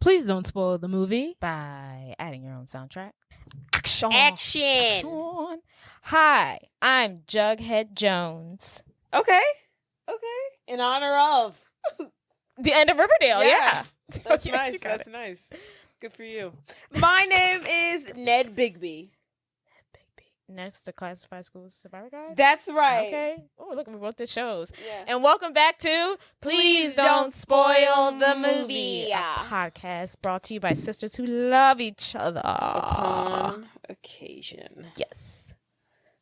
Please don't spoil the movie by adding your own soundtrack. Action! Action! Hi, I'm Jughead Jones. Okay. In honor of The end of Riverdale, yeah. That's Okay, nice. you got That's nice. Good for you. My name is Ned Bigby. Next to Classified School Survivor Guide? That's right. Okay. Oh, look, we both did shows. Yeah. And welcome back to Please Don't Spoil the Movie. a podcast brought to you by sisters who love each other. Upon occasion. Yes.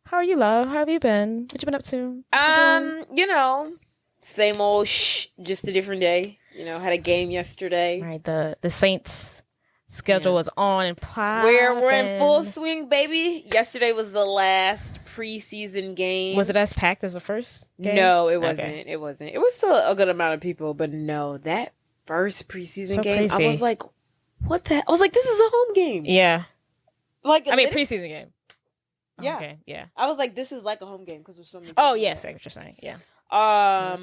How are you, love? How have you been? What you been up to? What you doing? Same old just a different day. Had a game yesterday. Right, the Saints schedule was on and popping. We're in full swing, baby. Yesterday was the last preseason game. Was it as packed as the first game? No, it wasn't. Okay. It wasn't. It was still a good amount of people, but no, that first preseason game, crazy. I was like, what the? I was like, this is a home game. Yeah. Preseason game. Yeah. Okay, yeah. I was like, this is like a home game because there's so many. Oh, yes, I see what you're saying. Yeah.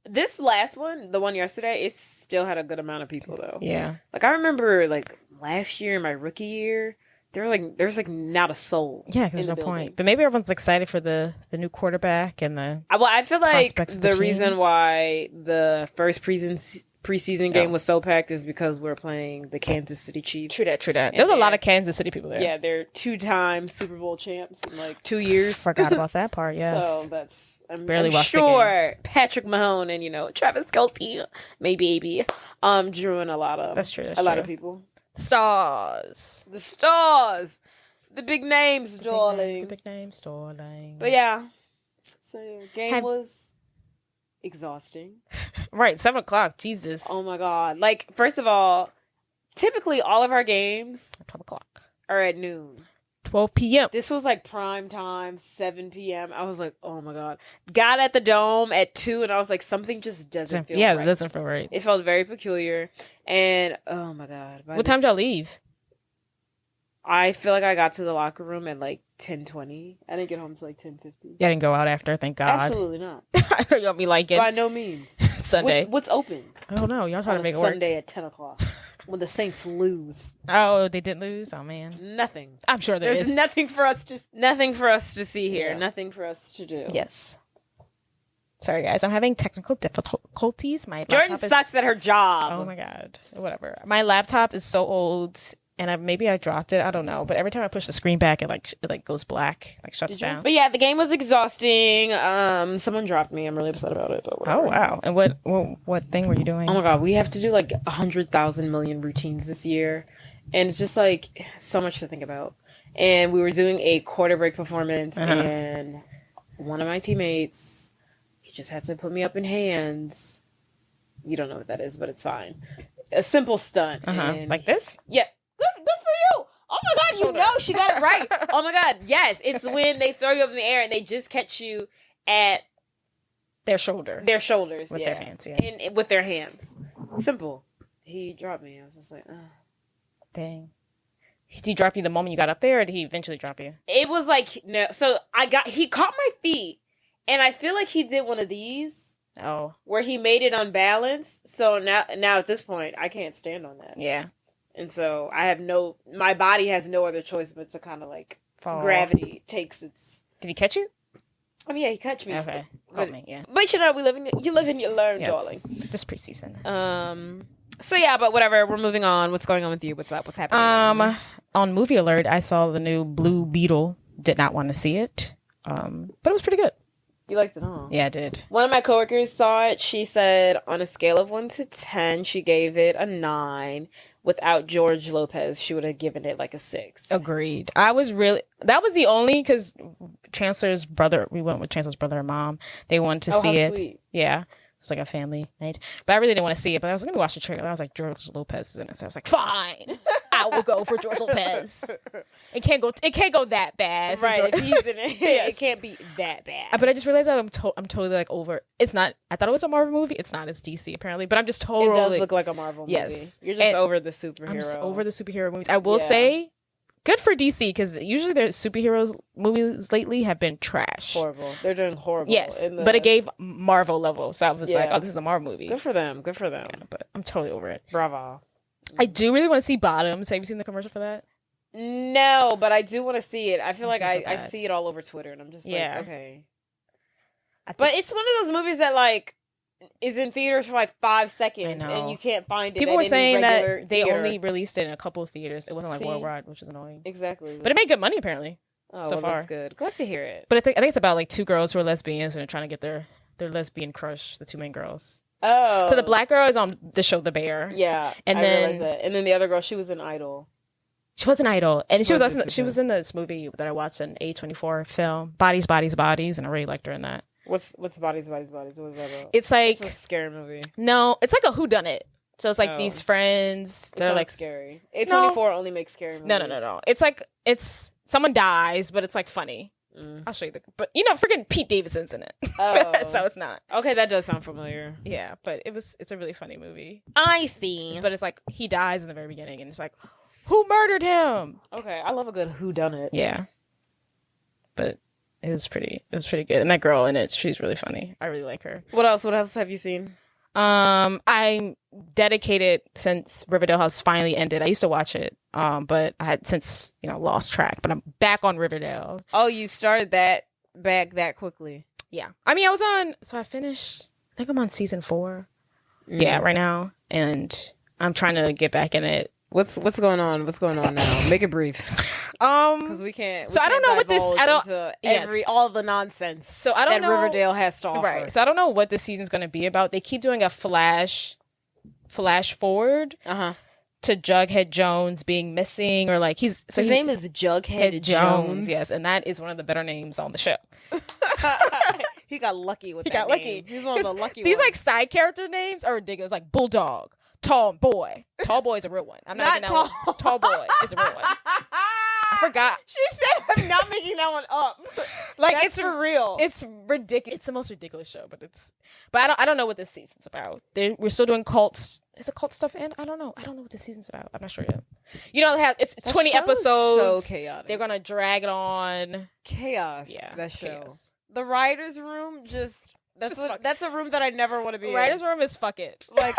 This last one, the one yesterday, it still had a good amount of people though. Yeah. Like I remember, like last year, my rookie year, there's not a soul. Yeah, there's no point. But maybe everyone's excited for the new quarterback and the. Well, I feel like the reason why the first preseason game was so packed is because we're playing the Kansas City Chiefs. True that. There's a lot of Kansas City people there. Yeah, they're 2-time Super Bowl champs in like 2 years. Forgot about that part. Yes. So that's. I'm watched sure Patrick Mahone and Travis Kelce, maybe drew in a lot of. That's true. lot of people. The stars, the big names, darling. The big names, darling. But yeah, so game was exhausting. Right, 7:00. Jesus. Oh my god! Like first of all, typically all of our games 12:00 are at noon. 12 p.m. This was like prime time, 7 p.m. I was like, oh my god. Got at the Dome at 2 and I was like, something just doesn't feel right. Yeah, it doesn't feel right. It felt very peculiar. And oh my god. What time did y'all leave? I feel like I got to the locker room at like 10:20. I didn't get home until like 10:50. Yeah, I didn't go out after, thank God. Absolutely not. I know y'all be like it. By no means. Sunday. What's open? I don't know. Y'all trying to make it work. Sunday at 10 o'clock. When the Saints lose. Oh, they didn't lose? Oh, man. Nothing. I'm sure there's nothing for us to see here. Yeah. Nothing for us to do. Yes. Sorry, guys. I'm having technical difficulties. My Jordan sucks at her job. Oh, my God. Whatever. My laptop is so old, and maybe I dropped it. I don't know. But every time I push the screen back, it goes black, shuts down. But yeah, the game was exhausting. Someone dropped me. I'm really upset about it. But whatever. Oh, wow. And what thing were you doing? Oh, my God. We have to do like 100,000 million routines this year. And it's just like so much to think about. And we were doing a quarter break performance. And one of my teammates, he just had to put me up in hands. You don't know what that is, but it's fine. A simple stunt. Like this? Yeah. Good for you. Oh my God, she got it right. Oh my God, yes. It's when they throw you up in the air and they just catch you at their shoulders. With their hands, yeah. And with their hands. Simple. He dropped me. I was just like, ugh. Dang. Did he drop you the moment you got up there, or did he eventually drop you? It was like, no. So he caught my feet, and I feel like he did one of these. Oh. Where he made it unbalanced. So now at this point, I can't stand on that. Yeah. And so my body has no other choice but to kind of like gravity takes its. Did he catch you? I mean, yeah, he catch me. Okay. Caught me, yeah. But you live and you learn, darling. Just preseason. So yeah, but whatever. We're moving on. What's going on with you? What's up? What's happening? On Movie Alert, I saw the new Blue Beetle. Did not want to see it. But it was pretty good. You liked it, huh? Yeah, I did. One of my coworkers saw it. She said on a scale of 1 to 10, she gave it a 9. Without George Lopez, she would have given it like a 6. Agreed. That was the only, because Chancellor's brother, we went with Chancellor's brother and mom. They wanted to see it. Sweet. Yeah. It was like a family night. But I really didn't want to see it. But I was going to watch the trailer. I was like, George Lopez is in it. So I was like, fine. I will go for George Lopez. It can't go that bad. Right. If he's in it, yes. It can't be that bad. But I just realized that I'm totally like over. It's not. I thought it was a Marvel movie. It's not. It's DC apparently. But I'm just totally. It does look like a Marvel movie. Yes. You're just over the superhero. I'm just over the superhero movies. I will say, good for DC, because usually their superheroes movies lately have been trash. Horrible. They're doing horrible. Yes, but it gave Marvel level. So I was like, oh, this is a Marvel movie. Good for them. Yeah, but I'm totally over it. Bravo. I do really want to see Bottoms. Have you seen the commercial for that? No, but I do want to see it. I feel like so I bad. see it all over Twitter, and I'm just Yeah. like, okay. But it's one of those movies that like is in theaters for like 5 seconds, know. and you can't find it. People at were any saying regular that they theater. only released it in a couple of theaters. It wasn't like See? worldwide, which is annoying. Exactly. But it made good money apparently. Oh, so well, far. that's good. Glad to hear it. But I think it's about like two girls who are lesbians and they're trying to get their lesbian crush, the two main girls. Oh. So the black girl is on the show The Bear. Yeah. And I then realized that. And then the other girl, she was an idol. She was an idol. And she was in in this movie that I watched, an A24 film, Bodies, Bodies, Bodies, and I really liked her in that. What's Bodies, Bodies, Bodies? What is that about? It's like It's a scary movie. no, it's like a whodunit. So it's like these friends. They're like scary. A24 only makes scary movies. No. It's like someone dies, but it's like funny. I'll show you but freaking Pete Davidson's in it. Oh. So it's not. Okay, that does sound familiar. Yeah, but it's a really funny movie. I see. But it's like he dies in the very beginning and it's like, who murdered him? Okay, I love a good whodunit. Yeah. But it was pretty good. And that girl in it, she's really funny. I really like her. What else have you seen? I'm dedicated since Riverdale has finally ended. I used to watch it, but I had since lost track. But I'm back on Riverdale. Oh, you started that back that quickly? Yeah, I mean, I finished. I think I'm on season 4. Yeah, right now, and I'm trying to get back in it. What's going on? What's going on now? Make it brief. Because we can't. So I don't know what this. I don't. All the nonsense. So I don't know. Riverdale has to offer. Right. So I don't know what this season's going to be about. They keep doing a flash forward to Jughead Jones being missing, or like his name is Jughead Jones. Yes, and that is one of the better names on the show. He got lucky with that name. He's one of the lucky ones. These like side character names are ridiculous. Like Bulldog, Tall Boy. Tall Boy is a real one. I'm not making that one. Tall Boy is a real one. I forgot. She said I'm not making that one up. Like it's for real. It's ridiculous. It's the most ridiculous show, but I don't know what this season's about. We're still doing cults. Is it cult stuff in? I don't know. I don't know what this season's about. I'm not sure yet. It's 20 episodes. So chaotic. They're gonna drag it on. Chaos. Yeah, that's chaos. The writer's room that's a room that I never want to be in. Writer's room is fuck it. Like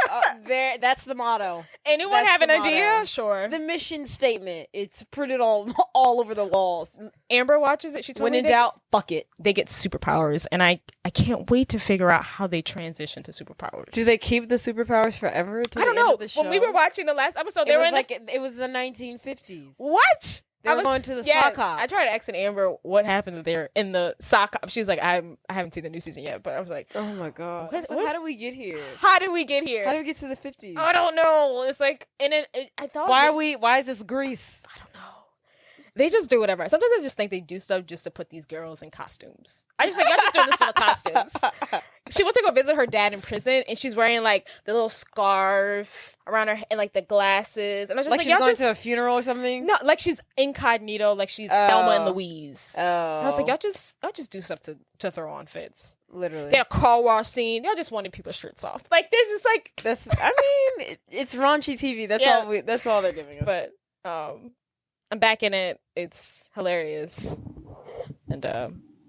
that's the motto. Anyone have an idea? Sure. The mission statement. It's printed all over the walls. Amber watches it. She told me when in doubt, fuck it. They get superpowers, and I can't wait to figure out how they transition to superpowers. Do they keep the superpowers forever? I don't know. When we were watching the last episode, it was the 1950s. What? They were going to the sock hop. I tried to ask Amber what happened there in the sock hop. She's like, I haven't seen the new season yet, but I was like, oh my god, what? How did we get here? How did we get here? How did we get to the 50s? I don't know. It's like, and I thought, why is this Greece? I don't know. They just do whatever. Sometimes I just think they do stuff just to put these girls in costumes. I just think y'all just doing this for the costumes. She went to go visit her dad in prison, and she's wearing like the little scarf around her and like the glasses. And I was just like, she's y'all going to a funeral or something. No, like she's incognito, like she's Thelma and Louise. Oh, and I was like, y'all just do stuff to throw on fits. Literally, they had a car wash scene. Y'all just wanted people's shirts off. Like there's just like that's. I mean, it's raunchy TV. That's all. That's all they're giving us. But I'm back in it. It's hilarious, and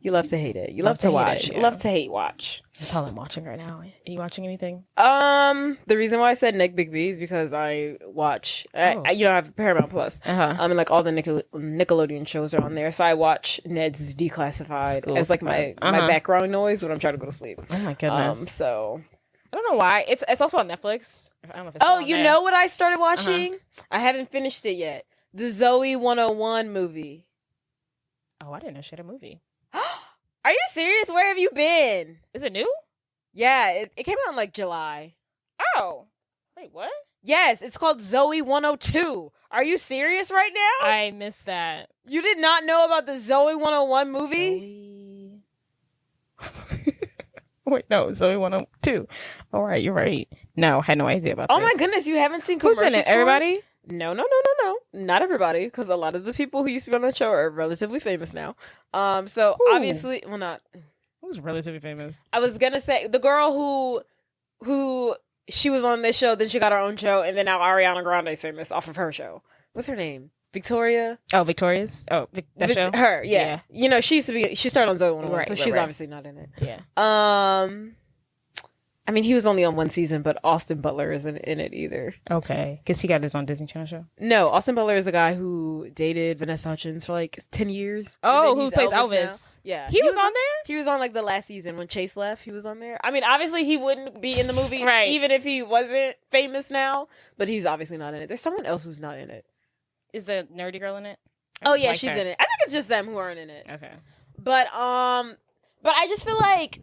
you love to hate it. You love to watch. Yeah. Love to hate watch. That's all I'm watching right now. Are you watching anything? The reason why I said Nick Big B is because I watch. I I have Paramount Plus. And like all the Nickelodeon shows are on there, so I watch Ned's Declassified as like my background noise when I'm trying to go to sleep. Oh my goodness. So I don't know why. It's also on Netflix. I don't know if it's you know what I started watching? I haven't finished it yet. The Zoe 101 movie. Oh, I didn't know she had a movie. Are you serious? Where have you been? Is it new? Yeah, it came out in like July. Oh. Wait, what? Yes, it's called Zoe 102. Are you serious right now? I missed that. You did not know about the Zoe 101 movie? Wait, no, Zoe 102. All right, you're right. No, I had no idea about this. Oh my goodness, you haven't seen commercials? Who's in it? Everybody? No. Not everybody, because a lot of the people who used to be on the show are relatively famous now. So obviously, well, not. Who's relatively famous? I was gonna say the girl who she was on this show, then she got her own show, and then now Ariana Grande is famous off of her show. What's her name? Victoria? Oh, Victoria's? Oh, that show? Her, yeah. You know, she started on Zoe 101, so she's obviously not in it. Yeah. I mean, he was only on one season, but Austin Butler isn't in it either. Okay, because he got his own Disney Channel show. No, Austin Butler is a guy who dated Vanessa Hudgens for like 10 years. Oh, who plays Elvis? Yeah. He was on there? He was on like the last season when Chase left. He was on there. I mean, obviously he wouldn't be in the movie Right. even if he wasn't famous now, but he's obviously not in it. There's someone else who's not in it. Is the nerdy girl in it? Oh yeah, she's in it. I think it's just them who aren't in it. Okay. But I just feel like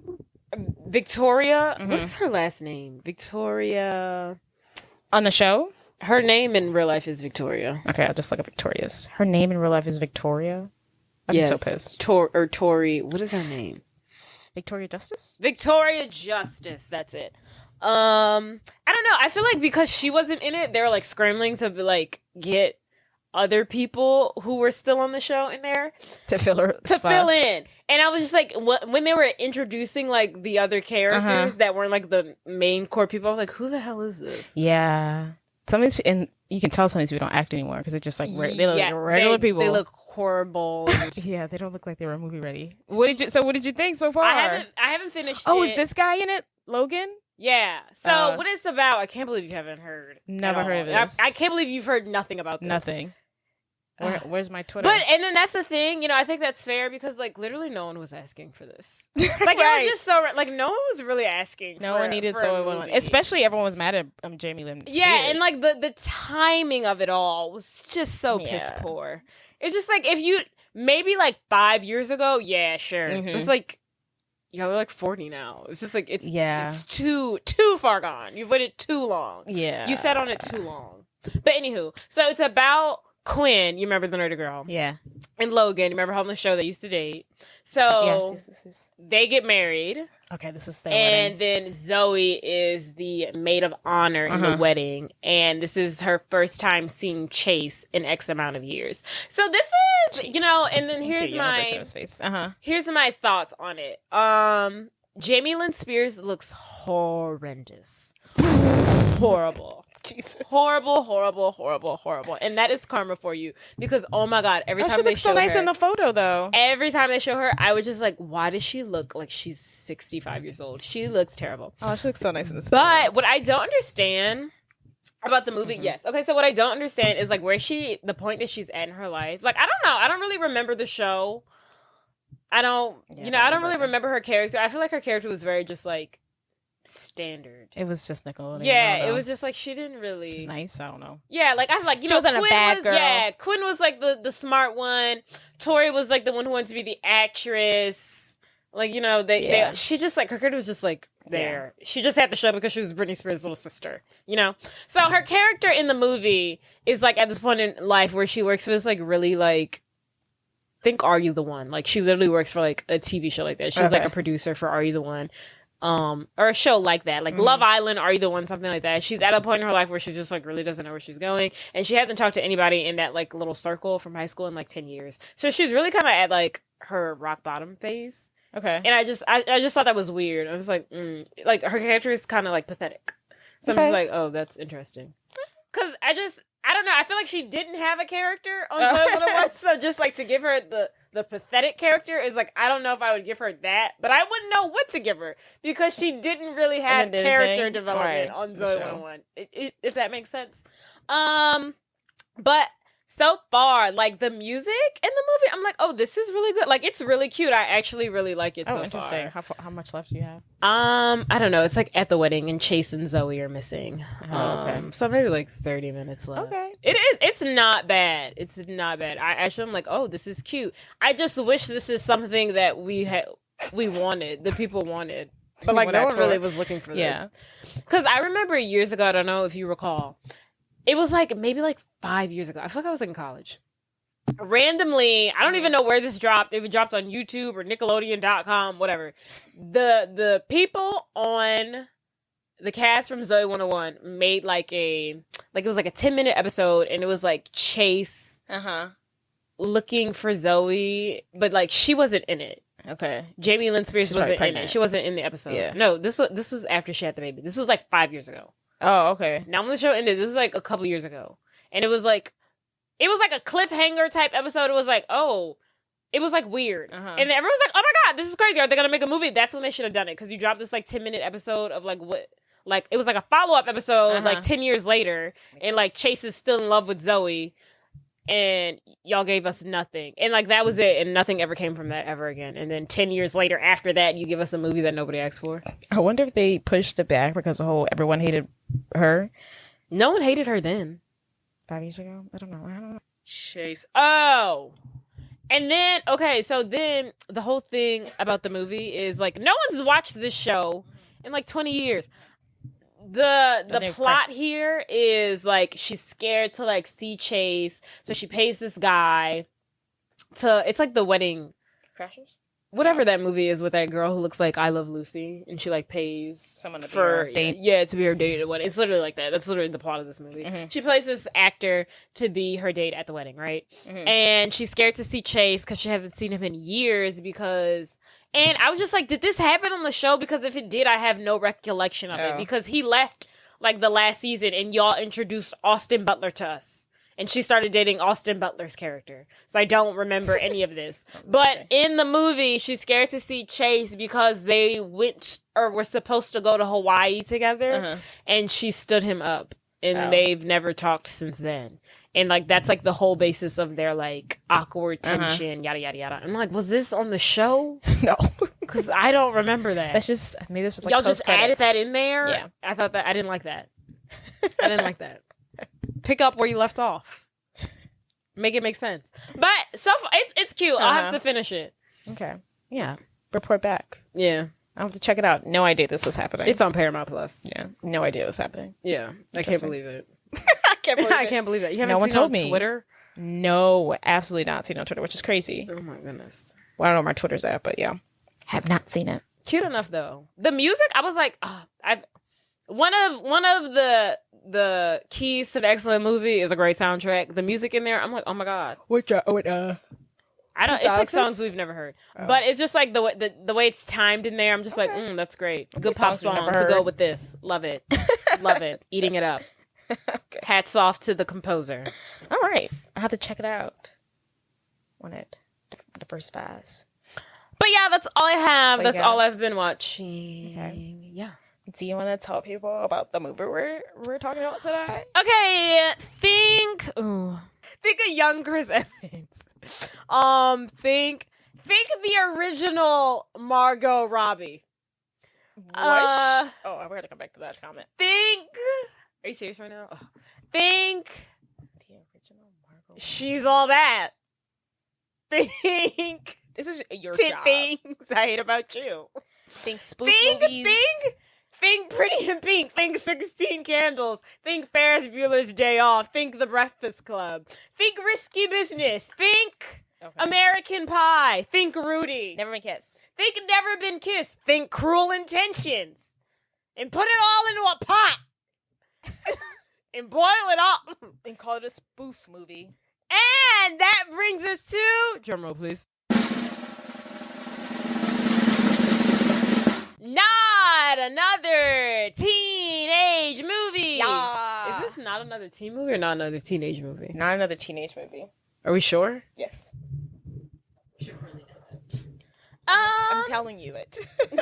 Victoria, what is her last name? Victoria. On the show? Her name in real life is Victoria. Okay, I'll just look up Victoria's. Her name in real life is Victoria? I'm so pissed. Tori. What is her name? Victoria Justice? Victoria Justice. That's it. I don't know. I feel like because she wasn't in it, they were like scrambling to like get other people who were still on the show in there To fill in. And I was just like, when they were introducing like the other characters that weren't like the main core people, I was like, who the hell is this? Yeah. Some of these, and you can tell some of these people don't act anymore because they're just like, they look like regular people. They look horrible. Yeah, they don't look like they were movie ready. What did you think so far? I haven't finished Oh, it. Is this guy in it? Logan? Yeah. So what it's about, I can't believe you haven't heard. Never heard of this. I can't believe you've heard nothing about this. Nothing. Where's my Twitter? And then that's the thing, I think that's fair because like literally no one was asking for this. Like it was just so like no one was really asking. No one needed so especially everyone was mad at Jamie Lynn Spears. Yeah, and like the timing of it all was just so piss poor. It's just like if you maybe like 5 years ago, yeah, sure. It's like they're like 40 now. It's just like it's too far gone. You've waited too long. Yeah, you sat on it too long. But anywho, so it's about Quinn, you remember the nerdy girl? Yeah. And Logan, you remember how on the show they used to date? So yes. They get married. Okay, this is their and wedding. Then Zoe is the maid of honor in the wedding. And this is her first time seeing Chase in X amount of years. So this is, and then here's my thoughts on it. Jamie Lynn Spears looks horrendous. Horrible. Jesus. Horrible. And that is karma for you. Because, oh my God, every time they show her. She looks so nice in the photo, though. Every time they show her, I was just like, why does she look like she's 65 years old? She looks terrible. Oh, she looks so nice in this photo. But what I don't understand about the movie, yes. Okay, so what I don't understand is like the point that she's at in her life. Like, I don't know. I don't really remember the show. I don't really remember her character. I feel like her character was very just like, standard. It was just Nickelodeon. Yeah, it was just like she didn't really. It's nice. I don't know. Yeah, like I feel like she wasn't a bad girl. Yeah, Quinn was like the smart one. Tori was like the one who wanted to be the actress. Like she just like her character was just like there. Yeah. She just had the show because she was Britney Spears' little sister. So her character in the movie is like at this point in life where she works for this like really like. Think Are You the One? Like she literally works for like a TV show like that. She's like a producer for Are You the One. Or a show like that, like Love Island, Are You the One, something like that. She's at a point in her life where she just like really doesn't know where she's going, and she hasn't talked to anybody in that like little circle from high school in like 10 years. So she's really kind of at like her rock bottom phase. Okay, and I just thought that was weird. I was like, like her character is kind of like pathetic. So I'm just like, oh, that's interesting. Because I don't know. I feel like she didn't have a character on Zoe 101, so just like to give her the pathetic character is like, I don't know if I would give her that, but I wouldn't know what to give her because she didn't really have character development on Zoe 101, if that makes sense. But so far, like the music in the movie, I'm like, oh, this is really good. Like it's really cute. I actually really like it so far. Interesting. How much left do you have? I don't know. It's like at the wedding and Chase and Zoe are missing. Okay. So maybe like 30 minutes left. Okay. It is. It's not bad. I'm like, oh, this is cute. I just wish this is something that we wanted. The people wanted. But like no one really was looking for this. Yeah. Because I remember years ago, I don't know if you recall, it was like maybe like 5 years ago. I feel like I was in college. Randomly, I don't even know where this dropped. If it dropped on YouTube or Nickelodeon.com, whatever. The people on the cast from Zoe 101 made it was like a 10-minute episode, and it was like Chase looking for Zoe, but like she wasn't in it. Okay. Jamie Lynn Spears wasn't in it. She wasn't in the episode. Yeah. No, this was after she had the baby. This was like 5 years ago. Oh, okay. Now when the show ended, this was like a couple years ago. And it was like a cliffhanger type episode. It was like, oh, It was like weird. Uh-huh. And then everyone's like, oh my God, this is crazy. Are they going to make a movie? That's when they should have done it. Because you dropped this like 10-minute episode of like what, like it was like a follow-up episode like 10 years later. And like Chase is still in love with Zoe. And y'all gave us nothing. And like that was it. And nothing ever came from that ever again. And then 10 years later after that, you give us a movie that nobody asked for. I wonder if they pushed it back because the whole everyone hated her. No one hated her then. 5 years ago? I don't know. Chase. Oh. And then, okay, so then the whole thing about the movie is like no one's watched this show in like 20 years. The plot here is like she's scared to like see Chase, so she pays this guy to. It's like The Wedding Crashers. Whatever that movie is with that girl who looks like I Love Lucy, and she like pays someone to for be her date. Yeah, to be her date at a wedding. It's literally like that. That's literally the plot of this movie. Mm-hmm. She plays this actor to be her date at the wedding, right? Mm-hmm. And she's scared to see Chase because she hasn't seen him in years because. And I was just like, did this happen on the show? Because if it did, I have no recollection of it. Because he left like the last season and y'all introduced Austin Butler to us. And she started dating Austin Butler's character. So I don't remember any of this. But in the movie, she's scared to see Chase because they went or were supposed to go to Hawaii together. And she stood him up. And they've never talked since then. And, like, that's, like, the whole basis of their, like, awkward tension, yada, yada, yada. I'm like, was this on the show? No. Because I don't remember that. That's just, maybe this is like y'all just added that in there? Yeah. I thought that, I didn't like that. I didn't like that. Pick up where you left off. Make it make sense. But, so far, it's cute. I'll have to finish it. Okay. Yeah. Report back. Yeah. I'll have to check it out. No idea this was happening. It's on Paramount Plus. Yeah. No idea it was happening. Yeah. I can't believe it. I can't believe it. I can't believe it. You haven't no one seen told it on me. Twitter? No, absolutely not seen it on Twitter, which is crazy. Oh my goodness. Well, I don't know where my Twitter's at, but yeah. Have not seen it. Cute enough though. The music, I was like, one of the keys to the excellent movie is a great soundtrack. The music in there, I'm like, oh my God. I don't. It's like songs we've never heard, but it's just like the way it's timed in there. I'm just like, that's great. Good pop song to go with this. Love it, love it. Eating it up. Okay. Hats off to the composer. All right, I have to check it out when it diversifies. But yeah, that's all I have. That's all I've been watching. Okay. Yeah. Do you want to tell people about the movie we're talking about today? Okay, think of young Chris Evans. Think the original Margot Robbie. I'm going to come back to that comment. Are you serious right now? Think The original Margot. She's all that. Think This is your 10 job. things I hate about you. Think spoof movies. Think Pretty in Pink. Think 16 Candles. Think Ferris Bueller's Day Off. Think The Breakfast Club. Think Risky Business. Think American Pie. Think Rudy. Never Been Kissed. Think Never Been Kissed. Think Cruel Intentions. And put it all into a pot. And boil it up. And call it a spoof movie. And that brings us to... Drumroll, please. Not another teenage movie. Yeah. Is this not another teen movie or not another teenage movie? Not another teenage movie. Are we sure? Yes. You should really know this. I'm telling you it. You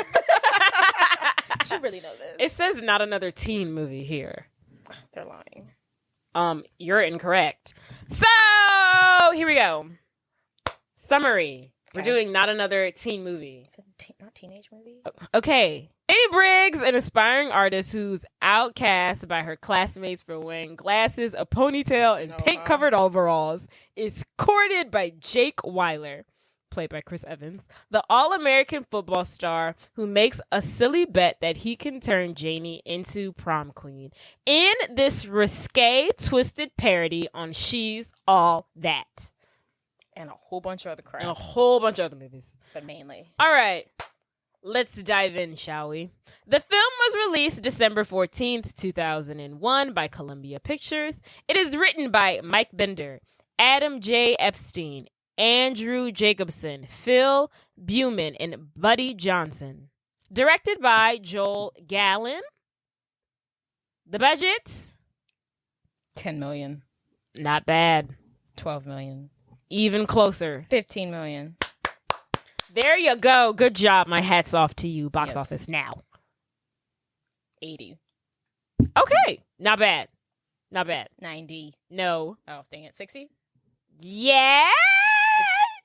should really know this. It says not another teen movie here. They're lying. You're incorrect. So here we go. Summary. We're doing not another teen movie. It's not teenage movie? Okay. Janey Briggs, an aspiring artist who's outcast by her classmates for wearing glasses, a ponytail, and pink-covered overalls, is courted by Jake Weiler, played by Chris Evans, the all-American football star who makes a silly bet that he can turn Janey into prom queen. In this risque, twisted parody on She's All That. And a whole bunch of other crap. And a whole bunch of other movies. But mainly. All right. Let's dive in, shall we? The film was released December 14th, 2001 by Columbia Pictures. It is written by Mike Bender, Adam J. Epstein, Andrew Jacobson, Phil Buman, and Buddy Johnson. Directed by Joel Gallen. The budget? 10 million. Not bad. 12 million. Even closer. 15 million. There you go. Good job. My hat's off to you. Box office now. 80. Okay. Not bad. 90. No. Oh, dang it. 60? Yeah.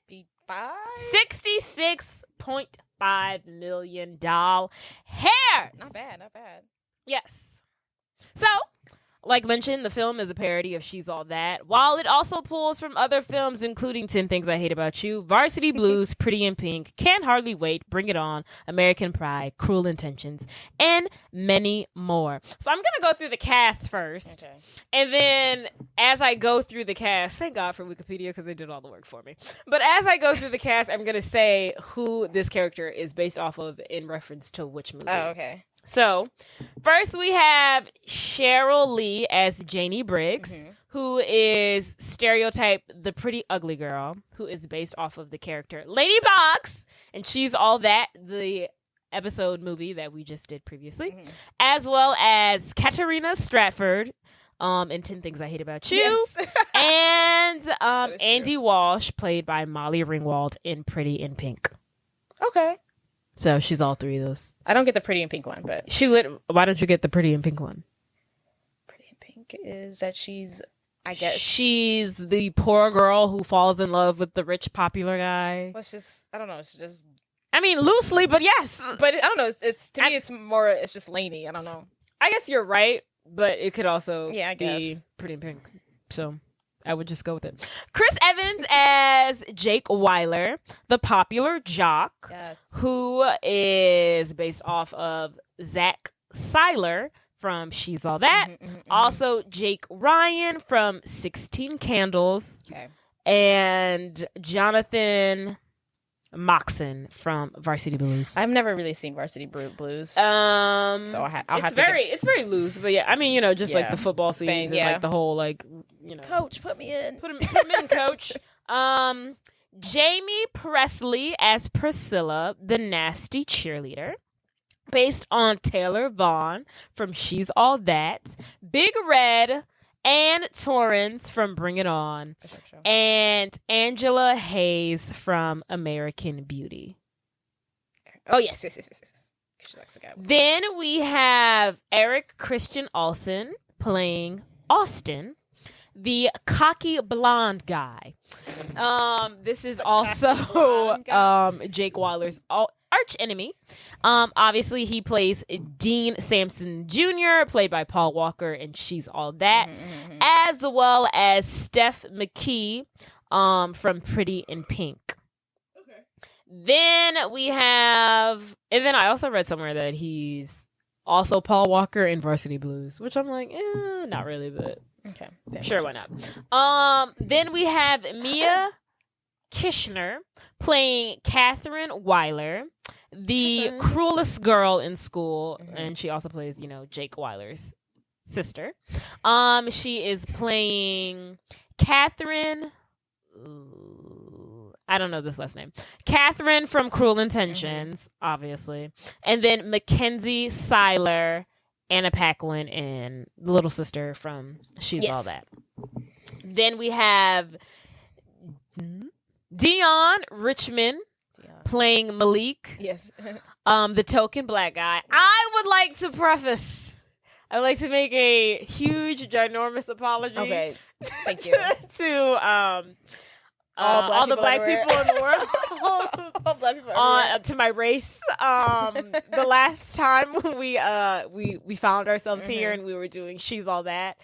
65? $66.5 million hairs. Not bad. Yes. So, like mentioned, the film is a parody of She's All That, while it also pulls from other films, including 10 Things I Hate About You, Varsity Blues, Pretty in Pink, Can't Hardly Wait, Bring It On, American Pie, Cruel Intentions, and many more. So I'm going to go through the cast first. Okay. And then as I go through the cast, thank God for Wikipedia because they did all the work for me. But as I go through the cast, I'm going to say who this character is based off of in reference to which movie. Oh, okay. So, first we have Cheryl Lee as Janey Briggs, who is stereotype the pretty ugly girl, who is based off of the character Lady Box, and She's All That, the episode movie that we just did previously, as well as Katarina Stratford in 10 Things I Hate About You, Yes. and Andy true. Walsh, played by Molly Ringwald in Pretty in Pink. Okay. So she's all three of those. I don't get the Pretty in Pink one, but Why don't you get the Pretty in Pink one? Pretty in Pink is that she's, I guess. She's the poor girl who falls in love with the rich popular guy. Well, it's just, I don't know. It's just, I mean, loosely, but yes. but I don't know. It's to me, it's more, it's just Lainey. I don't know. I guess you're right, but it could also Yeah, I be guess. Pretty in Pink. So I would just go with it. Chris Evans as Jake Weiler, the popular jock, Yes. who is based off of Zach Seiler from She's All That. Also, Jake Ryan from 16 Candles. Okay. And Jonathan Moxon from Varsity Blues. I've never really seen Varsity Blues. So I'll have to it's very loose, but yeah, I mean, just like Yeah. the football scenes Thing, and yeah. like the whole like, Coach, put me in. put him in, coach. Jamie Presley as Priscilla, the nasty cheerleader, based on Taylor Vaughn from She's All That. Big Red and Torrance from Bring It On, and Angela Hayes from American Beauty. Oh yes. She likes the guy. Then we have Eric Christian Olsen playing Austin, the cocky blonde guy. This is also Jake Weiler's arch enemy. Obviously, he plays Dean Sampson Jr., played by Paul Walker, and She's All That, as well as Steph McKee from Pretty in Pink. Then we have, and then I also read somewhere that he's also Paul Walker in Varsity Blues, which I'm like, not really, but Okay. sure, why not? Then we have Mia Kishner playing Catherine Weiler, the cruelest girl in school, and she also plays, Jake Weiler's sister. She is playing Catherine. I don't know this last name. Catherine from Cruel Intentions, obviously. And then Mackenzie Seiler, Anna Paquin, and the little sister from She's All That. Then we have Dion Richmond playing Malik. Yes. The token black guy. I would like to preface. I would like to make a huge, ginormous apology. Okay. Thank you. to all the black people in the world. All black people everywhere. To my race. The last time we found ourselves here and we were doing She's All That,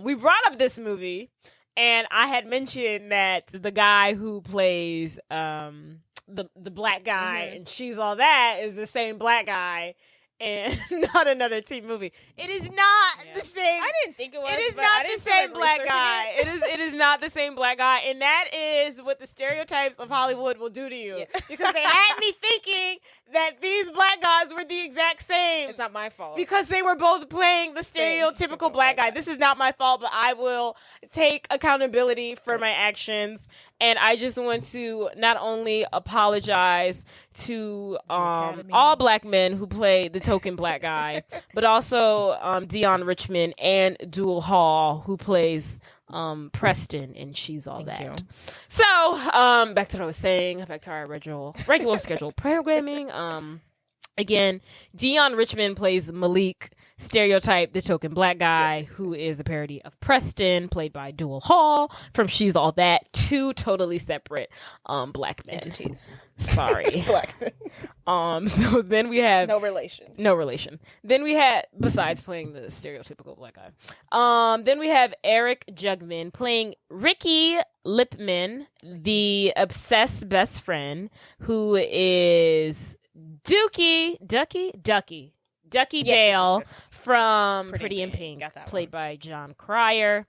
we brought up this movie, and I had mentioned that the guy who plays the black guy and She's All That is the same black guy and not another teen movie. It is not the same. I didn't think it was. It is but not I the didn't feel same like black researching guy. it. It is not the same black guy, and that is what the stereotypes of Hollywood will do to you. Yeah. Because they had me thinking that these black guys were the exact same. It's not my fault. Because they were both playing the stereotypical black guy. This is not my fault, but I will take accountability for my actions. And I just want to not only apologize to all black men who play the token black guy, but also Dion Richmond and Dual Hall, who plays Preston, and She's All Thank That. you. So, back to what I was saying, back to our regular scheduled programming. Again, Dion Richmond plays Malik, Stereotype, the token black guy, who is a parody of Preston, played by Dual Hall from She's All That. Two totally separate black men. Entities. Sorry. Black men. So then we have No relation. no relation. Then we had, besides playing the stereotypical black guy, then we have Eric Jugman playing Ricky Lipman, the obsessed best friend, who is Ducky Dale Yes. from Pretty in Pink, Got that played by John Cryer.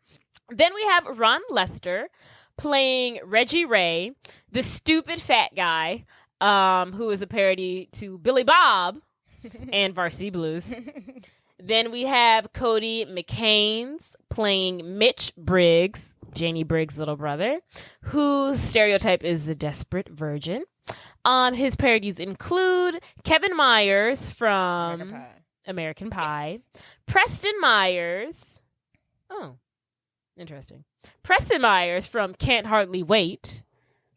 Then we have Ron Lester playing Reggie Ray, the stupid fat guy, who is a parody to Billy Bob and Varsity Blues. Then we have Cody McCains playing Mitch Briggs, Janey Briggs' little brother, whose stereotype is a desperate virgin. His parodies include Kevin Myers from American Pie. Yes. Preston Myers. Oh, interesting. Preston Myers from Can't Hardly Wait.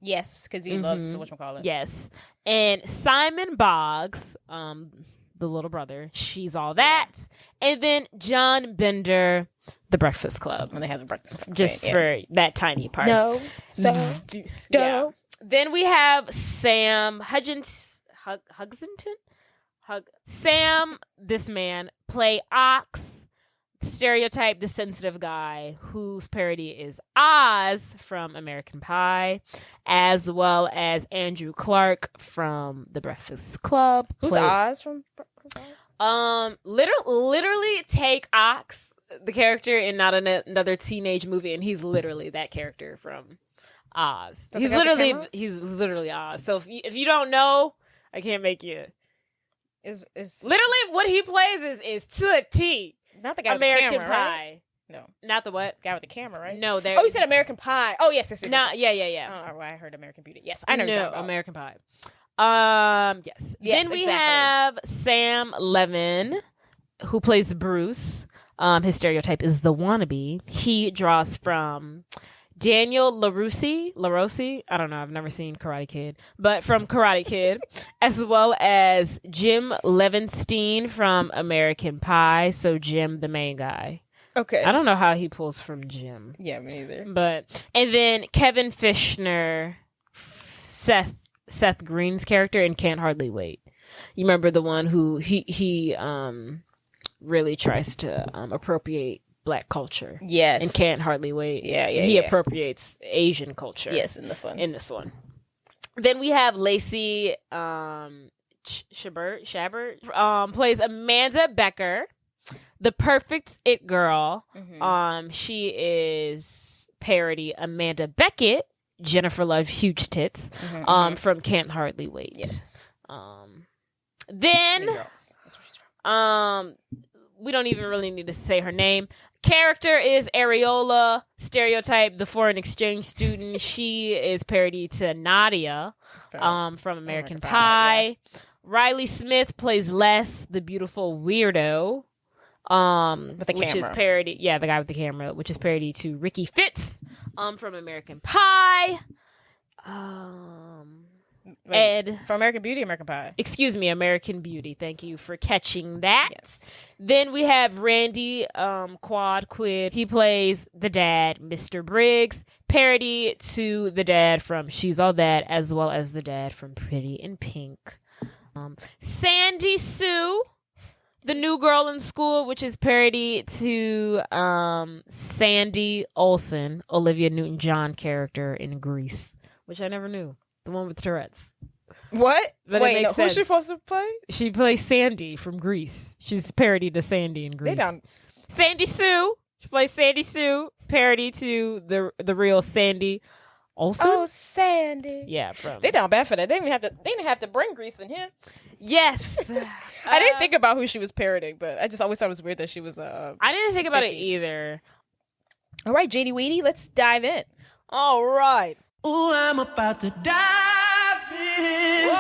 Yes, because he loves whatchamacallit. Yes. And Simon Boggs, the little brother, She's All That. And then John Bender, The Breakfast Club. When they have the breakfast. Just for that tiny part. No. So. Yeah. Then we have Sam Hugsington. Sam, this man, play Ox, stereotype, the sensitive guy, whose parody is Oz from American Pie, as well as Andrew Clark from The Breakfast Club. Who's Oz from? Literally take Ox, the character in not another teenage movie, and he's literally that character from Oz. He's literally Oz. So if you don't know, I can't make you. Is Literally what he plays is to a T. not the guy American with the camera, Pie. right? No, Not the what? guy with the camera, right? No, there. Oh, you said American Pie. Oh, yes. Nah, yeah. Oh, I heard American Beauty. Yes, I know. You're talking about. American Pie. Yes. Yes, Then we exactly. have Sam Levin, who plays Bruce. His stereotype is the wannabe. He draws from Daniel LaRossi, I don't know, I've never seen Karate Kid, but from Karate Kid, as well as Jim Levinstein from American Pie, so Jim, the main guy. Okay. I don't know how he pulls from Jim. Yeah, me either. And then Kevin Fishner, Seth Green's character in Can't Hardly Wait. You remember the one who he really tries to appropriate Black culture. Yes. And Can't Hardly Wait. Yeah. He appropriates Asian culture. Yes, in this one. Then we have Lacey Shabert, plays Amanda Becker, the perfect it girl. She is parody Amanda Beckett, Jennifer Love Huge Tits, from Can't Hardly Wait. Yes. Then Mean Girls. That's where she's from. we don't even really need to say her name. Character is Areola, stereotype, the foreign exchange student. She is parody to Nadia from American Pie. Yeah. Riley Smith plays Les, the beautiful weirdo. With the which camera. is parody, the guy with the camera, which is parody to Ricky Fitz from American Pie. Ed from American Beauty, American Pie. Excuse me, American Beauty. Thank you for catching that. Yes. Then we have Randy Quid. He plays the dad, Mr. Briggs, parody to the dad from She's All That, as well as the dad from Pretty in Pink. Sandy Sue, the new girl in school, which is parody to Sandy Olsen, Olivia Newton-John character in Grease, which I never knew. The one with Tourette's. What? But wait, no, who's she supposed to play? She plays Sandy from Grease. She's parody to Sandy in Grease. Sandy Sue. She plays Sandy Sue, parody to the real Sandy Olsen. Oh, Sandy. Yeah, from. They down bad for that. They didn't have to bring Grease in here. Yes. I didn't think about who she was parodying, but I just always thought it was weird that she was I didn't think about 50s. It either. All right, JD Weedy, let's dive in. All right. Ooh, I'm about to dive in.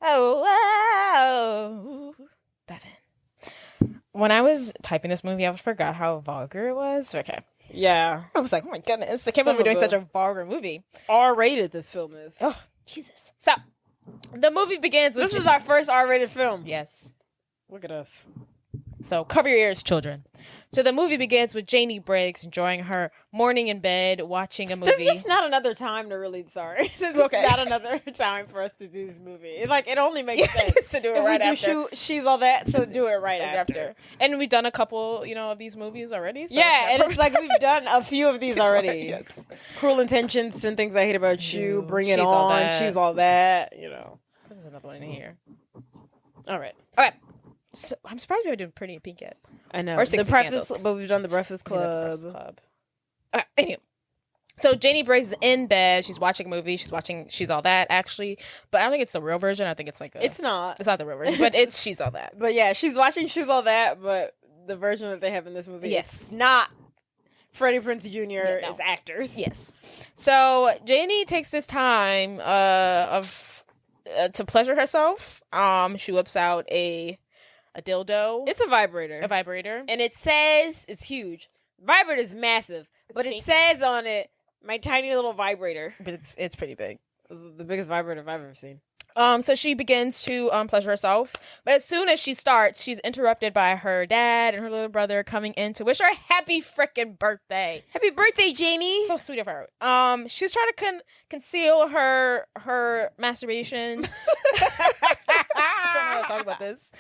Oh, wow. Dive in. When I was typing this movie, I forgot how vulgar it was. Okay. Yeah. I was like, oh my goodness. I can't believe we're doing such a vulgar movie. R-rated this film is. Oh, Jesus. So, the movie begins with... This is our first R-rated film. Yes. Look at us. So, cover your ears, children. So, the movie begins with Janey Briggs enjoying her morning in bed, watching a movie. There's just not another time to really... Sorry. There's Okay. not another time for us to do this movie. It only makes sense. to do it If right we after. She's All That, so do it right after. And we've done a couple, of these movies already. So Yeah, and it's like we've done a few of these already. Right, yes. Cruel Intentions, 10 Things I Hate About You, Bring It She's All On, That. She's All That, There's another one in here. All right. Okay. So, I'm surprised we haven't done Pretty in Pink yet. I know. Or The 60 Breakfast, Candles. but we've done The Breakfast We've done Club. Breakfast Club. Anyway. So Janey Briggs is in bed. She's watching a movie. She's watching She's All That, actually. But I don't think it's the real version. I think it's like It's not. It's not the real version, but it's She's All That. But yeah, she's watching She's All That, but the version that they have in this movie is not Freddie Prinze Jr. Yeah, no. It's actors. Yes. So Janey takes this time to pleasure herself. She whips out a dildo. It's a vibrator. A vibrator. And it says, it's huge. Vibrator is massive, but it pink. says on it, my tiny little vibrator. But it's pretty big. The biggest vibrator I've ever seen. So she begins to pleasure herself, but as soon as she starts, she's interrupted by her dad and her little brother coming in to wish her a happy frickin' birthday. Happy birthday, Janey. So sweet of her. She's trying to conceal her masturbation. I don't know how to talk about this,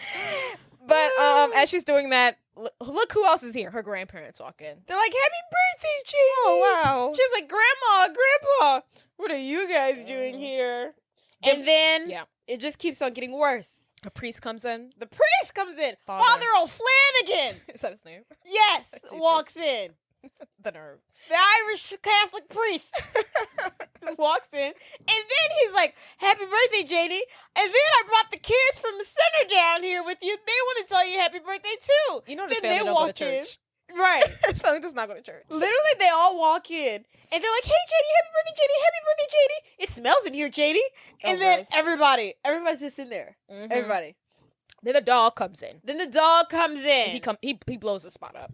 but as she's doing that, look who else is here. Her grandparents walk in. They're like, happy birthday, Janey. Oh wow! She's like, Grandpa, what are you guys doing here? And then it just keeps on getting worse. A priest comes in. The priest comes in. Father O'Flanagan. Is that his name? Yes, Jesus. walks in. The nerve. The Irish Catholic priest walks in. And then he's like, happy birthday, Janey. And then I brought the kids from the center down here with you. They want to tell you happy birthday, too. You know this Then family don't go to church. Right. This family does not go to church. Literally, they all walk in. And they're like, hey, Janey, happy birthday, Janey. Happy birthday, Janey. It smells in here, Janey. And then gross. everybody's just in there. Mhm. Everybody. Then the dog comes in. Then the dog comes in. He blows the spot up.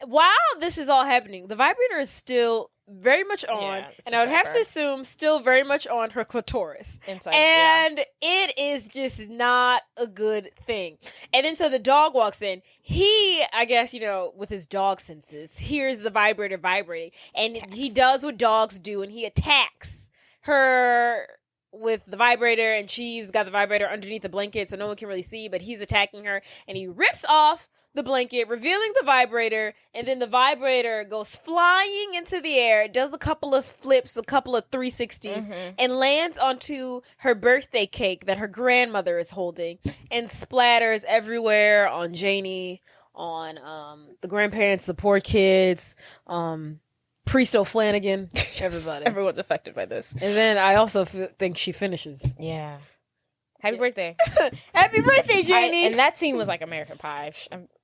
While this is all happening, the vibrator is still very much on, Yeah, it's and I would have inside to her. assume still very much on her clitoris. Inside, And it is just not a good thing. And then so the dog walks in. He, I guess, with his dog senses, hears the vibrator vibrating, and he does what dogs do, and he attacks her with the vibrator, and she's got the vibrator underneath the blanket so no one can really see, but he's attacking her, and he rips off the blanket, revealing the vibrator, and then the vibrator goes flying into the air, does a couple of flips, a couple of 360s, and lands onto her birthday cake that her grandmother is holding, and splatters everywhere on Janey, on the grandparents, the poor kids, Priest O'Flanagan, everybody. Everyone's affected by this. And then I also think she finishes. Yeah. Happy birthday. Happy birthday, Janey! And that scene was like American Pie.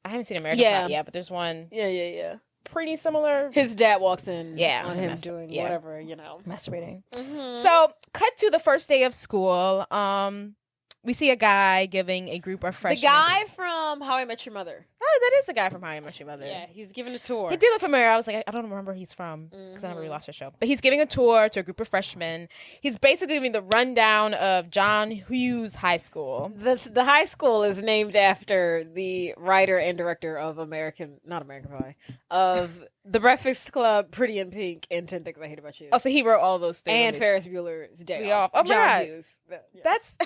I haven't seen American Pie yet, but there's one Yeah. pretty similar. His dad walks in on him mas- doing yeah. whatever, Masturbating. Mm-hmm. So, cut to the first day of school. We see a guy giving a group of The freshmen. guy from How I Met Your Mother. Oh, that is the guy from How I Met Your Mother. Yeah, he's giving a tour. He did look familiar. I was like, I don't remember where he's from because I never really watched the show. But he's giving a tour to a group of freshmen. He's basically giving the rundown of John Hughes High School. The high school is named after the writer and director of not American Pie, of The Breakfast Club, Pretty in Pink, and 10 Things I Hate About You. Oh, so he wrote all those things. And Ferris Bueller's Day Day Off. Off. Oh my John God. Hughes. Yeah. That's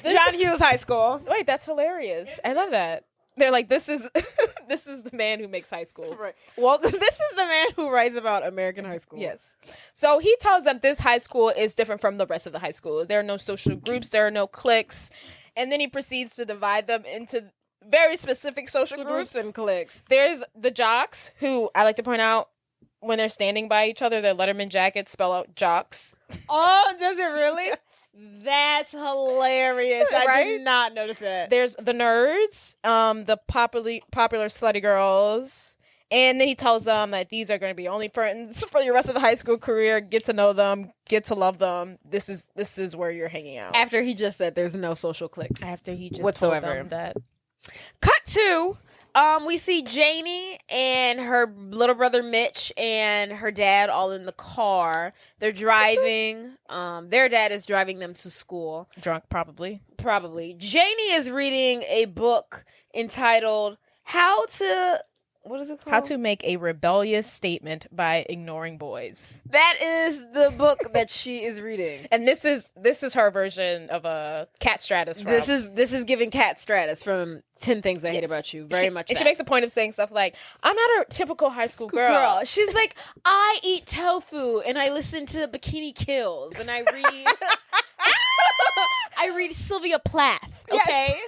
John Hughes High School. Wait, that's hilarious. I love that. They're like, this is the man who makes high school. Right. Well, this is the man who writes about American high school. Yes. So he tells them this high school is different from the rest of the high school. There are no social groups. There are no cliques. And then he proceeds to divide them into very specific social groups. And cliques. There's the jocks, who I like to point out, when they're standing by each other, their Letterman jackets spell out jocks. Oh, does it really? That's hilarious. I Right? did not notice that. There's the nerds, the popular slutty girls. And then he tells them that these are going to be only friends for your rest of the high school career. Get to know them, get to love them. This is where you're hanging out. After he just said there's no social cliques. After he just whatsoever. told them that Cut to, we see Janey and her little brother Mitch and her dad all in the car. They're driving. Their dad is driving them to school. Drunk, probably. Probably. Janey is reading a book entitled what is it called? How to Make a Rebellious Statement by Ignoring Boys. That is the book that she is reading. And this is her version of a Cat Stratus. This is giving Cat Stratus from 10 Things I Hate About You. Very much. And she makes a point of saying stuff like, I'm not a typical high school girl. She's like, I eat tofu and I listen to Bikini Kills and I read I read Sylvia Plath. Okay. Yes.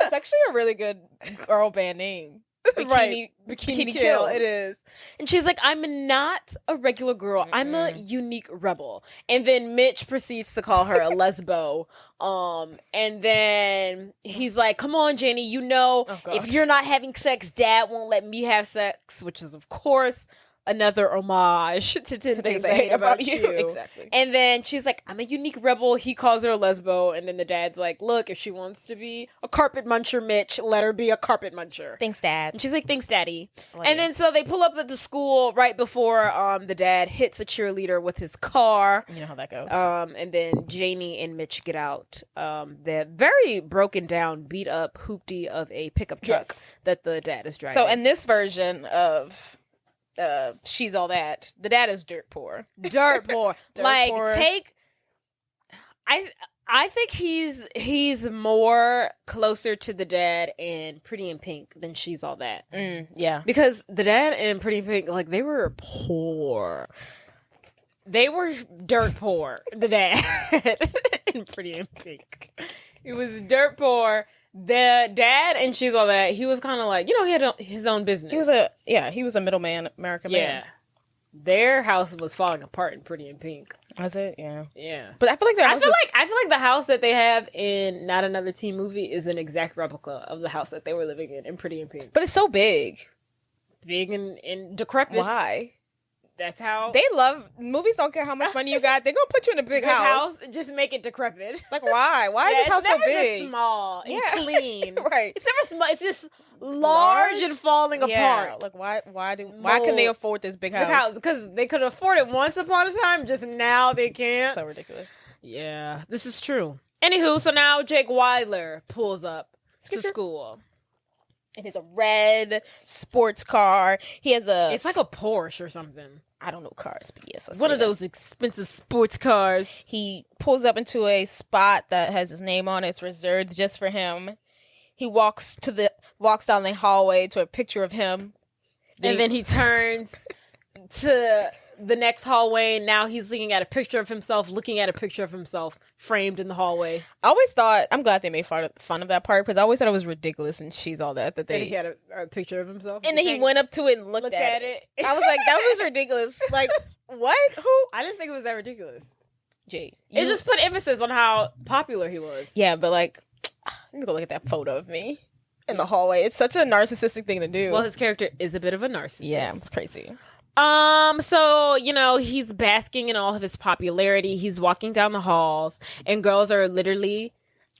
It's actually a really good girl band name. Bikini Kill. It is. And she's like, I'm not a regular girl. I'm a unique rebel. And then Mitch proceeds to call her a lesbo. And then he's like, come on, Janey, if you're not having sex, Dad won't let me have sex, which is, of course, another homage to 10 Things I Hate About You. Exactly. And then she's like, I'm a unique rebel. He calls her a lesbo. And then the dad's like, look, if she wants to be a carpet muncher, Mitch, let her be a carpet muncher. Thanks, Dad. And she's like, thanks, Daddy. And then so they pull up at the school right before the dad hits a cheerleader with his car. You know how that goes. And then Janey and Mitch get out. They're very broken down, beat up hoopty of a pickup truck that the dad is driving. So in this version of She's All That, the dad is dirt poor. Dirt poor. I think he's more closer to the dad in Pretty in Pink than She's All That. Yeah. Because the dad in Pretty in Pink, like, they were poor. They were dirt poor. The dad in Pretty in Pink. It was dirt poor. The dad and She's All That, he was kind of like, he had his own business. He was a middleman, American man. Their house was falling apart in Pretty in Pink. Was it? Yeah. Yeah. But I feel like I feel like the house that they have in Not Another Teen Movie is an exact replica of the house that they were living in Pretty in Pink. But it's so big. Big and decrepit. Why? That's how they love movies. Don't care how much money you got. They're gonna put you in a big house. Just make it decrepit. Like, why? Why is this house so big? Just small and clean. Right. It's never small. It's just large and falling apart. Like, why can they afford this big house? Because they could afford it once upon a time. Just now they can't. So ridiculous. Yeah, this is true. Anywho, so now Jake Weiler pulls up to school. And it's a red sports car. It's like a Porsche or something. I don't know cars, but yes. One of those expensive sports cars. He pulls up into a spot that has his name on it. It's reserved just for him. He walks down the hallway to a picture of him. And then he turns to the next hallway, and now he's looking at a picture of himself framed in the hallway. I always thought, I'm glad they made fun of that part, because I always thought it was ridiculous, and She's All That he had a picture of himself. And then he went up to it and looked at it. I was like, that was ridiculous. Like, what? Who? I didn't think it was that ridiculous. Jay. It just put emphasis on how popular he was. Yeah, but like, let me go look at that photo of me in the hallway. It's such a narcissistic thing to do. Well, his character is a bit of a narcissist. Yeah, it's crazy. So, he's basking in all of his popularity. He's walking down the halls, and girls are literally,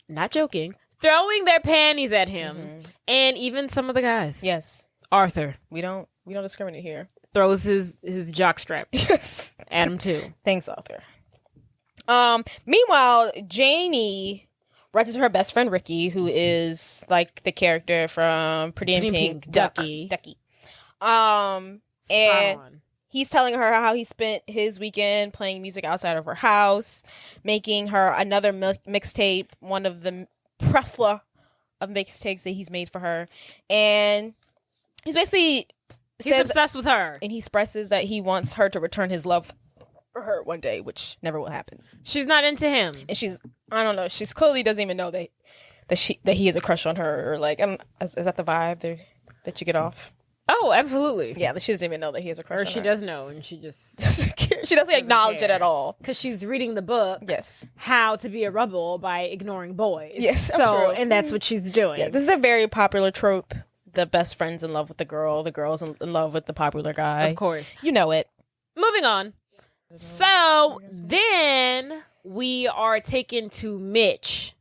not joking, throwing their panties at him. Mm-hmm. And even some of the guys. Yes. Arthur. We don't discriminate here. Throws his jockstrap at him too. Thanks, Arthur. Meanwhile, Janey runs into her best friend Ricky, who is like the character from Pretty in Pink, Ducky. And he's telling her how he spent his weekend playing music outside of her house, making her another mixtape, one of the plethora of mixtapes that he's made for her. And he's obsessed with her. And he expresses that he wants her to return his love for her one day, which never will happen. She's not into him. And I don't know, she's clearly doesn't even know that he has a crush on her, or like, is that the vibe that you get off? Oh, absolutely. Yeah, she doesn't even know that he has a crush on her. Or she does know, and she just doesn't care. She doesn't acknowledge it at all. Because she's reading the book, yes, How to Be a Rebel by Ignoring Boys. Yes, and that's what she's doing. Yeah, this is a very popular trope. The best friend's in love with the girl, the girl's in love with the popular guy. Of course. You know it. Moving on. So then we are taken to Mitch.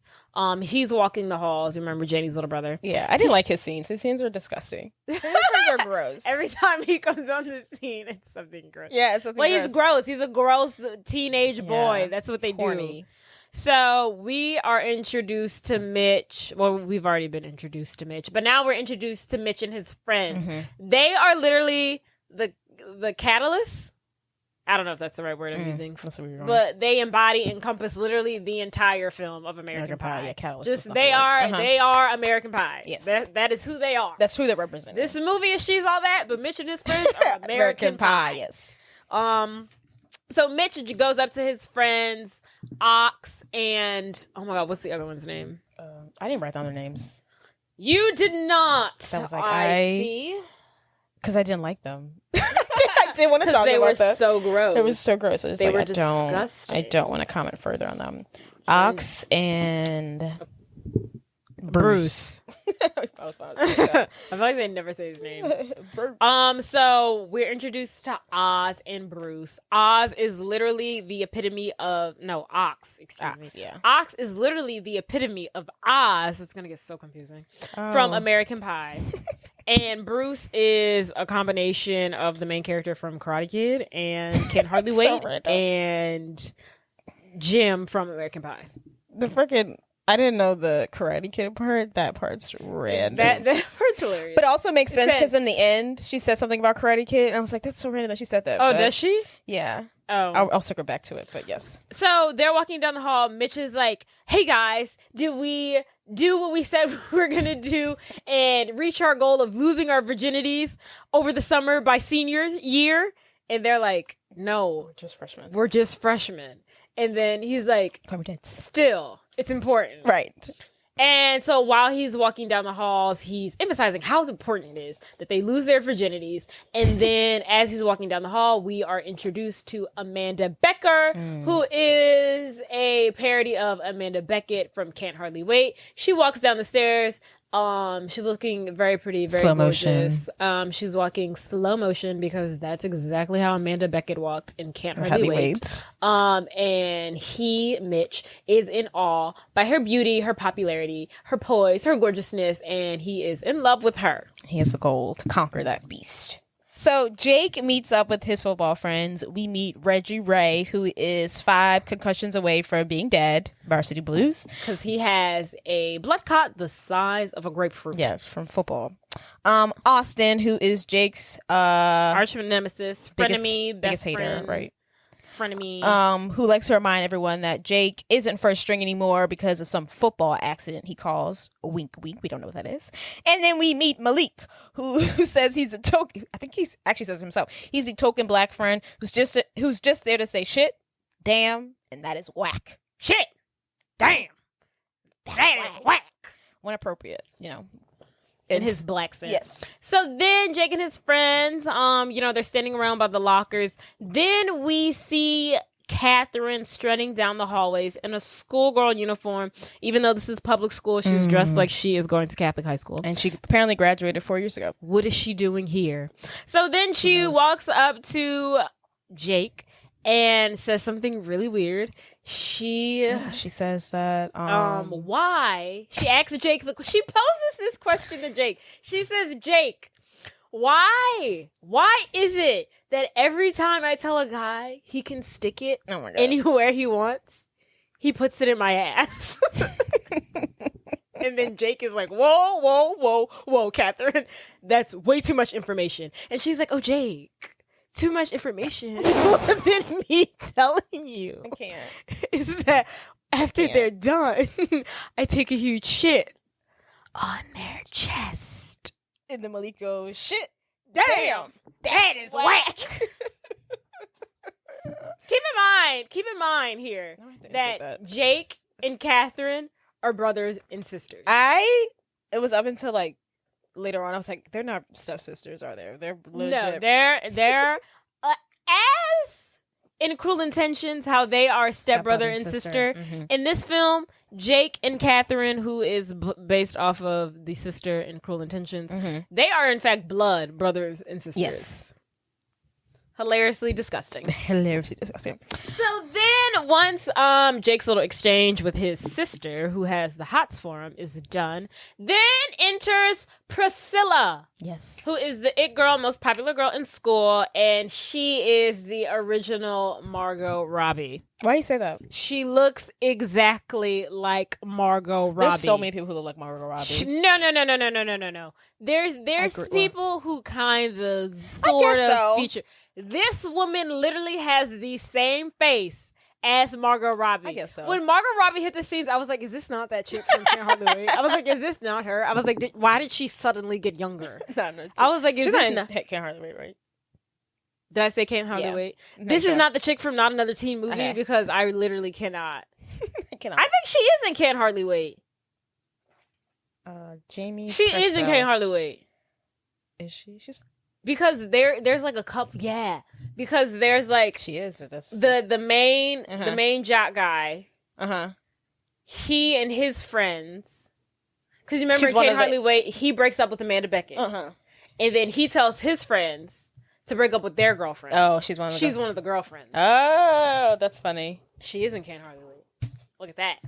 He's walking the halls. You remember Janey's little brother? Yeah, I didn't like his scenes. His scenes were disgusting. His scenes are gross. Every time he comes on the scene, it's something gross. Yeah, it's something well, gross. he's gross. He's a gross teenage boy. That's what they Horny. do. So we are introduced to Mitch. Well, we've already been introduced to Mitch, but now we're introduced to Mitch and his friends. They are literally the catalyst. I don't know if that's the right word I'm using, but they encompass literally the entire film of American Pie. Yeah, catalyst. Just they are American Pie. Yes, that is who they are. That's who they represent. This movie is She's All That, but Mitch and his friends are American Pie. Yes. So Mitch goes up to his friends, Ox and oh my God, what's the other one's name? I didn't write down their names. You did not. That was like I see. Because I didn't like them. I didn't want to talk they about were that. so gross. It was so gross. They were disgusting. I don't want to comment further on them. Ox and Bruce. I feel like they never say his name. So we're introduced to Oz and Bruce. Oz is literally the epitome of Ox. Excuse me. Yeah. Ox is literally the epitome of Oz. It's gonna get so confusing. From American Pie. And Bruce is a combination of the main character from Karate Kid and Can't Hardly Wait and Jim from American Pie. I didn't know the Karate Kid part. That part's random. That part's hilarious. But it also makes sense because in the end, she said something about Karate Kid. And I was like, that's so random that she said that. Oh, does she? Yeah. Oh. I'll circle back to it, but yes. So they're walking down the hall. Mitch is like, hey guys, did we do what we said we were going to do and reach our goal of losing our virginities over the summer by senior year? And they're like, no. We're just freshmen. And then he's like, still, it's important. Right. And so while he's walking down the halls, he's emphasizing how important it is that they lose their virginities. And then as he's walking down the hall, we are introduced to Amanda Becker, who is a parody of Amanda Beckett from Can't Hardly Wait. She walks down the stairs. She's looking very pretty, very slow gorgeous. She's walking slow motion because that's exactly how Amanda Beckett walked in Can't Hardly Wait. And Mitch, is in awe by her beauty, her popularity, her poise, her gorgeousness, and he is in love with her. He has a goal to conquer that beast. So Jake meets up with his football friends. We meet Reggie Ray, who is 5 concussions away from being dead. Varsity Blues. Because he has a blood clot the size of a grapefruit. Yeah, from football. Austin, who is Jake's arch nemesis, frenemy, best hater, friend, right? Frenemy. Who likes to remind everyone that Jake isn't first string anymore because of some football accident he calls. Wink, wink. We don't know what that is. And then we meet Malik, who says he's a token. I think he's actually says himself. He's the token black friend who's just there to say shit, damn, and that is whack. Shit, damn, that is whack. When appropriate, In his black sense. Yes. So then Jake and his friends, they're standing around by the lockers. Then we see Catherine strutting down the hallways in a schoolgirl uniform. Even though this is public school, she's dressed like she is going to Catholic high school. And she apparently graduated 4 years ago. What is she doing here? So then she walks up to Jake and says something really weird. She says that why? She asks Jake she poses this question to Jake. She says, Jake, why is it that every time I tell a guy he can stick it anywhere he wants, he puts it in my ass? And then Jake is like, whoa, Catherine, that's way too much information. And she's like, oh, Jake, too much information more than me telling you. I can't. Is that after they're done, I take a huge shit on their chest. And then Malik goes, shit, damn, that is whack. Keep in mind here that Jake and Catherine are brothers and sisters. It was up until like later on, I was like, they're not stepsisters, are they? They're legit. No, they're as in Cruel Intentions, how they are stepbrother and sister. Mm-hmm. In this film, Jake and Catherine, who is based off of the sister in Cruel Intentions, they are in fact blood brothers and sisters. Yes. Hilariously disgusting. Hilariously disgusting. So then once Jake's little exchange with his sister, who has the hots for him, is done, then enters Priscilla. Yes. Who is the it girl, most popular girl in school, and she is the original Margot Robbie. Why you say that? She looks exactly like Margot Robbie. There's so many people who look like Margot Robbie. No. There's people who kind of sort of so. feature. This woman literally has the same face as Margot Robbie. I guess so. When Margot Robbie hit the scenes, I was like, is this not that chick from Can't Hardly Wait? I was like, is this not her? I was like, why did she suddenly get younger? No. I was like, is She's this not in Can't Hardly Wait, right? Did I say Can't Hardly Yeah. Wait? I'm This sure. is not the chick from Not Another Teen Movie Okay. because I literally cannot. I cannot. I think she is in Can't Hardly Wait. Jamie. She is in Can't Hardly Wait. Is she? She's. Because there's like a couple, yeah. Because there's like She is. the main jock guy. He and his friends. Because you remember She's in one Can't of the- Hardly Wait, he breaks up with Amanda Beckett, and then he tells his friends to break up with their girlfriends. Oh, she's one of the. She's one of the girlfriends. Oh, that's funny. She is in Can't Hardly Wait. Look at that.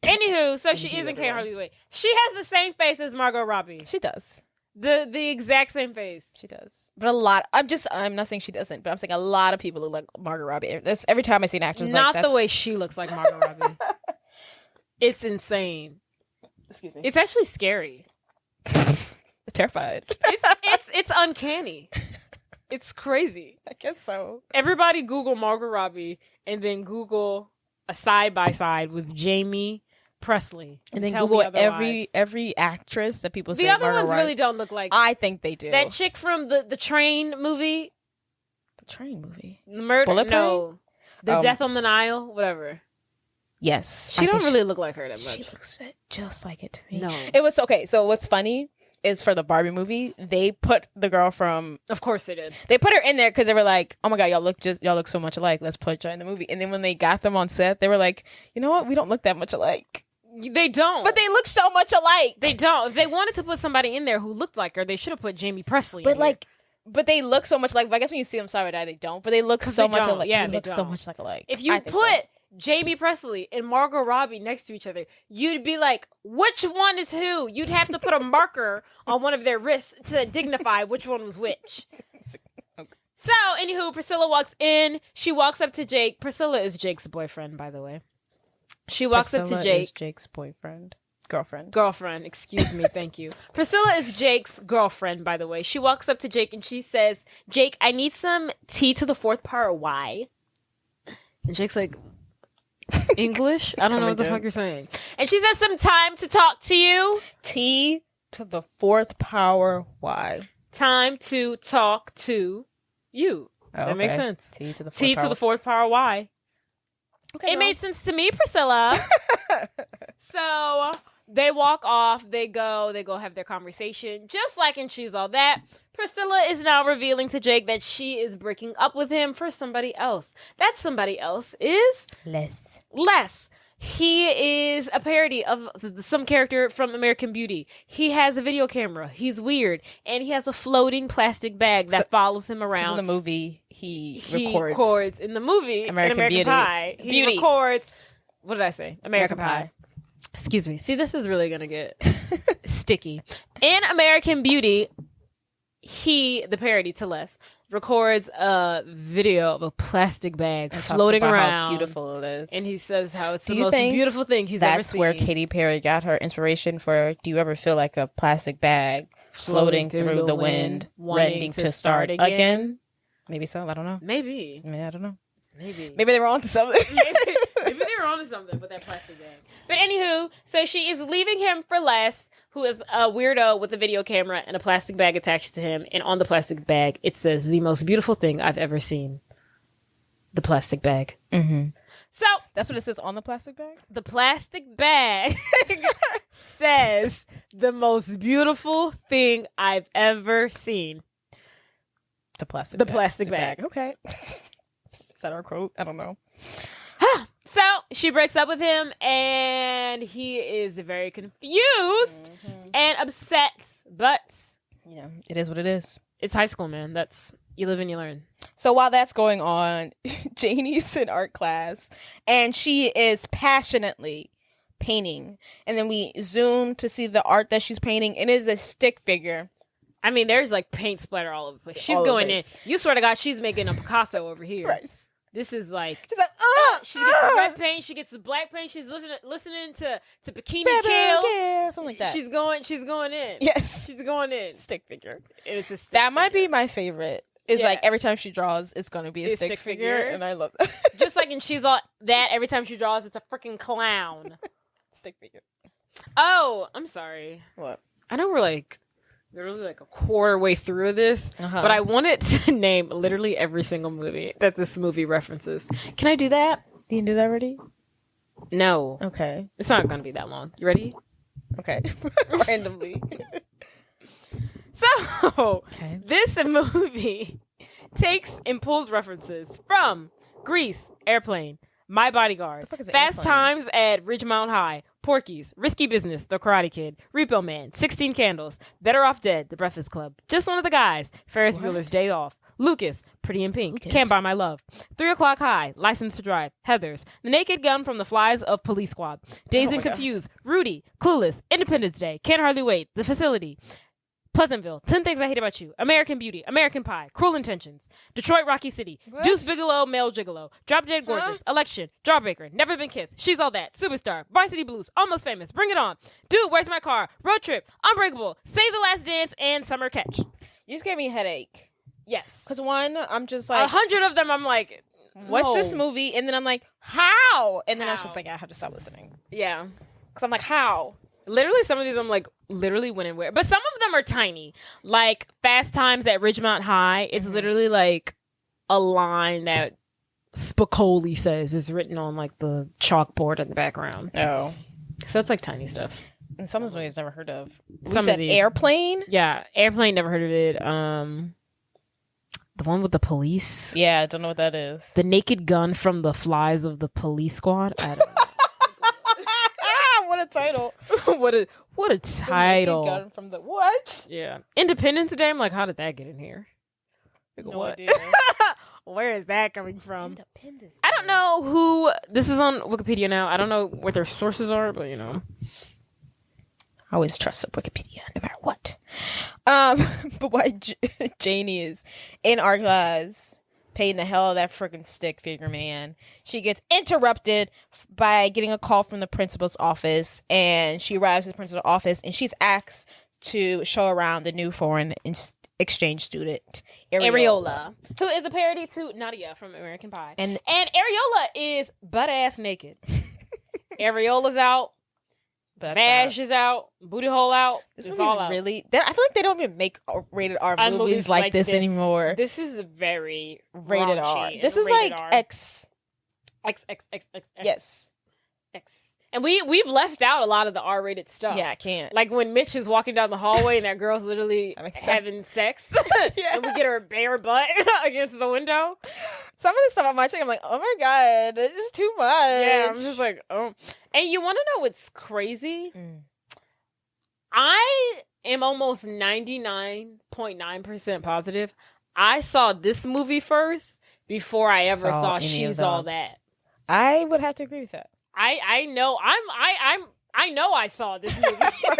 Anywho, so she is in Can't Hardly Wait. She has the same face as Margot Robbie. She does. The exact same face. She does. But a lot. I'm not saying she doesn't, but I'm saying a lot of people look like Margot Robbie. Every time I see an actress, Not like, the way she looks like Margot Robbie. It's insane. Excuse me. It's actually scary. Terrified. It's uncanny. It's crazy. I guess so. Everybody Google Margot Robbie and then Google a side by side with Jamie Presley, And then tell Google me otherwise. every actress that people say. The other Margot ones Robbie. really don't look like I think they do. that chick from the Train movie. The Train movie. The murder. Bullet No, the Oh. Death on the Nile. Whatever. Yes. She don't really look like her that much. She looks just like it to me. No. It was okay. So what's funny is for the Barbie movie, they put the girl from. Of course they did. They put her in there because they were like, "Oh my god, y'all look so much alike. Let's put her in the movie." And then when they got them on set, they were like, "You know what? We don't look that much alike." They don't. But they look so much alike. They don't. If they wanted to put somebody in there who looked like her, they should have put Jamie Presley. But in there. like, but they look so much like. But I guess when you see them side by side, they don't. But they look 'Cause so they much don't. alike. Yeah, they they look so don't. much like alike. if you I think put so. Jamie Presley and Margot Robbie next to each other, you'd be like, which one is who? You'd have to put a marker on one of their wrists to dignify which one was which. So, anywho, Priscilla walks in. She walks up to Jake. Priscilla is Jake's boyfriend, by the way. She walks up to Priscilla Jake. is Jake's girlfriend. Girlfriend, excuse me, thank you. Priscilla is Jake's girlfriend, by the way. She walks up to Jake and she says, Jake, I need some T to the fourth power Y. And Jake's like, English? I don't know what the fuck you're saying. And she says, some time to talk to you. T to the fourth power Y. Time to talk to you. Oh, That makes okay. sense. T to the fourth T power. to the fourth power Y. Okay, It made sense to me, Priscilla. So they walk off. They go have their conversation. Just like in She's All That, Priscilla is now revealing to Jake that she is breaking up with him for somebody else. That somebody else is Les. He is a parody of some character from American Beauty. He has a video camera. He's weird. And he has a floating plastic bag that follows him around. In the movie, he records records. in the movie American in American Beauty. Pie. He Beauty. records. What did I say? American American Pie. Pie. Excuse me. See, this is really gonna get sticky. In American Beauty, the parody to Les, records a video of a plastic bag And talks floating about around. how beautiful it is. And he says how it's Do the you most think beautiful thing he's ever That's seen. where Katy Perry got her inspiration for "Do you ever feel like a plastic bag floating through the wind, ready to start again?" Maybe so. I don't know. Maybe. I don't know. Maybe. Maybe they were onto something. Maybe they were onto something with that plastic bag. But anywho, so she is leaving him for Les, who is a weirdo with a video camera and a plastic bag attached to him. And on the plastic bag, it says, "The most beautiful thing I've ever seen." The plastic bag. Mm-hmm. So That's what it says on the plastic bag. the plastic bag says, "The most beautiful thing I've ever seen." The plastic. The plastic bag. Okay. Is that our quote? I don't know. So she breaks up with him, and he is very confused and upset. But Yeah, it is what it is. It's high school, man. You live and you learn. So while that's going on, Janey's in art class, and she is passionately painting. And then we zoom to see the art that she's painting, and it is a stick figure. I mean, there's like paint splatter all over the place. She's All over going the in. place. You swear to God, she's making a Picasso over here. Right. This is like She's like, she gets the red paint, she gets the black paint. She's listening to Bikini Kill. something like that. She's going in. Yes, She's going in. stick figure. It's a stick That might figure. be my favorite. It's Yeah. like every time she draws, it's gonna be a stick figure, and I love that. Just like in She's All That, every time she draws, it's a freaking clown. Stick figure. Oh, I'm sorry. What? I know we're literally like a quarter way through this, Uh-huh. but I wanted to name literally every single movie that this movie references. Can I do that? You can do that already? No. Okay. It's not going to be that long. You ready? Okay. Randomly. So, Okay. this movie takes and pulls references from Grease, Airplane, My Bodyguard, The fuck is an Fast Airplane? Times at Ridgemont High, Porky's, Risky Business, The Karate Kid, Repo Man, 16 Candles, Better Off Dead, The Breakfast Club, Just One of the Guys, Ferris What? Bueller's Day Off, Lucas, Pretty in Pink, Lucas. Can't Buy My Love, 3 O'Clock High, License to Drive, Heathers, The Naked Gun from the Flies of Police Squad, Dazed Oh and my God. Confused, Rudy, Clueless, Independence Day, Can't Hardly Wait, The Facility, Pleasantville, 10 Things I Hate About You, American Beauty, American Pie, Cruel Intentions, Detroit Rocky City, What? Deuce Bigelow, Male Gigolo, Drop Dead Gorgeous, Election, Jawbreaker, Never Been Kissed, She's All That, Superstar, Varsity Blues, Almost Famous, Bring It On, Dude, Where's My Car, Road Trip, Unbreakable, Save the Last Dance, and Summer Catch. You just gave me a headache. Yes. Because one, I'm just like, 100 of them, I'm like, what's no. this movie? And then I'm like, how? And then I was How? just like, I have to stop listening. Yeah. Because I'm like, how? Literally, some of these I'm like, literally when and where. But some of them are tiny. Like, Fast Times at Ridgemont High is literally like a line that Spicoli says is written on like the chalkboard in the background. No. So it's like tiny stuff. And some of those movies I've never heard of. Some You of said these- Airplane? Yeah, Airplane, never heard of it. The one with the police. Yeah, I don't know what that is. The Naked Gun from the Flies of the Police Squad. I don't know. What a title. what a The Naked title. Gun from the what? Yeah. Independence Day. I'm like, how did that get in here? Like, No what? idea. Where is that coming from? Independence. I don't know who. This is on Wikipedia now. I don't know what their sources are, but you know. I always trust Wikipedia, no matter what. But why Janey is in art class painting the hell out of that freaking stick figure, man. She gets interrupted by getting a call from the principal's office, and she arrives at the principal's office, and she's asked to show around the new foreign exchange student, Areola, who is a parody to Nadia from American Pie. And Areola is butt ass naked. Areola's out. That's Vash is out. Booty hole out. This It's movie's all out. really. I feel like they don't even make rated R And movies like this anymore. This is very Rated R. raunchy This and is like rated R. X. X. Yes. X. And we've left out a lot of the R-rated stuff. Yeah, I can't. Like when Mitch is walking down the hallway and that girl's literally That makes sense. having sex, Yeah. and we get her bare butt against the window. Some of the stuff I'm watching, I'm like, oh my god, this is too much. Yeah, I'm just like, oh. And you want to know what's crazy? Mm. I am almost 99.9% positive. I saw this movie first before I ever Saw saw any of She's them. All That. I would have to agree with that. I know I know I saw this movie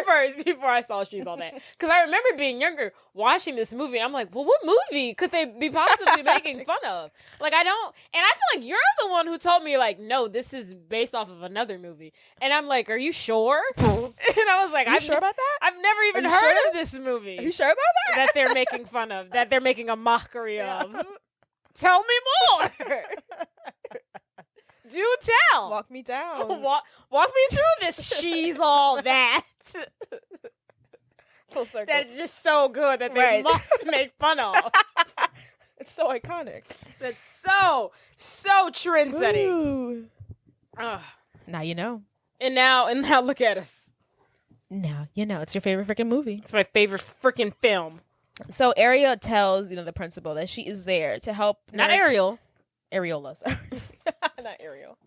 first before I saw She's All That. Because I remember being younger, watching this movie. I'm like, well, what movie could they be possibly making fun of? Like, I don't. And I feel like you're the one who told me, like, no, this is based off of another movie. And I'm like, are you sure? And I was like, Are you sure about that? I've never even you heard sure? of this movie Are you sure about that? that they're making fun of, that they're making a mockery of. Tell me more. Do tell. Walk me down. Walk me through this. She's all that. Full circle. That's just so good that they Right. must make fun of. It's so iconic. That's so trendsetting. Ooh. Ugh. Now you know. And now look at us. Now you know. It's your favorite freaking movie. It's my favorite freaking film. So Ariel tells, the principal that she is there to help. Not learn- Ariel. Areola. Sorry. Not Ariel.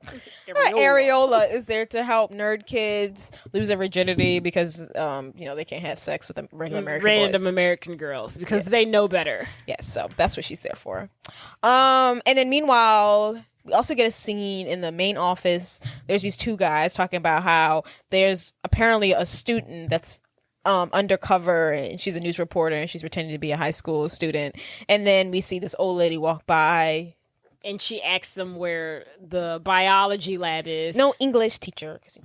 Areola. Areola is there to help nerd kids lose their virginity because, they can't have sex with regular American boys. American girls because they know better. Yes, so that's what she's there for. And then meanwhile, we also get a scene in the main office. There's these two guys talking about how there's apparently a student that's undercover, and she's a news reporter, and she's pretending to be a high school student. And then we see this old lady walk by. And she asks them where the biology lab is. No, English teacher, because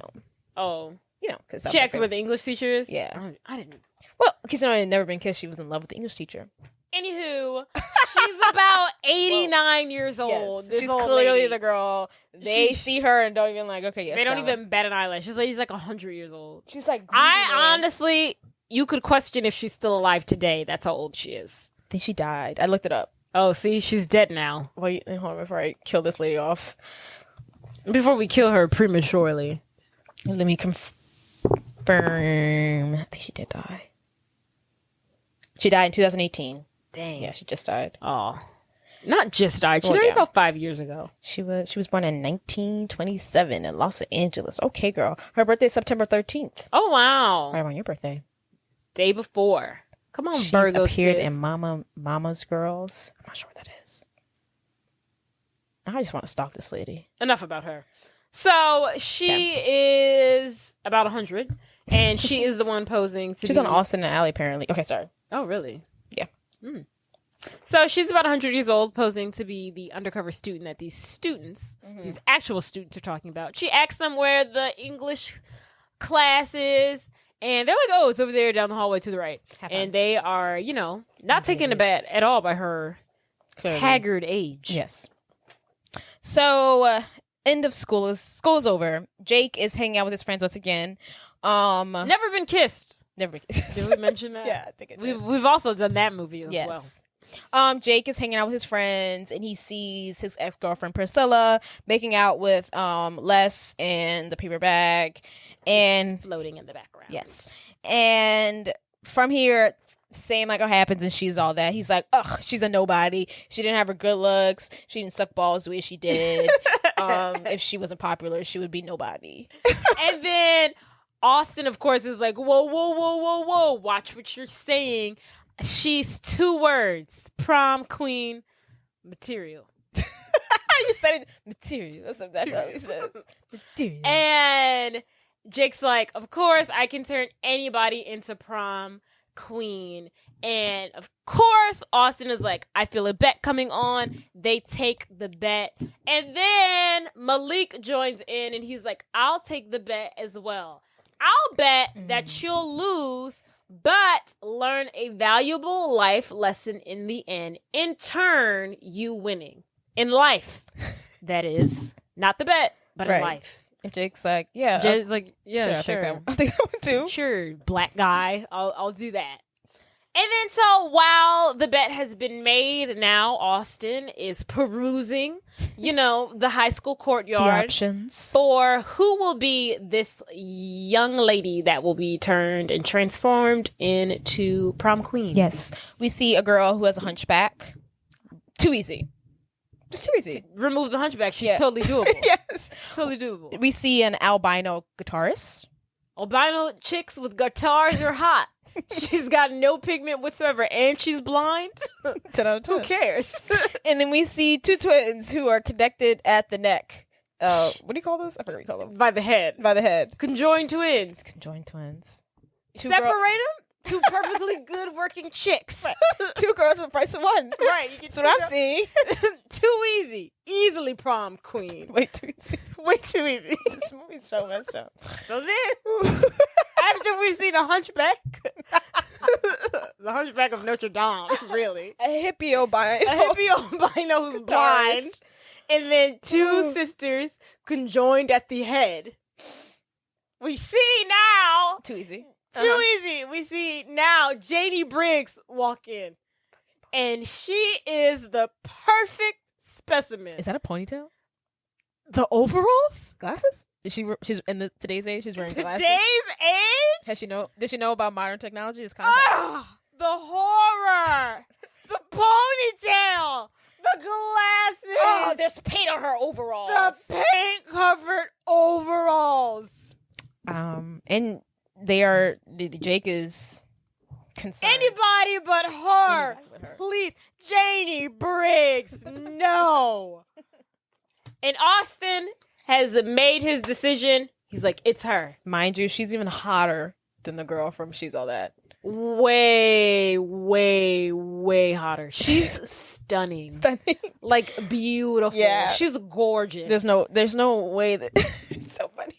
Oh. Because she asked where the English teacher is? Yeah. I didn't. Well, because I had never been kissed. She was in love with the English teacher. Anywho, she's about 89 years old. Yes, she's clearly the girl. They see her and don't even okay. They don't even bat an eyelash. She's like 100 years old. She's like. Honestly, you could question if she's still alive today. That's how old she is. I think she died. I looked it up. Oh, see, she's dead now. Wait, hold on before I kill this lady off. Before we kill her prematurely. Let me confirm. I think she did die. She died in 2018. Dang. Yeah, she just died. Oh. Not just died. She died about 5 years ago. She was born in 1927 in Los Angeles. Okay, girl. Her birthday is September 13th. Oh, wow. Right on your birthday. Day before. Come on, She's Virgo appeared sis. in Mama's Girls. I'm not sure what that is. I just want to stalk this lady. Enough about her. So she is about 100, and she is the one posing to She's on Austin and Alley, apparently. Okay, sorry. Oh, really? Yeah. So she's about 100 years old, posing to be the undercover student that these actual students are talking about. She asks them where the English class is, and they're like, oh, it's over there down the hallway to the right. And they are, not taken aback at all by her haggard age. Yes. So, end of school is over. Jake is hanging out with his friends once again. Never been kissed. Never been kissed. Did we mention that? Yeah, I think it did. We've also done that movie as well. Jake is hanging out with his friends, and he sees his ex-girlfriend Priscilla making out with Les in the paper bag, and floating in the background. Yes, and from here, same like what happens, and she's all that. He's like, ugh, she's a nobody. She didn't have her good looks. She didn't suck balls the way she did. If she wasn't popular, she would be nobody. And then Austin, of course, is like, whoa, whoa, whoa, whoa, whoa. Watch what you're saying. She's 2 words. Prom queen material. You said it. Material. That's exactly what he says. Material. And Jake's like, of course, I can turn anybody into prom queen. And of course, Austin is like, I feel a bet coming on. They take the bet. And then Malik joins in and he's like, I'll take the bet as well. I'll bet that you'll lose, but learn a valuable life lesson in the end. In turn, you winning. In life. That is. Not the bet, but in life. And Jake's like, yeah. Jake's like, yeah, sure. sure. I think that one too. Sure, black guy. I'll do that. And then so while the bet has been made, now Austin is perusing, the high school courtyard. The options. For who will be this young lady that will be turned and transformed into prom queen. Yes. We see a girl who has a hunchback. Too easy. Just too easy. Remove the hunchback. She's totally doable. Yes. Totally doable. We see an albino guitarist. Albino chicks with guitars are hot. She's got no pigment whatsoever, and she's blind. 10 out of 10. Who cares? And then we see 2 twins who are connected at the neck. What do you call those? I forget what you call them. By the head. By the head. Conjoined twins. Conjoined twins. Separate them? 2 perfectly good working chicks. Right. 2 girls for the price of 1. Right. That's what I'm seeing. Too easy. Easily prom queen. Way too easy. Way too easy. This movie's so messed up. So then, after we've seen a hunchback, the hunchback of Notre Dame, really. A hippie albino. A hippie albino who's blind. And then 2 sisters conjoined at the head. We see now. Too easy. Too easy. We see now Janey Briggs walk in. And she is the perfect specimen. Is that a ponytail? The overalls? Glasses? She's in today's age. She's wearing glasses. Today's age? Does she know about modern technology? It's contacts. The horror. The ponytail. The glasses. Oh, they're there's paint on her overalls. The paint covered overalls. And Jake is concerned. Anybody but her. Please. Janey Briggs. No. And Austin has made his decision. He's like, it's her. Mind you, she's even hotter than the girl from She's All That. Way, way, way hotter. She's stunning. Like beautiful. Yeah. She's gorgeous. There's no way that it's so funny.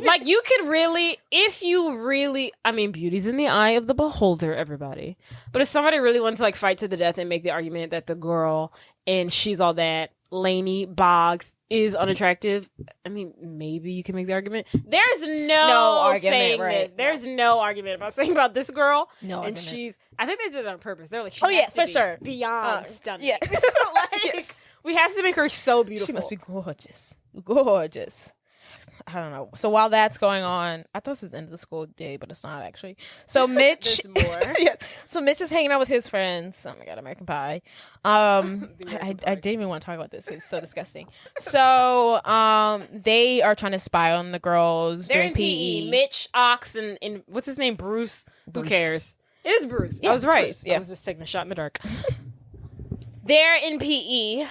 Like you could really, if you really, I mean, beauty's in the eye of the beholder, everybody. But if somebody really wants to like fight to the death and make the argument that the girl in She's All That, Lainey Boggs, is unattractive, I mean, maybe you can make the argument. There's no argument saying right. This. There's no argument about saying about this girl. No and argument. I think they did it on purpose. They're like, for sure, beyond stunning. Yeah, Like, we have to make her so beautiful. She must be gorgeous. I don't know. So while that's going on, I thought this was the end of the school day, but it's not actually. So Mitch, there's more. Yes. So Mitch is hanging out with his friends. Oh my god, American Pie. I didn't even want to talk about this. It's so disgusting. So they are trying to spy on the girls during PE. Mitch, Ox, and what's his name? Bruce. Who cares? It is Bruce. Yeah, I was right. Bruce. Yeah. I was just taking a shot in the dark. They're in PE.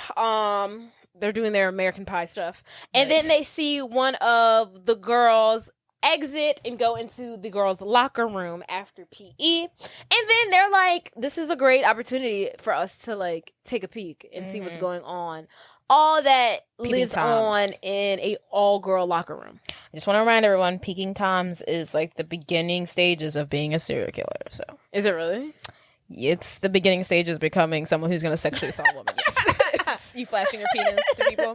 They're doing their American Pie stuff. And then they see one of the girls exit and go into the girls' locker room after PE. And then they're like, this is a great opportunity for us to like take a peek and see what's going on. All that lives on in a all-girl locker room. I just want to remind everyone, peeking Toms is like the beginning stages of being a serial killer. So is it really? It's the beginning stages of becoming someone who's going to sexually assault a woman. Yes. You flashing your penis to people.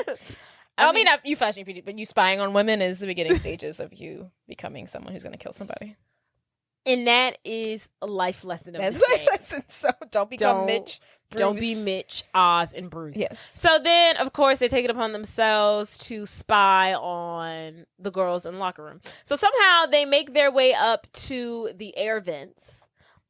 I mean, not you flashing your penis, but you spying on women is the beginning stages of you becoming someone who's going to kill somebody. And that is a life lesson. That's a life lesson. So don't become Mitch. Bruce. Don't be Mitch, Oz, and Bruce. Yes. So then, of course, they take it upon themselves to spy on the girls in the locker room. So somehow they make their way up to the air vents.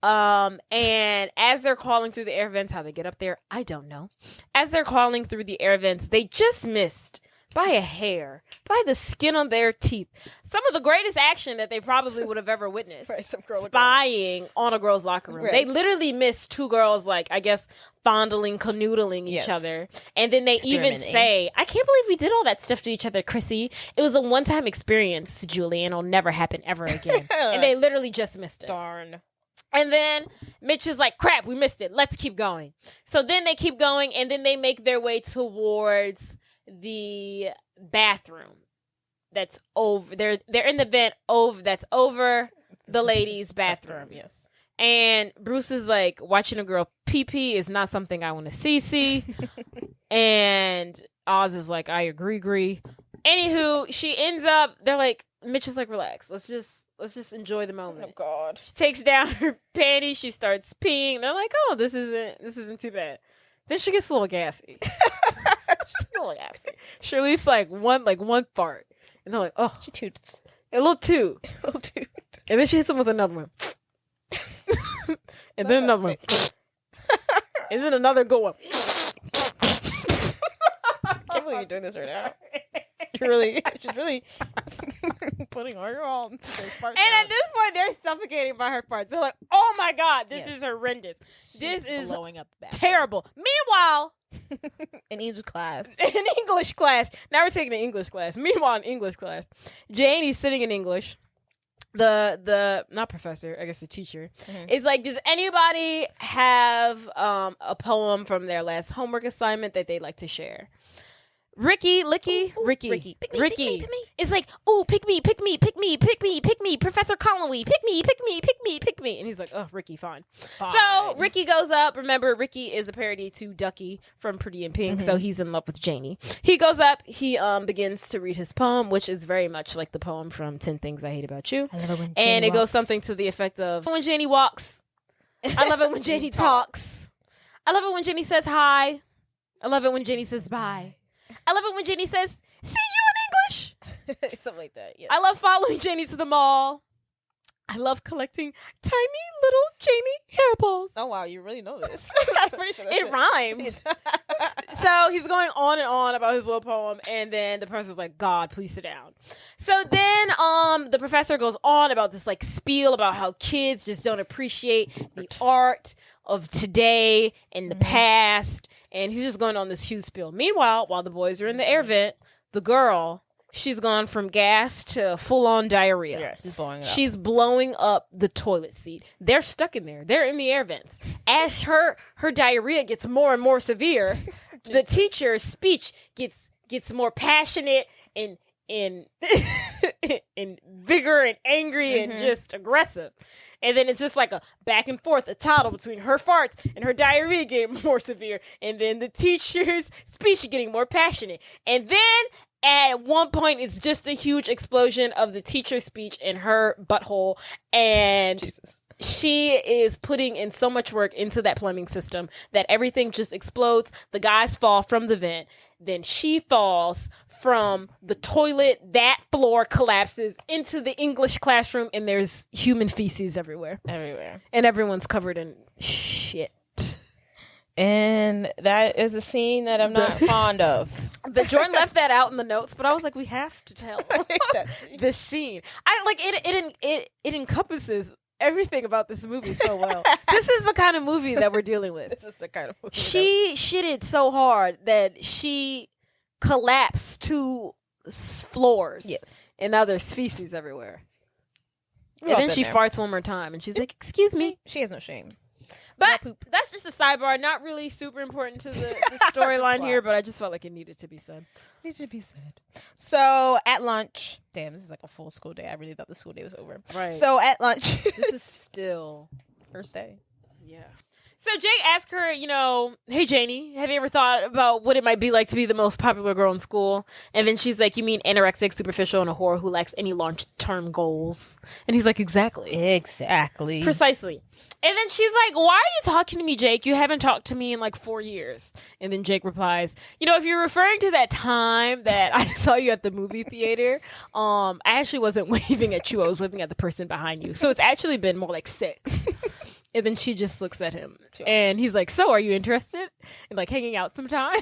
And as they're calling through the air vents, how they get up there, I don't know. As they're calling through the air vents, they just missed by a hair, by the skin on their teeth, some of the greatest action that they probably would have ever witnessed. Right, some girl spying on a girl's locker room. Right. They literally missed two girls, like, I guess, fondling, canoodling each other. And then they even say, I can't believe we did all that stuff to each other, Chrissy. It was a one-time experience, Julie, and it'll never happen ever again. And they literally just missed it. Darn. And then Mitch is like, crap, we missed it. Let's keep going. So then they keep going, and then they make their way towards the bathroom that's over. They're in the vent that's over the ladies' bathroom. Yes. And Bruce is like, watching a girl pee-pee is not something I want to see. And Oz is like, I agree. Anywho, she ends up, they're like, Mitch is like, relax. Let's just enjoy the moment. Oh God. She takes down her panties. She starts peeing. They're like, oh, this isn't too bad. Then she gets a little gassy. She's a little gassy. She released like one fart. And they're like, oh. She toots. A little toot. A little toot. And then she hits him with another one. And then another one. And then another good one. I can't believe you're doing this right now. She's really putting her on to those farts. And at this point, they're suffocating by her farts. They're like, oh my God, this is horrendous. This is blowing up the terrible. Meanwhile, in English class. Now we're taking an English class. Meanwhile, in English class, Janey's sitting in English. The not professor, I guess the teacher, is like, does anybody have a poem from their last homework assignment that they'd like to share? Ricky. It's like, ooh, pick me, Professor Conley, pick me. And he's like, oh, Ricky, fine. So Ricky goes up. Remember, Ricky is a parody to Ducky from Pretty in Pink, so he's in love with Janey. He goes up. He begins to read his poem, which is very much like the poem from 10 Things I Hate About You. I love it when and it goes something to the effect of, when Janey walks. I love it when Janey talks. I love it when Janey says hi. I love it when Janey says bye. I love it when Janey says, see you in English. Something like that, yeah. I love following Janey to the mall. I love collecting tiny little Janey hairballs. Oh wow, you really know this. I'm pretty sure that's It rhymed. So he's going on and on about his little poem, and then the professor's like, God, please sit down. So then the professor goes on about this like spiel about how kids just don't appreciate the art of today and the past, and he's just going on this huge spiel. Meanwhile, while the boys are in the air vent, the girl, she's gone from gas to full-on diarrhea. Yeah, she's blowing it up. She's blowing up the toilet seat. They're stuck in there. They're in the air vents. As her diarrhea gets more and more severe, the teacher's speech gets more passionate and and vigor and angry and just aggressive. And then it's just like a back and forth, a tussle between her farts and her diarrhea getting more severe. And then the teacher's speech getting more passionate. And then at one point, it's just a huge explosion of the teacher's speech in her butthole. And she is putting in so much work into that plumbing system that everything just explodes. The guys fall from the vent. Then she falls from the toilet. That floor collapses into the English classroom, and there's human feces everywhere. And everyone's covered in shit. And that is a scene that I'm not fond of. But Jordan left that out in the notes, but I was like, we have to tell this scene. I like it encompasses everything about this movie so well. This is the kind of movie that we're dealing with. This is the kind of movie. She shitted so hard that she collapsed 2 floors. Yes. And now there's feces everywhere. We've And all then been she there. farts one more time, and she's like, excuse me. She has no shame. But that's just a sidebar, not really super important to the storyline here, but I just felt like it needed to be said. It should be said. So at lunch, damn, this is like a full school day. I really thought the school day was over. Right. So at lunch, This is still first day. Yeah. So Jake asked her, hey, Janey, have you ever thought about what it might be like to be the most popular girl in school? And then she's like, you mean anorexic, superficial, and a whore who lacks any long-term goals? And he's like, exactly. Precisely. And then she's like, why are you talking to me, Jake? You haven't talked to me in like 4 years. And then Jake replies, if you're referring to that time that I saw you at the movie theater, I actually wasn't waving at you. I was waving at the person behind you. So it's actually been more like 6. And then she just looks at him, and he's like, so are you interested in like hanging out sometime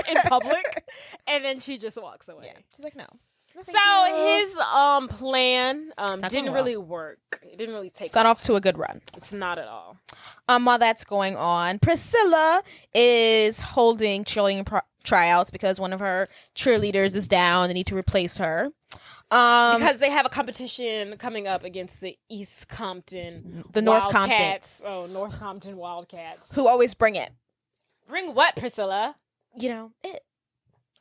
in public? And then she just walks away. Yeah. She's like, no. So his plan didn't really work. It didn't really take It's not off to a good run. It's not at all. While that's going on, Priscilla is holding cheerleading tryouts because one of her cheerleaders is down. They need to replace her. Because they have a competition coming up against the East Compton, North Wildcats. Oh, North Compton Wildcats. Who always bring it. Bring what, Priscilla? It.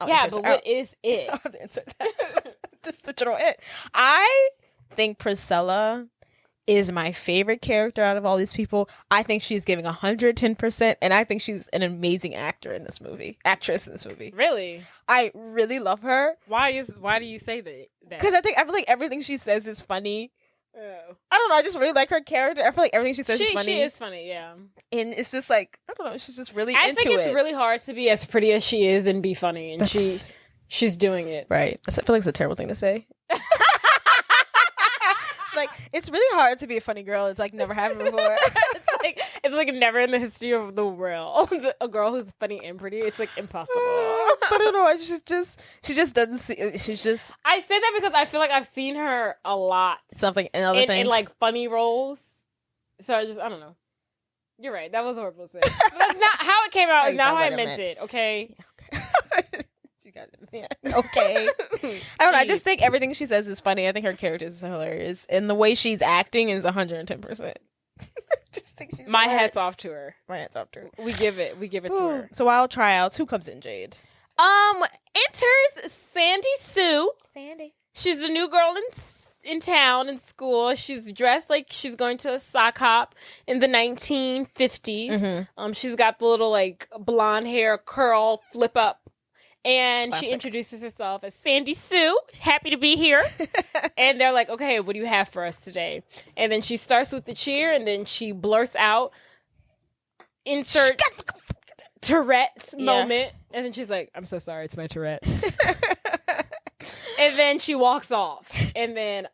Yeah, but what is it? I'll answer that. Just the general it. I think Priscilla is my favorite character out of all these people. I think she's giving 110%, and I think she's an amazing actress in this movie. Really? I really love her. Why do you say that? Because I feel like everything she says is funny. Oh. I don't know. I just really like her character. I feel like everything she says is funny. She is funny, yeah. And it's just like, I don't know. She's just really I into think it's it. really hard to be as pretty as she is and be funny, and she's doing it. Right. I feel like it's a terrible thing to say. Like, it's really hard to be a funny girl. It's like never happened before. It's like never in the history of the world. A girl who's funny and pretty, it's like impossible. But I don't know. She just doesn't see. She's just. I say that because I feel like I've seen her a lot. Something in other things. In like funny roles. So I don't know. You're right. That was horrible to say. But that's not how it came out. Is not how I meant it. Okay. Yeah, okay. She got it. Yeah. Okay. I don't know. I just think everything she says is funny. I think her character is hilarious, and the way she's acting is 110%. Just think she's My hat's off to her. My hat's off to her. We give it to her. So while tryouts, who comes in, Jade? Enters Sandy Sue. Sandy. She's a new girl in town, in school. She's dressed like she's going to a sock hop in the 1950s. Mm-hmm. She's got the little like blonde hair curl flip up. And Classic. She introduces herself as Sandy Sue. Happy to be here. And they're like, okay, what do you have for us today? And then she starts with the cheer, and then she blurts out, insert Tourette's moment. And then she's like, I'm so sorry, it's my Tourette's. And then she walks off. And then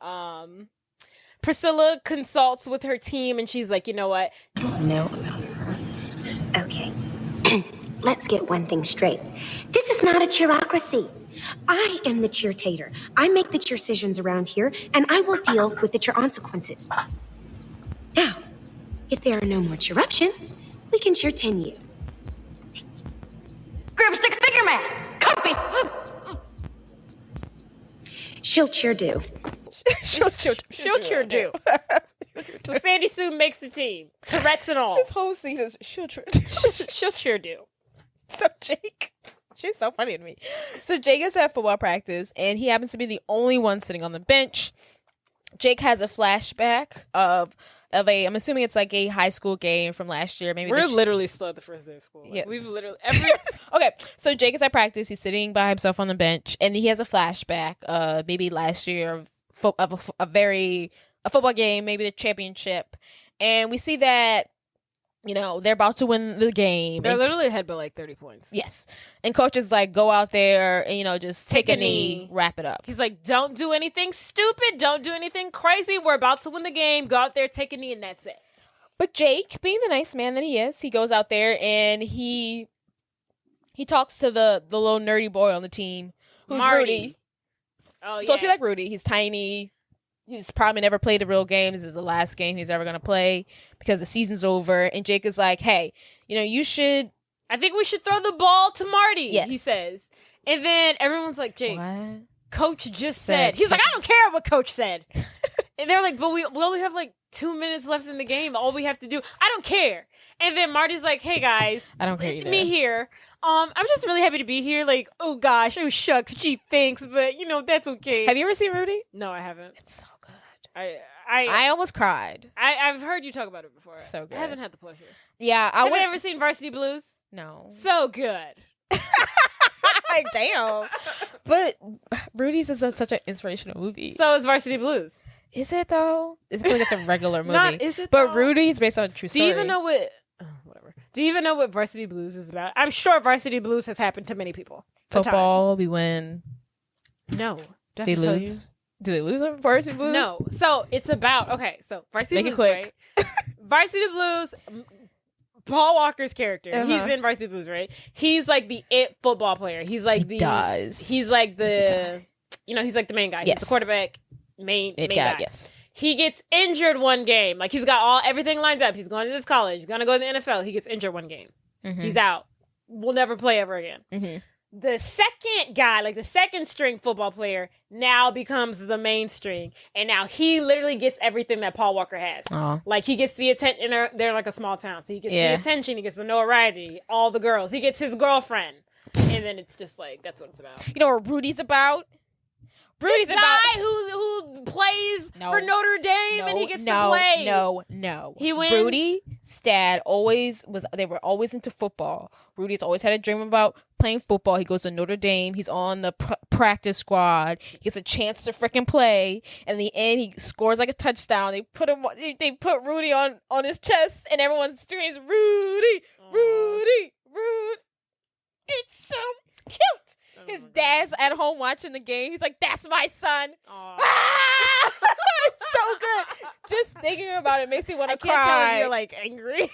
Priscilla consults with her team, and she's like, you know what? No. Okay. Let's get one thing straight. This is not a cheerocracy. I am the cheer-tater. I make the cheer decisions around here, and I will deal with the cheer consequences. Now, if there are no more cheeruptions, we can cheer-tin you. Group stick figure mask. Copy. She'll cheer do. She'll cheer do. So Sandy Sue makes the team. Tourette's and all. This whole scene is she'll cheer. She'll cheer do. So Jake, she's so funny to me. So Jake is at football practice, and he happens to be the only one sitting on the bench. Jake has a flashback of a, I'm assuming it's like a high school game from last year. Maybe we're literally still at the first day of school. Yes. We've literally Okay, so Jake is at practice. He's sitting by himself on the bench, and he has a flashback, maybe last year of a football game, maybe the championship, and we see that, you know, they're about to win the game. They're literally ahead by like 30 points. Yes, and coach is like, go out there and, you know, just take a knee, wrap it up. He's like, don't do anything stupid, don't do anything crazy. We're about to win the game. Go out there, take a knee, and that's it. But Jake, being the nice man that he is, he goes out there and he talks to the little nerdy boy on the team, who's Marty. Rudy. Oh, yeah. Supposed to be like Rudy. He's tiny. He's probably never played a real game. This is the last game he's ever going to play because the season's over. And Jake is like, hey, you know, I think we should throw the ball to Marty, yes. he says. And then everyone's like, Jake, what? Coach just said. He's like, I don't care what Coach said. And they're like, but we only have like 2 minutes left in the game. All we have to do, I don't care. And then Marty's like, hey, guys. I don't care either. Me here. I'm just really happy to be here. Like, oh, gosh. Oh, shucks. Gee, thanks. But, you know, that's okay. Have you ever seen Rudy? No, I haven't. It's so good. I almost cried. I've heard you talk about it before. So good. I haven't had the pleasure. Yeah. Have you ever seen Varsity Blues? No. So good. Damn. But Rudy's is such an inspirational movie. So is Varsity Blues. Is it, though? I feel like it's a regular movie. Is it, but though? Rudy's based on a true story. Do you even know what... whatever. Do you even know what Varsity Blues is about? I'm sure Varsity Blues has happened to many people. Football, we win. No. They lose. Do they lose on Varsity Blues? No. So it's about... Okay, so Varsity Make Blues, it quick. right? Varsity Blues... Paul Walker's character, he's in Varsity Blues, right? He's like the it football player. He's like he's like the, you know, he's like the main guy. Yes. He's the quarterback, main guy. Yes. He gets injured one game. Like, he's got everything lined up. He's going to this college. He's going to go to the NFL. He gets injured one game. Mm-hmm. He's out. Will never play ever again. Mm-hmm. The second guy, like the second string football player, now becomes the mainstream. And now he literally gets everything that Paul Walker has. Oh. Like, he gets the attention. They're like a small town. So he gets the attention. He gets the notoriety. All the girls. He gets his girlfriend. And then it's just like, that's what it's about. You know what Rudy's about? Rudy's this about guy who plays for Notre Dame and he gets to play. No. He wins. Rudy's dad they were always into football. Rudy's always had a dream about playing football. He goes to Notre Dame. He's on the practice squad. He gets a chance to freaking play. And in the end, he scores like a touchdown. They put Rudy on his chest, and everyone screams, Rudy, Rudy, Rudy. It's so cute. His dad's at home watching the game. He's like, that's my son. Ah! It's so good. Just thinking about it makes me want to cry. I can't tell if you're like angry.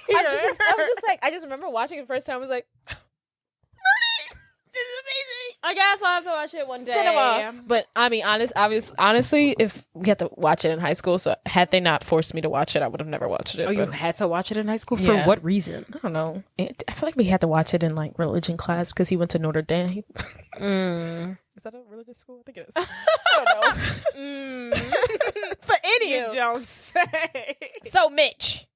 I just remember watching it the first time. I was like, Rudy, this is amazing. I guess I'll have to watch it one day. Cinema. But I mean, honestly, if we had to watch it in high school, so had they not forced me to watch it, I would have never watched it. Oh, you had to watch it in high school? For what reason? I don't know. I feel like we had to watch it in like religion class because he went to Notre Dame. Is that a religious school? I think it is. I don't know. But anywho, You don't say. So Mitch,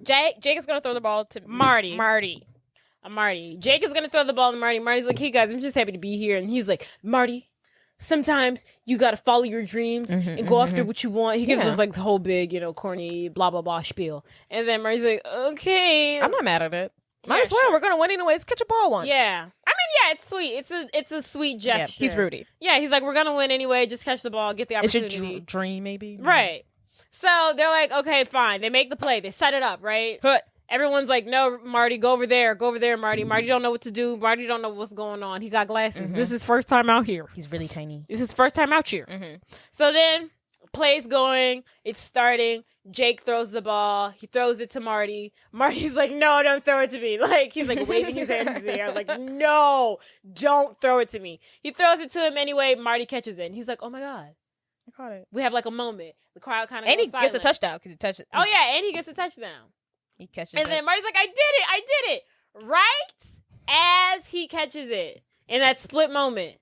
Jake is gonna throw the ball to Marty. Marty. Jake is going to throw the ball to Marty. Marty's like, hey, guys, I'm just happy to be here. And he's like, Marty, sometimes you got to follow your dreams and go after what you want. He gives us like the whole big, corny blah, blah, blah spiel. And then Marty's like, okay. I'm not mad at it. Might as well. Sure. We're going to win anyways. Catch a ball once. Yeah. I mean, yeah, it's sweet. It's a sweet gesture. Yeah, he's Rudy. Yeah, he's like, we're going to win anyway. Just catch the ball. Get the opportunity. It's your dream, maybe. Right. So they're like, okay, fine. They make the play. They set it up, right? Everyone's like, no, Marty, go over there, Marty. Marty don't know what to do. Marty don't know what's going on. He got glasses. This is his first time out here. He's really tiny. This is his first time out here. So then Play's going. It's starting. Jake throws the ball. He throws it to Marty. Marty's like, no, don't throw it to me. Like, he's like waving his hand in the air. Like, no, don't throw it to me. He throws it to him anyway. Marty catches it. And he's like, oh my God. I caught it. We have like a moment. The crowd kind of And goes he silent. gets a touchdown because he touched it. Oh, yeah. And he gets a touchdown. He catches And it. then Marty's like, I did it. Right as he catches it. In that split moment.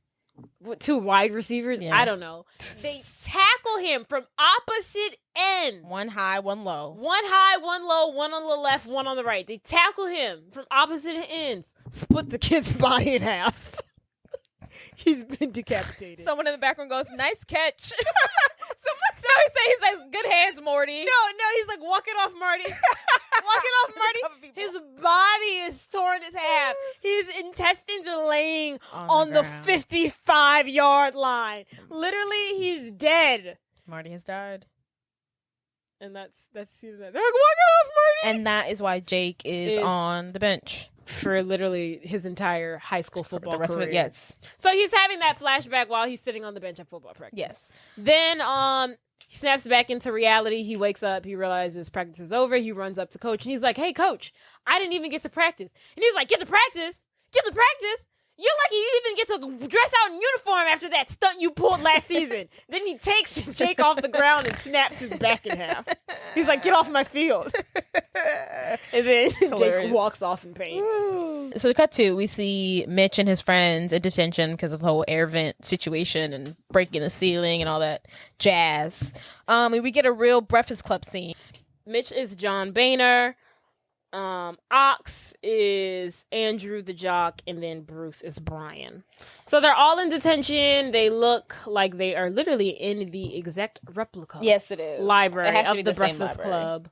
Two wide receivers? Yeah. I don't know. They tackle him from opposite ends. One high, one low. One high, one low, one on the left, one on the right. They tackle him from opposite ends. Split the kid's body in half. He's been decapitated. Someone in the background goes, nice catch. He says, good hands, Morty. No, he's like, walk it off, Marty. Walk it off, Marty. His body is torn in half. His intestines are laying on the 55-yard line. Literally, he's dead. Marty has died. And that's they're like, walk it off, Marty. And that is why Jake is on the bench. For literally his entire high school football the rest career. of it, yes. So he's having that flashback while he's sitting on the bench at football practice. Yes. Then he snaps back into reality. He wakes up. He realizes practice is over. He runs up to coach and he's like, hey, coach, I didn't even get to practice. And he's like, get to practice? Get to practice? You're lucky you even get to dress out in uniform after that stunt you pulled last season. Then he takes Jake off the ground and snaps his back in half. He's like, get off my field. And then Jake walks off in pain. So we cut to, we see Mitch and his friends in detention because of the whole air vent situation and breaking the ceiling and all that jazz. We get a real Breakfast Club scene. Mitch is John Boehner. Ox is Andrew the jock, and then Bruce is Brian. So they're all in detention. They look like they are literally in the exact replica. Yes, it is. Library It has to of be the the same Breakfast library. Club.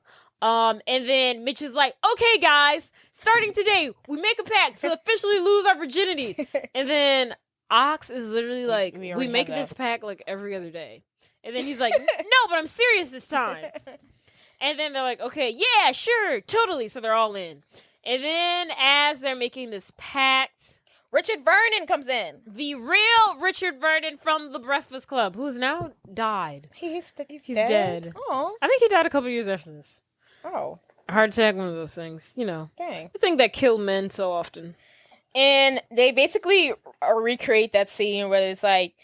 And then Mitch is like, okay, guys, starting today, we make a pact to officially lose our virginities. And then Ox is literally like, we we make this pact like every other day. And then he's like, no, but I'm serious this time. And then they're like, okay, yeah, sure, totally. So they're all in. And then as they're making this pact, Richard Vernon comes in. the real Richard Vernon from the Breakfast Club, who's now died. He's dead. Oh. I think he died a couple years after this. Oh. A heart attack, one of those things, you know. Dang. The thing that killed men so often. And they basically recreate that scene where it's like,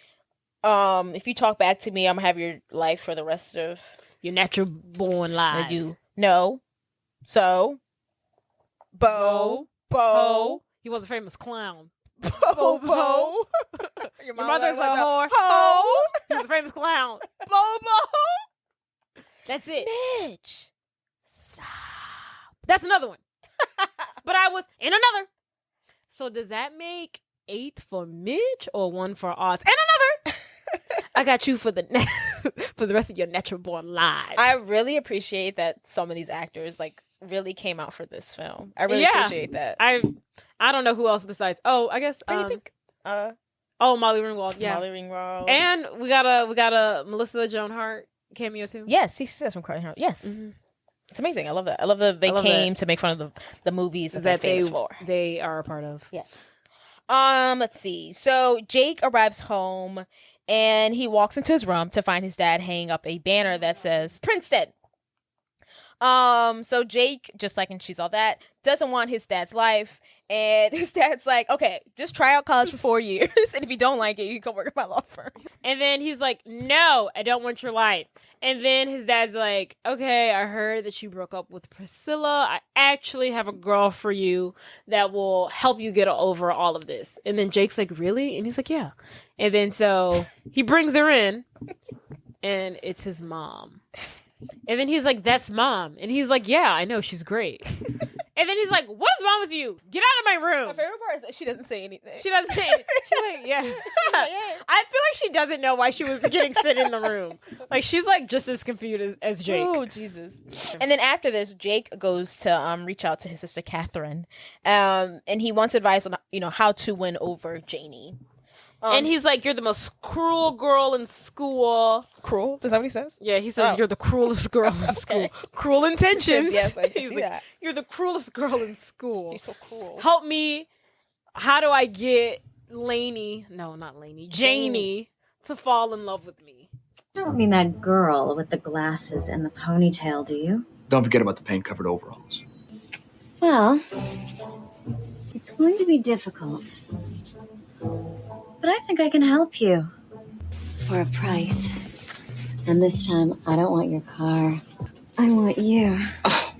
if you talk back to me, I'm gonna have your life for the rest of Your natural born lives. you. No. So. Bo. He was a famous clown. Bo. Your mother's a whore. Ho. He was a famous clown. Bobo. That's it. Mitch. Stop. That's another one. But I was in another. So does that make 8 for Mitch or 1 for Oz? And another. I got you for the for the rest of your natural born lives. I really appreciate that some of these actors really came out for this film. I really appreciate that. I don't know who else besides. Oh, I guess. Molly Ringwald. Yeah. Molly Ringwald. And we got a Melissa Joan Hart cameo too. Yes, he says from Carly Hart. Yes. Mm-hmm. It's amazing. I love that. I love that they came to make fun of the movies that they're famous for. They are a part of. Yeah. Let's see. So Jake arrives home and he walks into his room to find his dad hanging up a banner that says Princeton. So Jake, just like in She's All That, doesn't want his dad's life. And his dad's like, okay, just try out college for 4 years. And if you don't like it, you can come work at my law firm. And then he's like, no, I don't want your life. And then his dad's like, okay, I heard that you broke up with Priscilla. I actually have a girl for you that will help you get over all of this. And then Jake's like, really? And he's like, yeah. And then so he brings her in and it's his mom. And then he's like, that's mom. And he's like, yeah, I know, she's great. And then he's like, what is wrong with you? Get out of my room. My favorite part is that she doesn't say anything. She doesn't say anything. She's like, yeah. I feel like she doesn't know why she was getting sit in the room. Like, she's like just as confused as Jake. Oh, Jesus. And then after this, Jake goes to reach out to his sister Catherine. And he wants advice on, how to win over Janey. And he's like, you're the most cruel girl in school. Cruel? Is that what he says? Yeah, he says, you're the cruelest girl in school. Cruel intentions. Yes, I see He's like, that. you're the cruelest girl in school. He's so cruel. Help me. How do I get Janey to fall in love with me? You don't mean that girl with the glasses and the ponytail, do you? Don't forget about the paint-covered overalls. Well, it's going to be difficult. But I think I can help you. For a price. And this time, I don't want your car. I want you. Oh,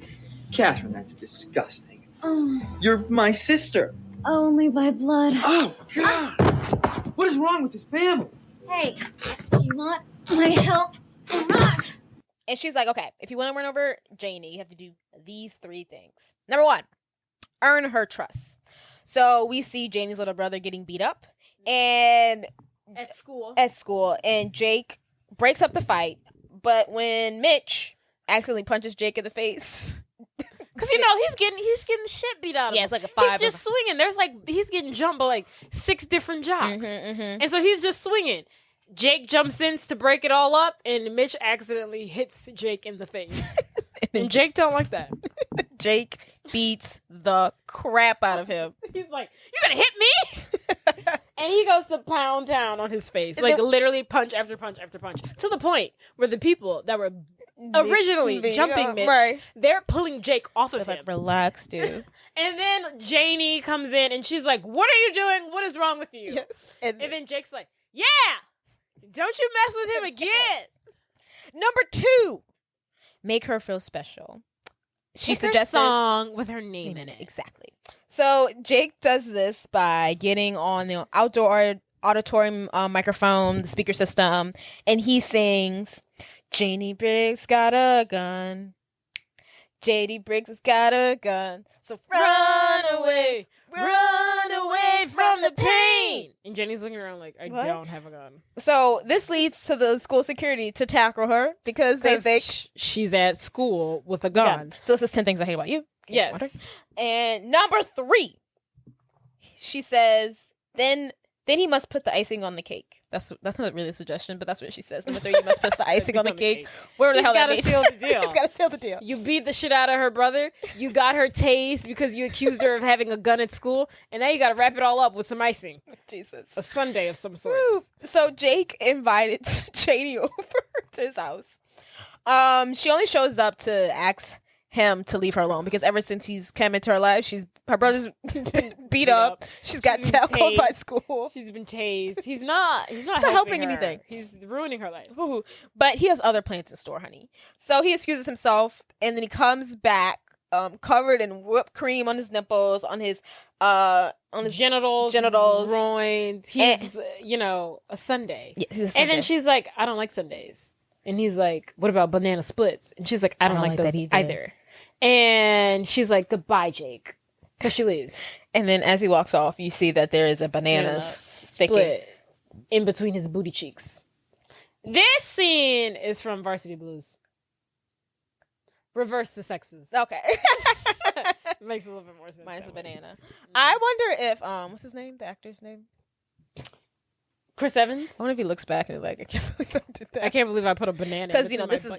Catherine, that's disgusting. Oh, You're my sister. only by blood. Oh, God. What is wrong with this family? Hey, do you want my help or not? And she's like, okay, if you want to win over Janey, you have to do these 3 things. Number 1, earn her trust. So we see Janey's little brother getting beat up and At school. And Jake breaks up the fight. But when Mitch accidentally punches Jake in the face, Because, you know, he's getting shit beat out of him. yeah, it's like a 5. He's just swinging. There's he's getting jumped by 6 different jocks. And so he's just swinging. Jake jumps in to break it all up, and Mitch accidentally hits Jake in the face. And Jake don't like that. Jake beats the crap out of him. He's like, "You're gonna hit me?" And he goes to pound down on his face, like literally punch after punch after punch, to the point where the people that were originally jumping Mitch, they're pulling Jake off of him. Like, relax, dude. And then Janey comes in, and she's like, "What are you doing? What is wrong with you?" Yes. And then Jake's like, "Yeah, don't you mess with him again." Number 2, make her feel special. She suggests a song with her name in it. Exactly. So Jake does this by getting on the outdoor auditorium microphone, the speaker system, and he sings, Janey Briggs got a gun. Janey Briggs has got a gun. So run away from the pain. And Jenny's looking around like, I don't have a gun. So this leads to the school security to tackle her because they think she's at school with a gun. Yeah. So this is 10 things I hate about you. Yes. And number 3, she says, then he must put the icing on the cake. That's not really a suggestion, but that's what she says. Number 3, you must put the icing on the cake. Where the hell that means? Seal the deal. He's got to seal the deal. You beat the shit out of her brother. You got her tased because you accused her of having a gun at school. And now you got to wrap it all up with some icing. Jesus. A sundae of some sort. So Jake invited Janey over to his house. She only shows up to ask him to leave her alone because ever since he's come into her life, her brother's been beat up. She's got tackled by school. She's been tased. He's not helping anything. He's ruining her life. Ooh. But he has other plans in store, honey. So he excuses himself and then he comes back covered in whipped cream on his nipples, on his genitals, groins. He's a sundae. Yeah, he's a sundae. And then she's like, I don't like sundaes. And he's like, what about banana splits? And she's like, I don't like those either. And she's like, goodbye, Jake. So she leaves. And then as he walks off, you see that there is a banana split in between his booty cheeks. This scene is from Varsity Blues. Reverse the sexes. Okay. Makes a little bit more sense. Minus the banana. I wonder if, what's his name? The actor's name? Chris Evans? I wonder if he looks back and like, I can't believe I did that. I can't believe I put a banana. Because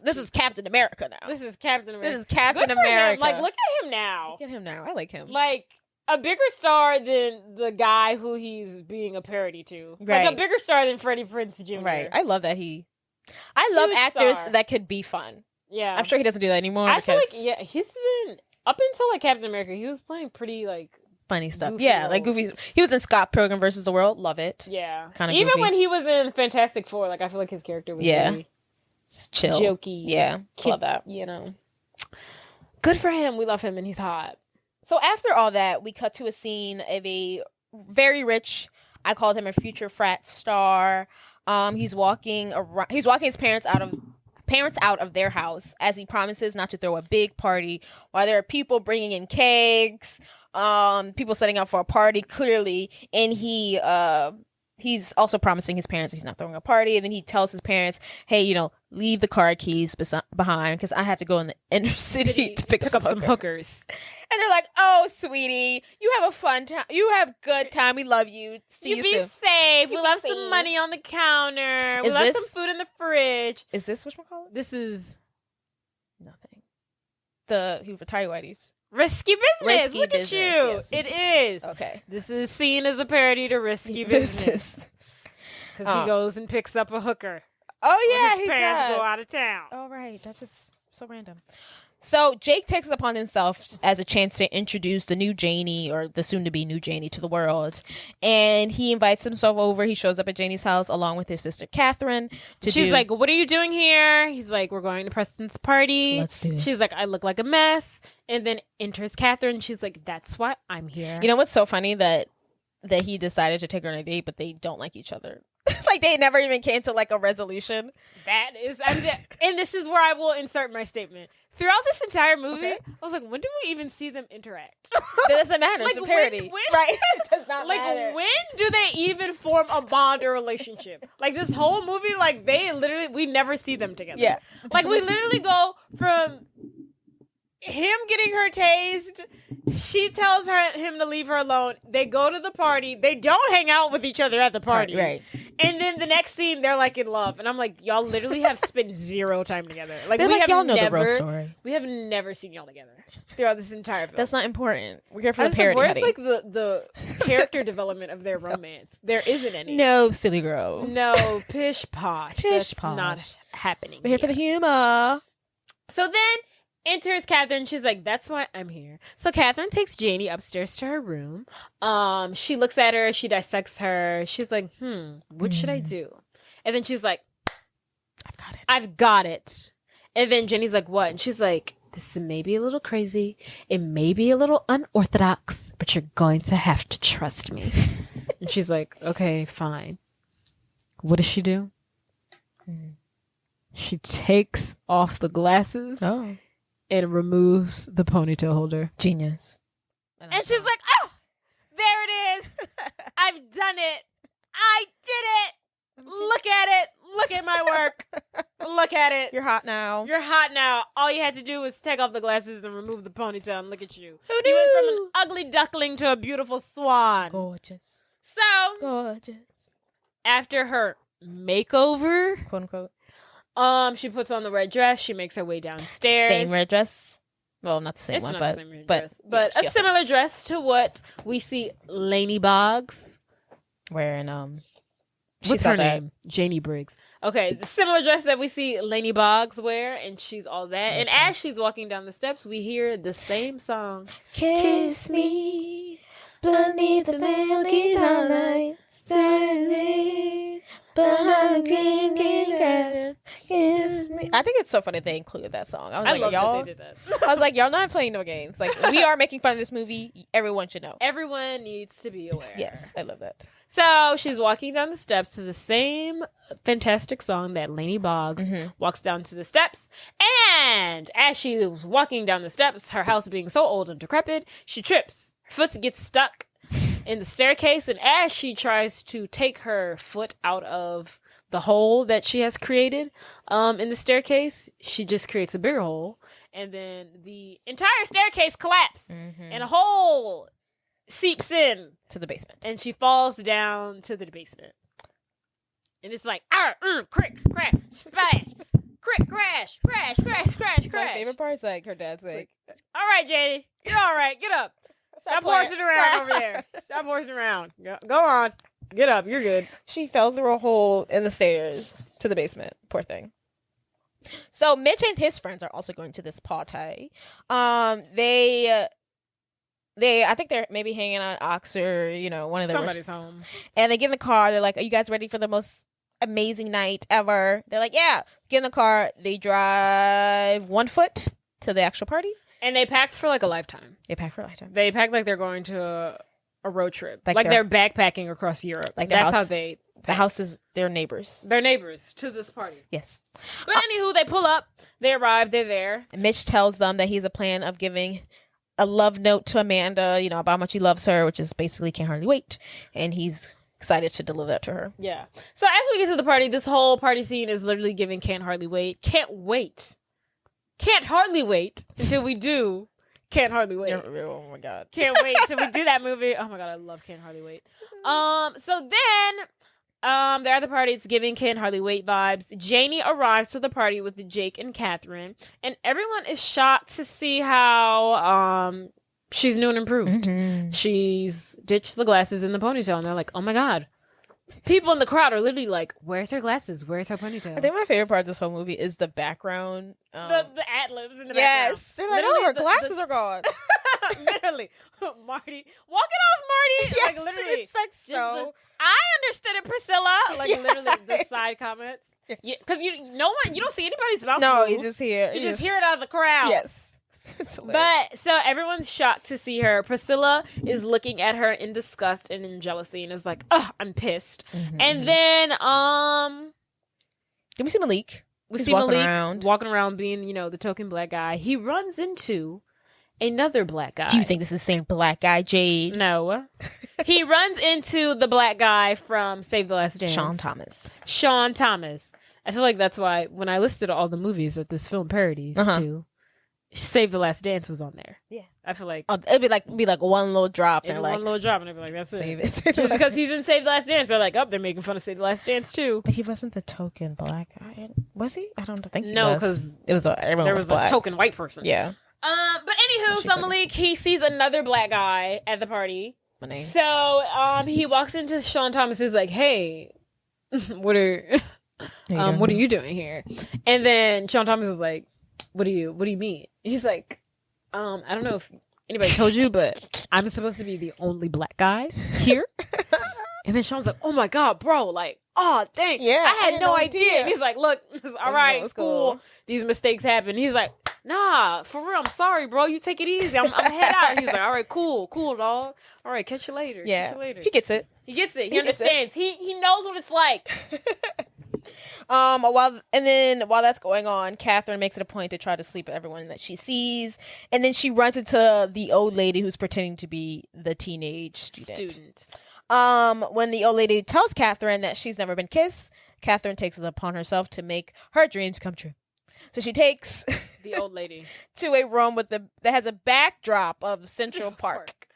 this is Captain America now. This is Captain America. This is Captain America. Like, look at him now. Look at him now. I like him. Like a bigger star than the guy who he's being a parody to. Right. Like a bigger star than Freddie Prinze Jr. Right. I love that I love actors that could be fun. Yeah. I'm sure he doesn't do that anymore. I feel like he's been up until like Captain America. He was playing pretty like funny stuff. Yeah, like goofy. He was in Scott Pilgrim versus the World. Love it. Yeah. Kind of even goofy. when he was in Fantastic Four, like I feel like his character was really chill, jokey. Yeah, love that. Good for him. We love him, and he's hot. So after all that, we cut to a scene of a very rich. I called him a future frat star. He's walking around. He's walking his parents out of their house as he promises not to throw a big party while there are people bringing in cakes. People setting up for a party clearly, and he's also promising his parents he's not throwing a party, and then he tells his parents, hey, leave the car keys behind because I have to go in the inner city to pick up some hookers. And they're like, oh, sweetie, you have a fun time. You have good time. We love you. See you soon. Be safe. We left some money on the counter. We left some food in the fridge. Is this whatchamacallit? This is nothing. He for tidy whities. Risky business. Look at you. Yes. It is. Okay. This is seen as a parody to Risky Business. Because he goes and picks up a hooker. Oh yeah, His he parents does. go out of town. Oh right, that's just so random. So Jake takes it upon himself as a chance to introduce the new Janey, or the soon-to-be new Janey, to the world. And he invites himself over. He shows up at Janey's house along with his sister Catherine. She's like, what are you doing here? He's like, we're going to Preston's party. Let's do it. She's like, I look like a mess. And then enters Catherine. She's like, that's why I'm here. You know what's so funny? That he decided to take her on a date, but they don't like each other. Like they never even came to like a resolution. That is, and this is where I will insert my statement. Throughout this entire movie, I was like, when do we even see them interact? It doesn't matter. It's a parody. When, right? It does not like, matter. when do they even form a bond or relationship? Like, this whole movie, like, we never see them together. Yeah. Like, we literally go from him getting her tased. She tells him to leave her alone. They go to the party. They don't hang out with each other at the party. Right. And then the next scene, they're like in love. And I'm like, y'all literally have spent zero time together. Like, They're we like, have y'all know never, the real story. We have never seen y'all together throughout this entire film. That's not important. We're here for I the was parody. like, where's honey. like the character development of their romance? There isn't any. No, silly girl. No, pish posh. Pish That's posh. not happening. We're here for the humor. So then enters Catherine. She's like, that's why I'm here. So Catherine takes Janey upstairs to her room. She looks at her. She dissects her. She's like, what should I do? And then she's like, I've got it. And then Jenny's like, what? And she's like, this may be a little crazy. It may be a little unorthodox, but you're going to have to trust me. And she's like, okay, fine. What does she do? She takes off the glasses and removes the ponytail holder. Genius. And she's like, oh, there it is. I've done it. I did it. Look at it. Look at my work. Look at it. You're hot now. You're hot now. All you had to do was take off the glasses and remove the ponytail, and look at you. Who You went from knew? an ugly duckling to a beautiful swan. Gorgeous. So, Gorgeous. after her makeover, Quote unquote. she puts on the red dress. She makes her way downstairs. Same red dress. Well, not the same It's one, not but the same red but dress, but yeah, a similar dress to what we see Lainey Boggs wearing What's her name? Janey Briggs. Okay, the similar dress that we see Lainey Boggs wear, and she's all that. And as she's walking down the steps, we hear the same song. Kiss me beneath the milky night, standing behind the green grass. Kiss me. I think it's so funny they included that song. I was like, love y'all. that they did that. I was like, y'all not playing no games. Like, we are making fun of this movie. Everyone should know. Everyone needs to be aware. Yes, I love that. So she's walking down the steps to the same fantastic song that Lainey Boggs walks down to the steps. And as she was walking down the steps, her house being so old and decrepit, she trips. Her foot gets stuck in the staircase. And as she tries to take her foot out of the hole that she has created in the staircase, she just creates a bigger hole. And then the entire staircase collapses and a hole seeps in To the basement. and she falls down to the basement. And it's like, crick, crash, splash, crick, crash, crash, crash, crash, My crash. favorite part is like her dad's like, All right, Janie, you're all right. Get up. Stop horsing around over there. Stop horsing around. Go on. Get up. You're good. she fell through a hole in the stairs to the basement. Poor thing. So Mitch and his friends are also going to this party. They I think they're maybe hanging on Ox or, one of their Somebody's home. and they get in the car. They're like, are you guys ready for the most amazing night ever? They're like, yeah. Get in the car. They drive 1 foot to the actual party. And they packed for like a lifetime. They pack for a lifetime. They packed like they're going to a road trip. Like Like they're backpacking across Europe. Like their that's how house- they... The house is their neighbors. They're neighbors to this party. Yes. But anywho, they pull up. They arrive. They're there. And Mitch tells them that he has a plan of giving a love note to Amanda, about how much he loves her, which is basically Can't Hardly Wait. And he's excited to deliver that to her. Yeah. So as we get to the party, this whole party scene is literally giving Can't Hardly Wait. Can't wait. Can't hardly wait until we do Can't Hardly Wait. Oh my God. Can't wait till we do that movie. Oh my God, I love Can't Hardly Wait. So then they're at the party. It's giving Can't Hardly Wait vibes. Janey arrives to the party with Jake and Catherine, and everyone is shocked to see how she's new and improved. She's ditched the glasses and the ponytail, and they're like, "Oh my God, people in the crowd are literally like, "Where's her glasses? Where's her ponytail?" I think my favorite part of this whole movie is the background. The ad-libs in the yes, they're like, Literally oh, her glasses are gone. literally, Marty, walk it off, Marty. Yes, Like literally, it's like just so. I understood it, Priscilla. Like Yeah. literally, the side comments. Yes. Because you don't see anybody's mouth. No, move. he's just here. You just hear it out of the crowd. Yes. It's hilarious. But so everyone's shocked to see her. Priscilla is looking at her in disgust and in jealousy and is like, "Oh, I'm pissed." And then Can we see Malik? we He's see walking Malik around. walking around being, the token black guy. He runs into another black guy. Do you think this is the same black guy, Jade? No. He runs into the black guy from Save the Last Dance. Sean Thomas. I feel like that's why when I listed all the movies that this film parodies to, Save the Last Dance was on there. Yeah. I feel like It'd be like one little drop and one little drop and I'd be like, that's save it. it. Just because he's in Save the Last Dance, they're like, oh, they're making fun of Save the Last Dance too. But he wasn't the token black guy, was he? I don't think he was. No, because it was everyone there was was black. a token white person. Yeah. But anywho, so Malik, he sees another black guy at the party. So he walks into Sean Thomas is like, hey, what are you doing here? And then Sean Thomas is like, what do you mean? He's like, I don't know if anybody told you, but I'm supposed to be the only black guy here. And then Sean's like, oh my God, bro, like, oh, dang. Yeah, I had no idea. And he's like, look, all right, it's cool. These mistakes happen. He's like, nah, for real, I'm sorry, bro. You take it easy. I'm head out. He's like, all right, cool, dog. All right, catch you later. Yeah. Catch you later. He gets it. He understands. He knows what it's like. While that's going on, Catherine makes it a point to try to sleep with everyone that she sees, and then she runs into the old lady who's pretending to be the teenage student. When the old lady tells Catherine that she's never been kissed, Catherine takes it upon herself to make her dreams come true. So she takes the old lady to a room that has a backdrop of Central Park.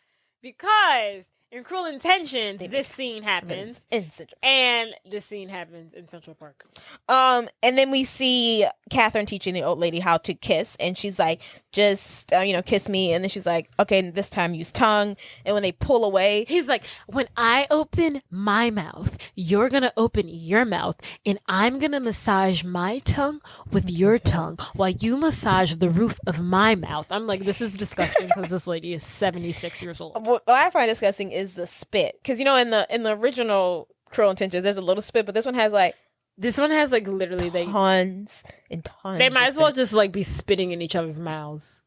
Because in Cruel Intentions, this scene happens in Central Park. And this scene happens in Central Park. And then we see Catherine teaching the old lady how to kiss, and she's like, just, kiss me. And then she's like, okay, this time use tongue. And when they pull away, he's like, when I open my mouth, you're going to open your mouth, and I'm going to massage my tongue with your tongue while you massage the roof of my mouth. I'm like, this is disgusting because this lady is 76 years old. What I find disgusting is the spit. Because, in the original Cruel Intentions, there's a little spit, but this one has literally tons and tons. They might as well just be spitting in each other's mouths.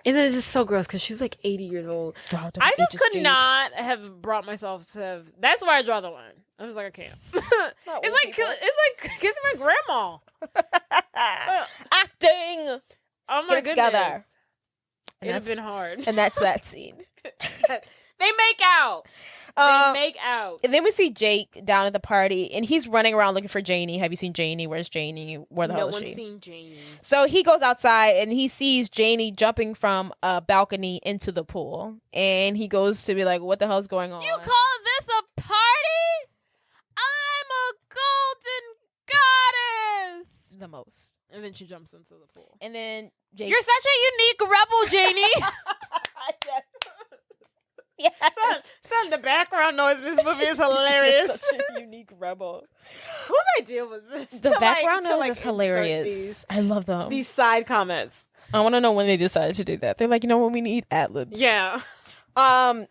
And then it's just so gross because she's 80 years old. I just could not have brought myself to have. That's where I draw the line. I was like, I can't. It's like kissing my grandma. Acting. Oh my goodness. Together. It'd have been hard. And that's that scene. They make out. And then we see Jake down at the party, and he's running around looking for Janey. Have you seen Janey? Where's Janey? Where the hell is she? No one's seen Janey. So he goes outside, and he sees Janey jumping from a balcony into the pool. And he goes to be like, what the hell's going on? You call this a party? I'm a golden goddess. The most. And then she jumps into the pool. And then Jake... You're such a unique rebel, Janey. Yeah. Son, the background noise in this movie is hilarious. Such a unique rebel. Whose idea was this? The background noise is hilarious. I love them. These side comments. I want to know when they decided to do that. They're like, when we need ad-libs. Yeah.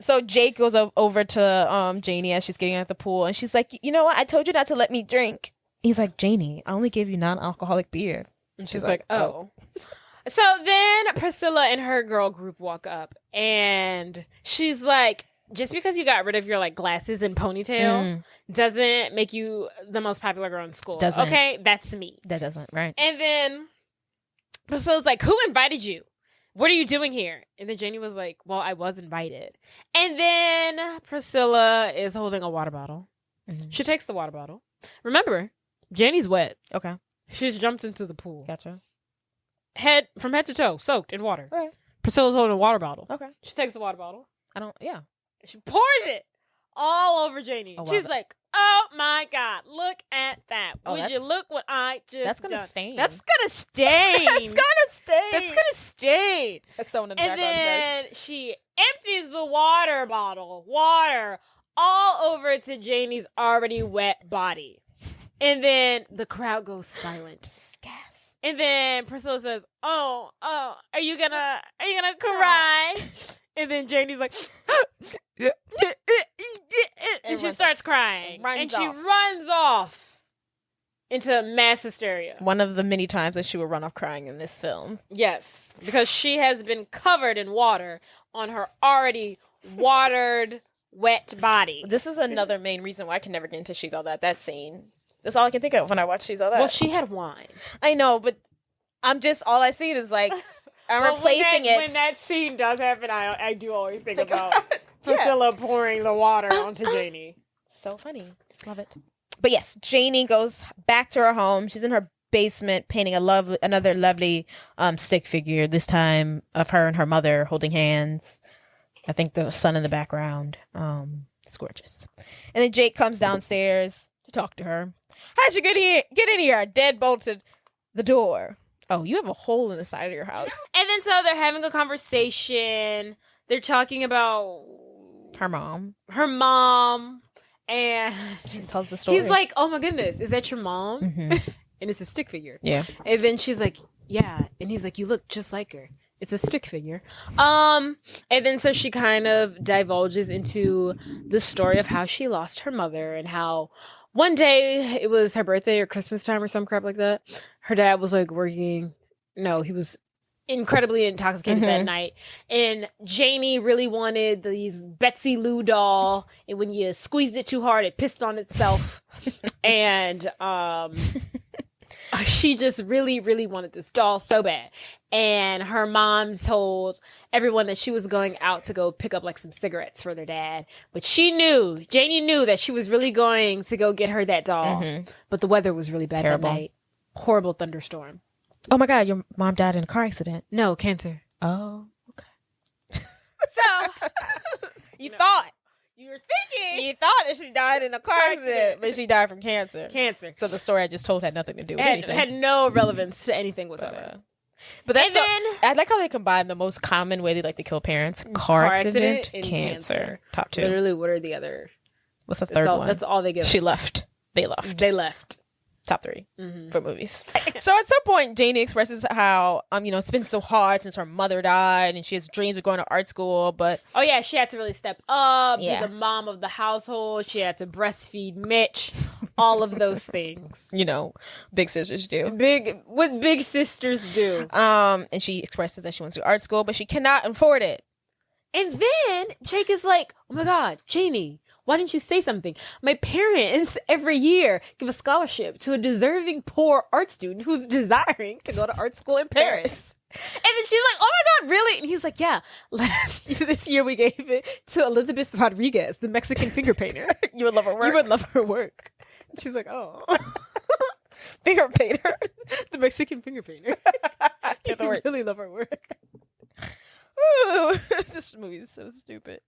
So Jake goes over to Janey as she's getting out the pool, and she's like, you know what? I told you not to let me drink. He's like, Janey, I only gave you non-alcoholic beer. And she's like, oh. So then Priscilla and her girl group walk up, and she's like, just because you got rid of your glasses and ponytail doesn't make you the most popular girl in school. Doesn't. Okay, that's me. That doesn't, right? And then Priscilla's like, who invited you? What are you doing here? And then Janey was like, well, I was invited. And then Priscilla is holding a water bottle. Mm-hmm. She takes the water bottle. Remember, Janey's wet. Okay. She's jumped into the pool. Gotcha. From head to toe, soaked in water. Okay. Priscilla's holding a water bottle. Okay. She takes the water bottle. She pours it all over Janey. Oh, wow. She's like, oh my God, look at that. Oh, Would you look what I just That's going to done. stain. That's going to stain. That's going to stain. That's going to stain. That's someone in the And background then she empties the water bottle, water all over to Janey's already wet body. And then the crowd goes silent. Gas. And then Priscilla says, "Oh, are you gonna cry?" And then Janey's like, and she starts crying. And she runs off into mass hysteria. One of the many times that she will run off crying in this film. Yes, because she has been covered in water on her already watered, wet body. This is another main reason why I can never get into She's All That scene. That's all I can think of when I watch She's All That. Well, she had wine. I know, but all I see is like, I'm replacing it. When that scene does happen, I do always think about Priscilla pouring the water onto Janey. So funny. Love it. But yes, Janey goes back to her home. She's in her basement painting another lovely stick figure, this time of her and her mother holding hands. I think there's a sun in the background. It's gorgeous. And then Jake comes downstairs to talk to her. How'd you get in here? I deadbolted the door. Oh, you have a hole in the side of your house. And then so they're having a conversation. They're talking about Her mom. And she tells the story. He's like, "Oh my goodness, is that your mom?" Mm-hmm. And it's a stick figure. Yeah. And then she's like, "Yeah." And he's like, "You look just like her. It's a stick figure." And then so she kind of divulges into the story of how she lost her mother and how one day, it was her birthday or Christmas time or some crap like that. Her dad was like working. No, he was incredibly intoxicated that night. And Janey really wanted these Betsy Lou doll. And when you squeezed it too hard, it pissed on itself. And she just really, really wanted this doll so bad. And her mom told everyone that she was going out to go pick up like some cigarettes for their dad. But Janey knew that she was really going to go get her that doll. Mm-hmm. But the weather was really bad that night. Horrible thunderstorm. Oh my God, your mom died in a car accident. No, cancer. Oh, okay. So, you thought that she died in a car accident, but she died from cancer. So the story I just told had nothing to do with anything. Had no relevance to anything whatsoever. But that's I like how they combine the most common way they like to kill parents: car accident, cancer. Top two. Literally, what are the other? What's the third one? That's all they give. She left. They left. Top three for movies. So at some point, Janey expresses how it's been so hard since her mother died, and she has dreams of going to art school. But she had to really step up, be the mom of the household. She had to breastfeed Mitch. All of those things, big sisters do. What big sisters do. And she expresses that she wants to do art school, but she cannot afford it. And then Jake is like, "Oh my God, Janey, why didn't you say something? My parents every year give a scholarship to a deserving poor art student who's desiring to go to art school in Paris." And then she's like, "Oh my God, really?" And he's like, "Yeah, this year we gave it to Elizabeth Rodriguez, the Mexican finger painter. You would love her work. You would love her work." She's like, "Oh." Finger painter. The Mexican finger painter. You really love her work. Ooh, this movie is so stupid.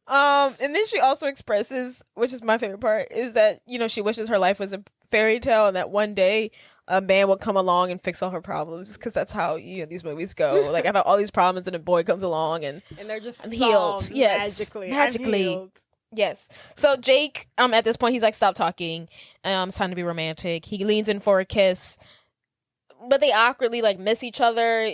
And then she also expresses, which is my favorite part, is that, she wishes her life was a fairy tale and that one day a man will come along and fix all her problems, because that's how these movies go. Like, I've had all these problems and a boy comes along and they're just healed. Yes. Magically. Yes. So Jake, at this point, he's like, "Stop talking. It's time to be romantic." He leans in for a kiss, but they awkwardly like miss each other.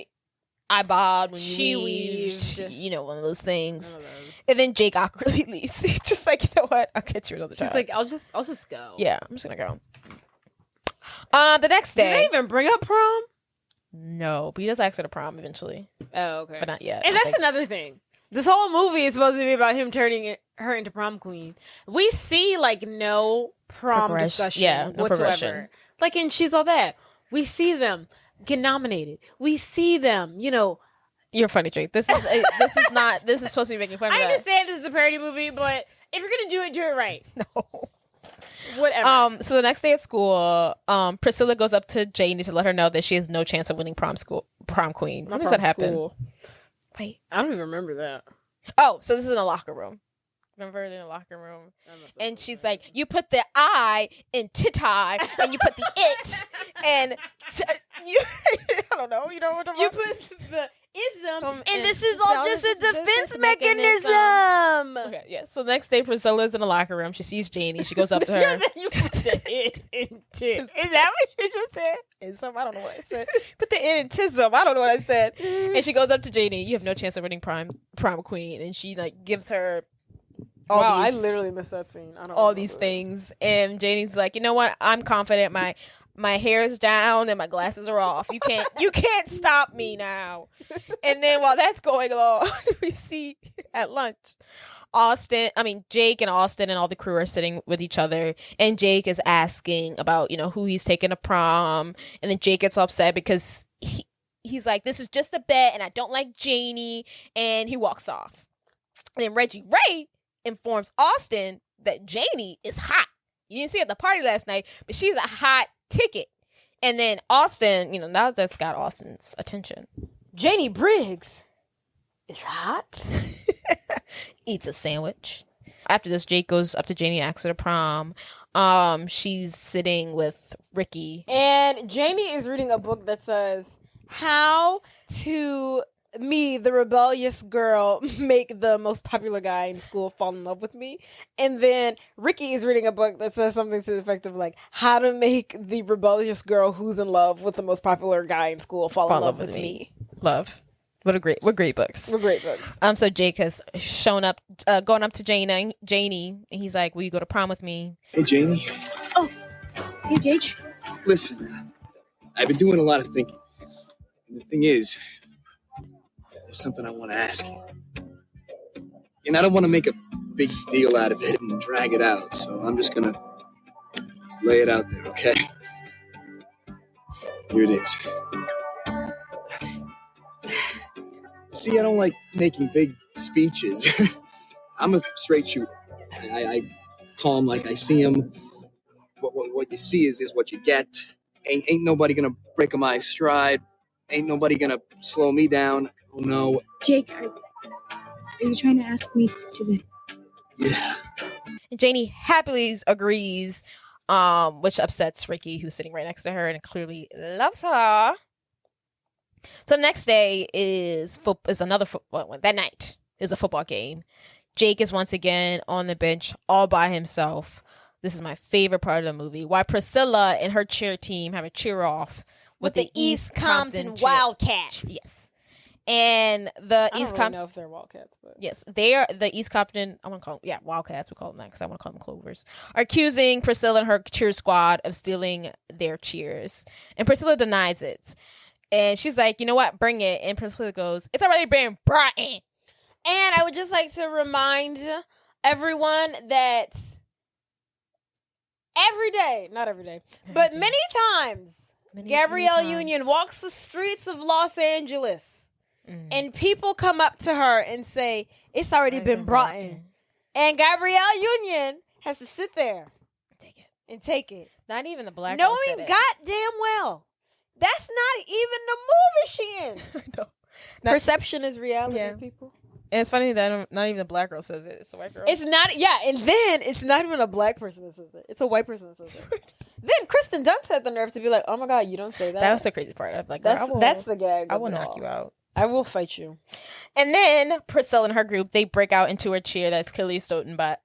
I bobbed when she weaved. One of those things. And then Jake awkwardly leaves. He's just like, "You know what? I'll get you another time." He's like, I'll just go. Yeah, I'm just gonna go. The next day. Did they even bring up prom? No, but he does ask her to prom eventually. Oh, okay. But not yet. And that's another thing. This whole movie is supposed to be about him turning her into prom queen. We see like no prom discussion whatsoever. Like in She's All That, we see them get nominated. We see them, You're funny, Jake. This is supposed to be making fun of that. I understand this is a parody movie, but if you're gonna do it right. No. Whatever. So the next day at school, Priscilla goes up to Janey to let her know that she has no chance of winning prom queen. When does that happen? Wait, I don't even remember that. Oh, so this is in the locker room. Remember, in the locker room, and she's like, "You put the I in tit-eye, and you put the it, and I don't know. You know what I'm You put the ism, and this is all just a defense mechanism. Okay, Yeah. So the next day, Priscilla's in the locker room. She sees Janey. She goes up to her. You put the in tis. Is that what you just said? I don't know what I said. Put the in tism. I don't know what I said. And she goes up to Janey. You have no chance of winning prom queen. And she like gives her all these. I literally missed that scene. I don't all these things. And Janey's like, you know what? I'm confident. My hair is down and my glasses are off. You can't stop me now. And then while that's going on, we see at lunch, Jake and Austin and all the crew are sitting with each other, and Jake is asking about, who he's taking to prom. And then Jake gets upset because he's like, this is just a bet and I don't like Janey, and he walks off. And then Reggie Ray informs Austin that Janey is hot. You didn't see her at the party last night, but she's a hot ticket. And then Austin, now that's got Austin's attention. Janey Briggs is hot. Eats a sandwich. After this, Jake goes up to Janey and asks her to prom. She's sitting with Ricky. And Janey is reading a book that says, How to Me, the rebellious girl, make the most popular guy in school fall in love with me. And then Ricky is reading a book that says something to the effect of like, how to make the rebellious girl who's in love with the most popular guy in school fall in love with me. Love. What great books. What great books. So Jake has shown up, going up to Janey, and he's like, will you go to prom with me? Hey, Janey. Oh, hey, Jake. Listen, I've been doing a lot of thinking. And the thing is, there's something I want to ask you. And I don't want to make a big deal out of it and drag it out, so I'm just going to lay it out there, okay? Here it is. See, I don't like making big speeches. I'm a straight shooter. I call 'em like I see 'em. What you see is what you get. Ain't nobody gonna break my stride. Ain't nobody gonna slow me down. Oh no. Jake, are you trying to ask me to the... Yeah. Janey happily agrees, which upsets Ricky, who's sitting right next to her and clearly loves her. So the next day is another football. That night is a football game. Jake is once again on the bench all by himself. This is my favorite part of the movie. While Priscilla and her cheer team have a cheer off with the East Compton Wildcats. Yes. And the I East don't really Compton. know if they're Wildcats, but Yes, they are the East Compton. I want to call them, Wildcats. We call them that because I want to call them Clovers. Are accusing Priscilla and her cheer squad of stealing their cheers, and Priscilla denies it. And she's like, you know what? Bring it. And Priscilla goes, it's already been brought in. And I would just like to remind everyone that not every day, but many times, Gabrielle Union walks the streets of Los Angeles and people come up to her and say, it's already been brought in. And Gabrielle Union has to sit there and take it. Not even the black knowing girl said it. goddamn well. That's not even the movie she in. No. Perception is reality, people. And it's funny that not even the black girl says it. It's a white girl. It's not, and then it's not even a black person that says it. It's a white person that says it. Then Kristen Dunst had the nerve to be like, oh my God, you don't say that. That was the crazy part. I'm like, that's the gag. I will knock you out. I will fight you. And then Priscilla and her group, they break out into a cheer that's clearly stolen by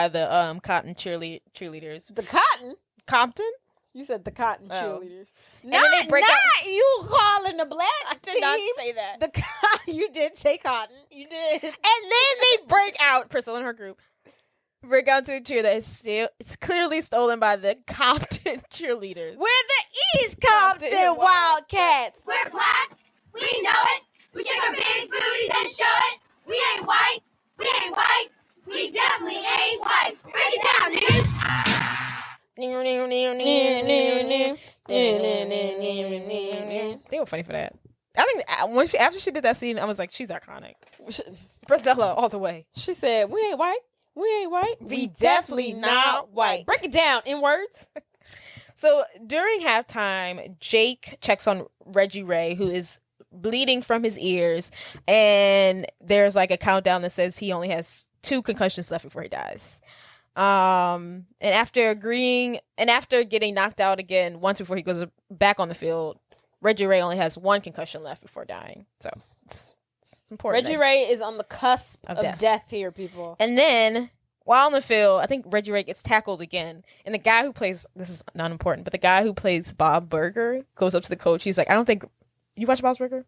the Cotton cheerleaders. The Cotton? Compton? You said the Cotton cheerleaders. And then they break out. You calling the black I did not say that. You did say Cotton. You did. And then they break out, Priscilla and her group, break out to a cheer that is it's clearly stolen by the Compton cheerleaders. We're the East Compton Wildcats. We're black. We know it. We shake our big booties and show it. We ain't white. We ain't white. We definitely ain't white. Break it down, niggas. They were funny for that. I think after she did that scene, I was like, she's iconic. Priscilla all the way. She said, we ain't white. We ain't white. We definitely not white. Break it down in words. So during halftime, Jake checks on Reggie Ray, who is bleeding from his ears, and there's like a countdown that says he only has 2 concussions left before he dies. And after getting knocked out again once before he goes back on the field, Reggie Ray only has 1 concussion left before dying. So it's important. Reggie Ray is on the cusp of death here, people. And then, while on the field, I think Reggie Ray gets tackled again. And the guy who plays, this is not important, but the guy who plays Bob Burger goes up to the coach. He's like, I don't think, you watch Bob's Burger?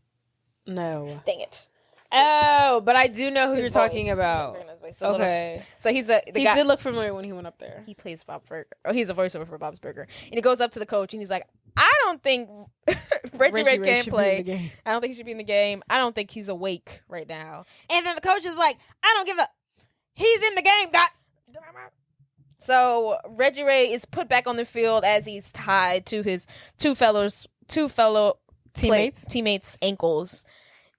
No. Dang it. Oh, but I do know who you're talking about. Okay. So he's the he guy. did look familiar when he went up there. He plays Bob Burger. Oh, he's a voiceover for Bob's Burger. And he goes up to the coach and he's like, I don't think Reggie Ray can play. I don't think he should be in the game. I don't think he's awake right now. And then the coach is like, I don't give a. He's in the game, God. So Reggie Ray is put back on the field as he's tied to his two fellow teammates' ankles.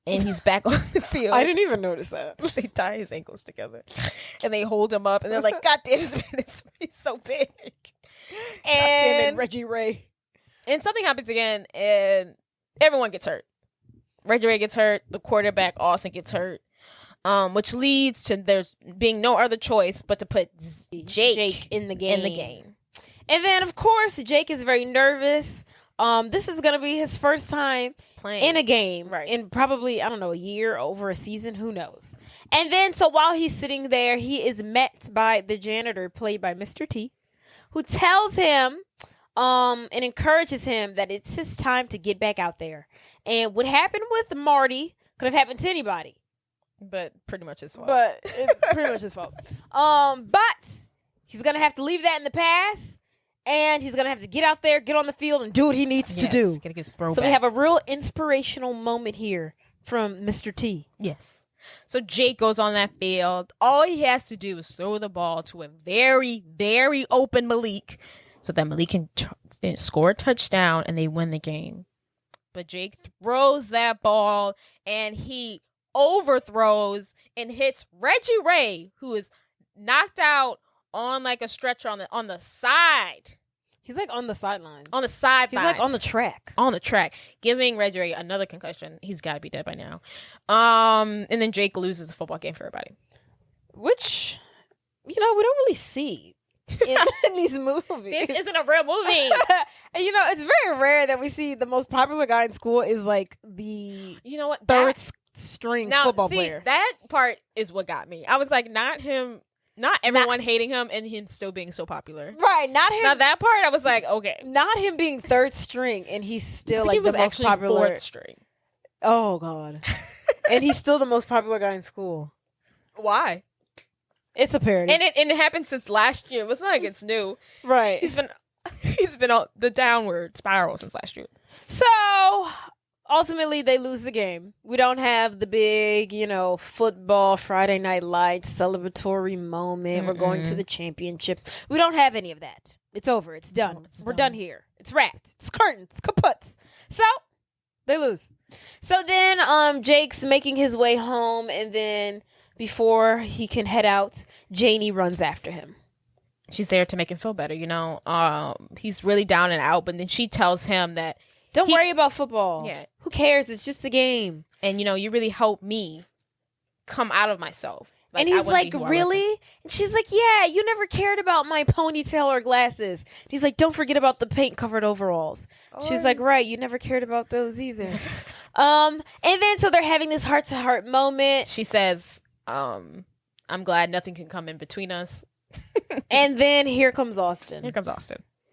And he's back on the field. I didn't even notice that. They tie his ankles together. And they hold him up. And they're like, God damn, this man is so big. And God damn it, Reggie Ray. And something happens again. And everyone gets hurt. Reggie Ray gets hurt. The quarterback, Austin, gets hurt. Which leads to there's being no other choice but to put Jake in the game. And then, of course, Jake is very nervous. This is going to be his first time playing in a game in probably, I don't know, a year, over a season, who knows. And then, so while he's sitting there, he is met by the janitor, played by Mr. T, who tells him and encourages him that it's his time to get back out there. And what happened with Marty could have happened to anybody. But pretty much his fault. But it's pretty much his fault. But he's going to have to leave that in the past. And he's going to have to get out there, get on the field, and do what he needs to do. Gotta get his throw so back. we have a real inspirational moment here from Mr. T. Yes. So Jake goes on that field. All he has to do is throw the ball to a very, very open Malik so that Malik can score a touchdown and they win the game. But Jake throws that ball and he overthrows and hits Reggie Ray, who is knocked out on like a stretcher on the side. He's like on the sidelines. On the sidelines. He's like on the track. On the track. Giving Reggie Ray another concussion. He's got to be dead by now. And then Jake loses the football game for everybody. Which, we don't really see in these movies. This isn't a real movie. And it's very rare that we see the most popular guy in school is like the third string football player. That part is what got me. I was like, not him. Not everyone hating him and him still being so popular. Right, not him. Now that part, I was like, okay. Not him being third string and he's still like he was the most popular. Fourth string. Oh, God. And he's still the most popular guy in school. Why? It's a parody. And it happened since last year. It's not like it's new. Right. He's been on the downward spiral since last year. So ultimately, they lose the game. We don't have the big, football Friday Night Lights celebratory moment. Mm-mm. We're going to the championships. We don't have any of that. It's over. It's done. We're done here. It's wrapped. It's curtains. It's kaputs. So they lose. So then Jake's making his way home, and then before he can head out, Janey runs after him. She's there to make him feel better, He's really down and out, but then she tells him that Don't worry about football. Yeah. Who cares? It's just a game. And, you really helped me come out of myself. And he's like, really? And she's like, yeah, you never cared about my ponytail or glasses. And he's like, don't forget about the paint-covered overalls. She's like, right, you never cared about those either. And then, so they're having this heart-to-heart moment. She says, I'm glad nothing can come in between us. And then here comes Austin.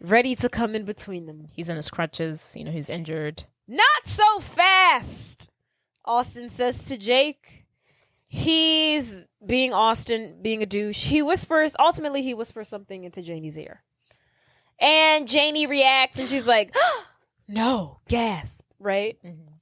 Ready to come in between them. He's in his crutches. He's injured. Not so fast, Austin says to Jake. He's being Austin, being a douche. He whispers something into Janey's ear. And Janey reacts and she's like, no, gasp, right? Mm-hmm.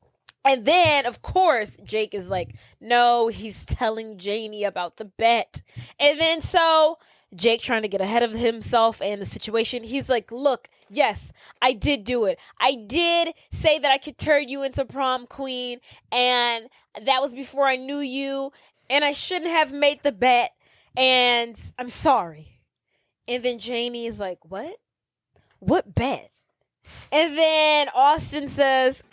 And then, of course, Jake is like, no, he's telling Janey about the bet. And then so Jake, trying to get ahead of himself and the situation, he's like, look, yes, I did do it. I did say that I could turn you into prom queen, and that was before I knew you, and I shouldn't have made the bet, and I'm sorry. And then Janey is like, what? What bet? And then Austin says,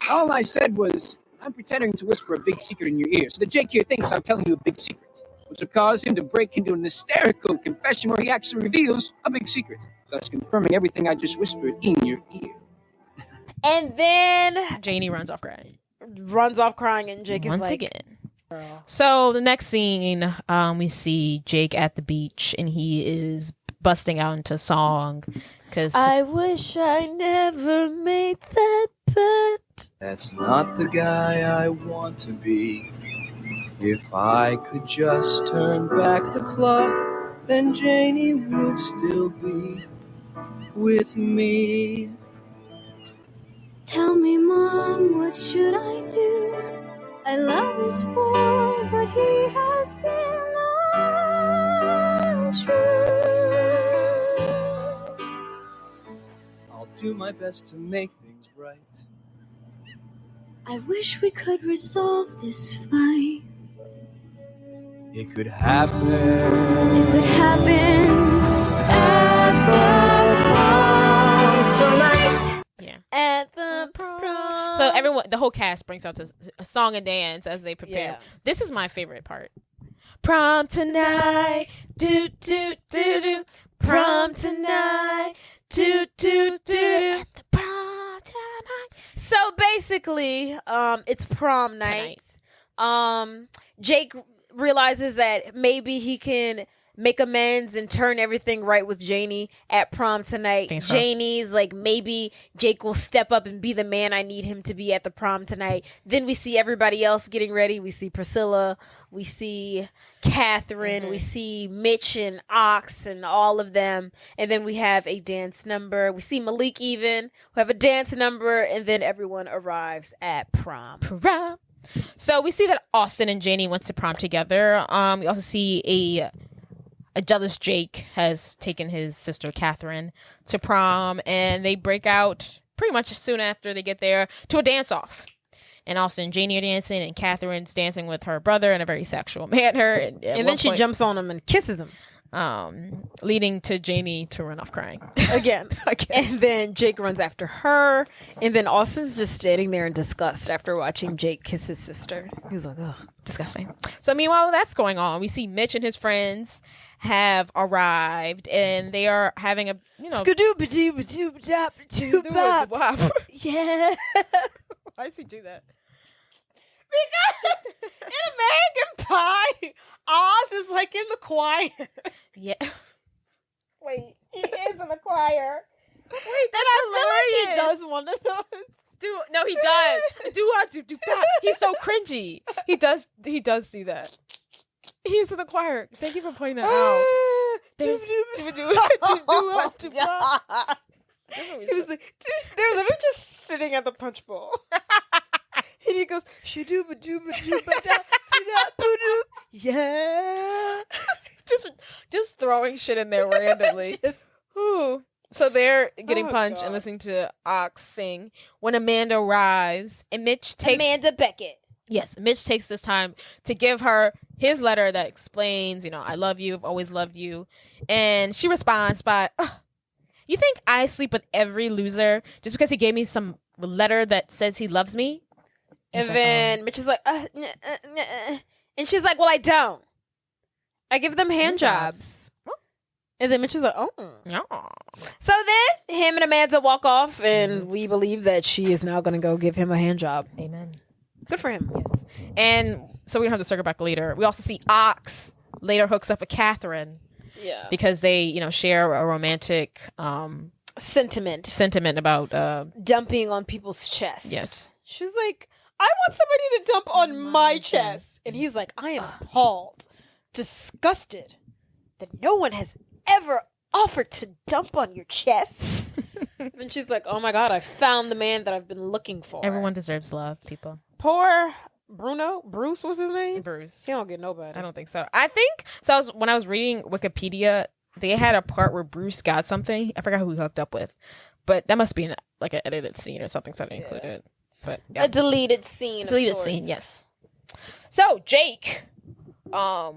all I said was, I'm pretending to whisper a big secret in your ear so that Jake here thinks I'm telling you a big secret, which will cause him to break into an hysterical confession where he actually reveals a big secret, thus confirming everything I just whispered in your ear. And then Janey runs off crying. runs off crying, and Jake is Once like, again. girl. So the next scene, we see Jake at the beach, and he is busting out into song because I wish I never made that bet. That's not the guy I want to be. If I could just turn back the clock, then Janey would still be with me. Tell me, Mom, what should I do? I love this boy, but he has been untrue. I'll do my best to make things right. I wish we could resolve this fight. It could happen. It could happen at the prom tonight. yeah. At the prom. So everyone, the whole cast brings out a song and dance as they prepare. Yeah. This is my favorite part. Prom tonight, do do do do. Prom tonight, do do do do. At the prom tonight. So basically, it's prom night. Jake realizes that maybe he can make amends and turn everything right with Janey at prom tonight. Fingers crossed. Janey's like, maybe Jake will step up and be the man I need him to be at the prom tonight. Then we see everybody else getting ready. We see Priscilla, we see Catherine, we see Mitch and Ox and all of them. And then we have a dance number. We see Malik even. We have a dance number, and then everyone arrives at prom. Prom. So we see that Austin and Janey went to prom together. We also see a jealous Jake has taken his sister Catherine to prom, and they break out pretty much soon after they get there to a dance-off. And Austin and Janey are dancing, and Catherine's dancing with her brother in a very sexual manner. And then she jumps on him and kisses him. Leading to Janey to run off crying. Again. And then Jake runs after her. And then Austin's just standing there in disgust after watching Jake kiss his sister. He's like, ugh, disgusting. So meanwhile, that's going on. We see Mitch and his friends have arrived, and they are having a, yeah. Why does he do that? Because in American Pie, Oz is like in the choir. Yeah. Wait, he is in the choir. Wait, and I feel like he does one of those. No, he does. He's so cringy. He does do that. He's in the choir. Thank you for pointing that out. He was like, they're literally just sitting at the punch bowl. And he goes, yeah. just throwing shit in there randomly. So they're getting punched and listening to Ox sing when Amanda arrives, and Mitch takes Amanda Beckett. Yes, Mitch takes this time to give her his letter that explains, I love you, I've always loved you. And she responds by, you think I sleep with every loser just because he gave me some letter that says he loves me? And then Mitch is like, and she's like, well, I don't. I give them hand jobs. And then Mitch is like, oh. So then him and Amanda walk off, and we believe that she is now going to go give him a hand job. Amen. Good for him. Yes. And so we don't have to circle back later. We also see Ox later hooks up with Catherine. Yeah. Because they, share a romantic sentiment about dumping on people's chests. Yes. She's like, I want somebody to dump on my chest. And he's like, I am appalled, disgusted that no one has ever offered to dump on your chest. And she's like, oh my God, I found the man that I've been looking for. Everyone deserves love, people. Poor Bruce was his name? Bruce. He don't get nobody. I don't think so. I think, when I was reading Wikipedia, they had a part where Bruce got something. I forgot who he hooked up with. But that must be an edited scene or something, so I didn't include it. But yeah. A deleted scene. Deleted scene, yes. So, Jake.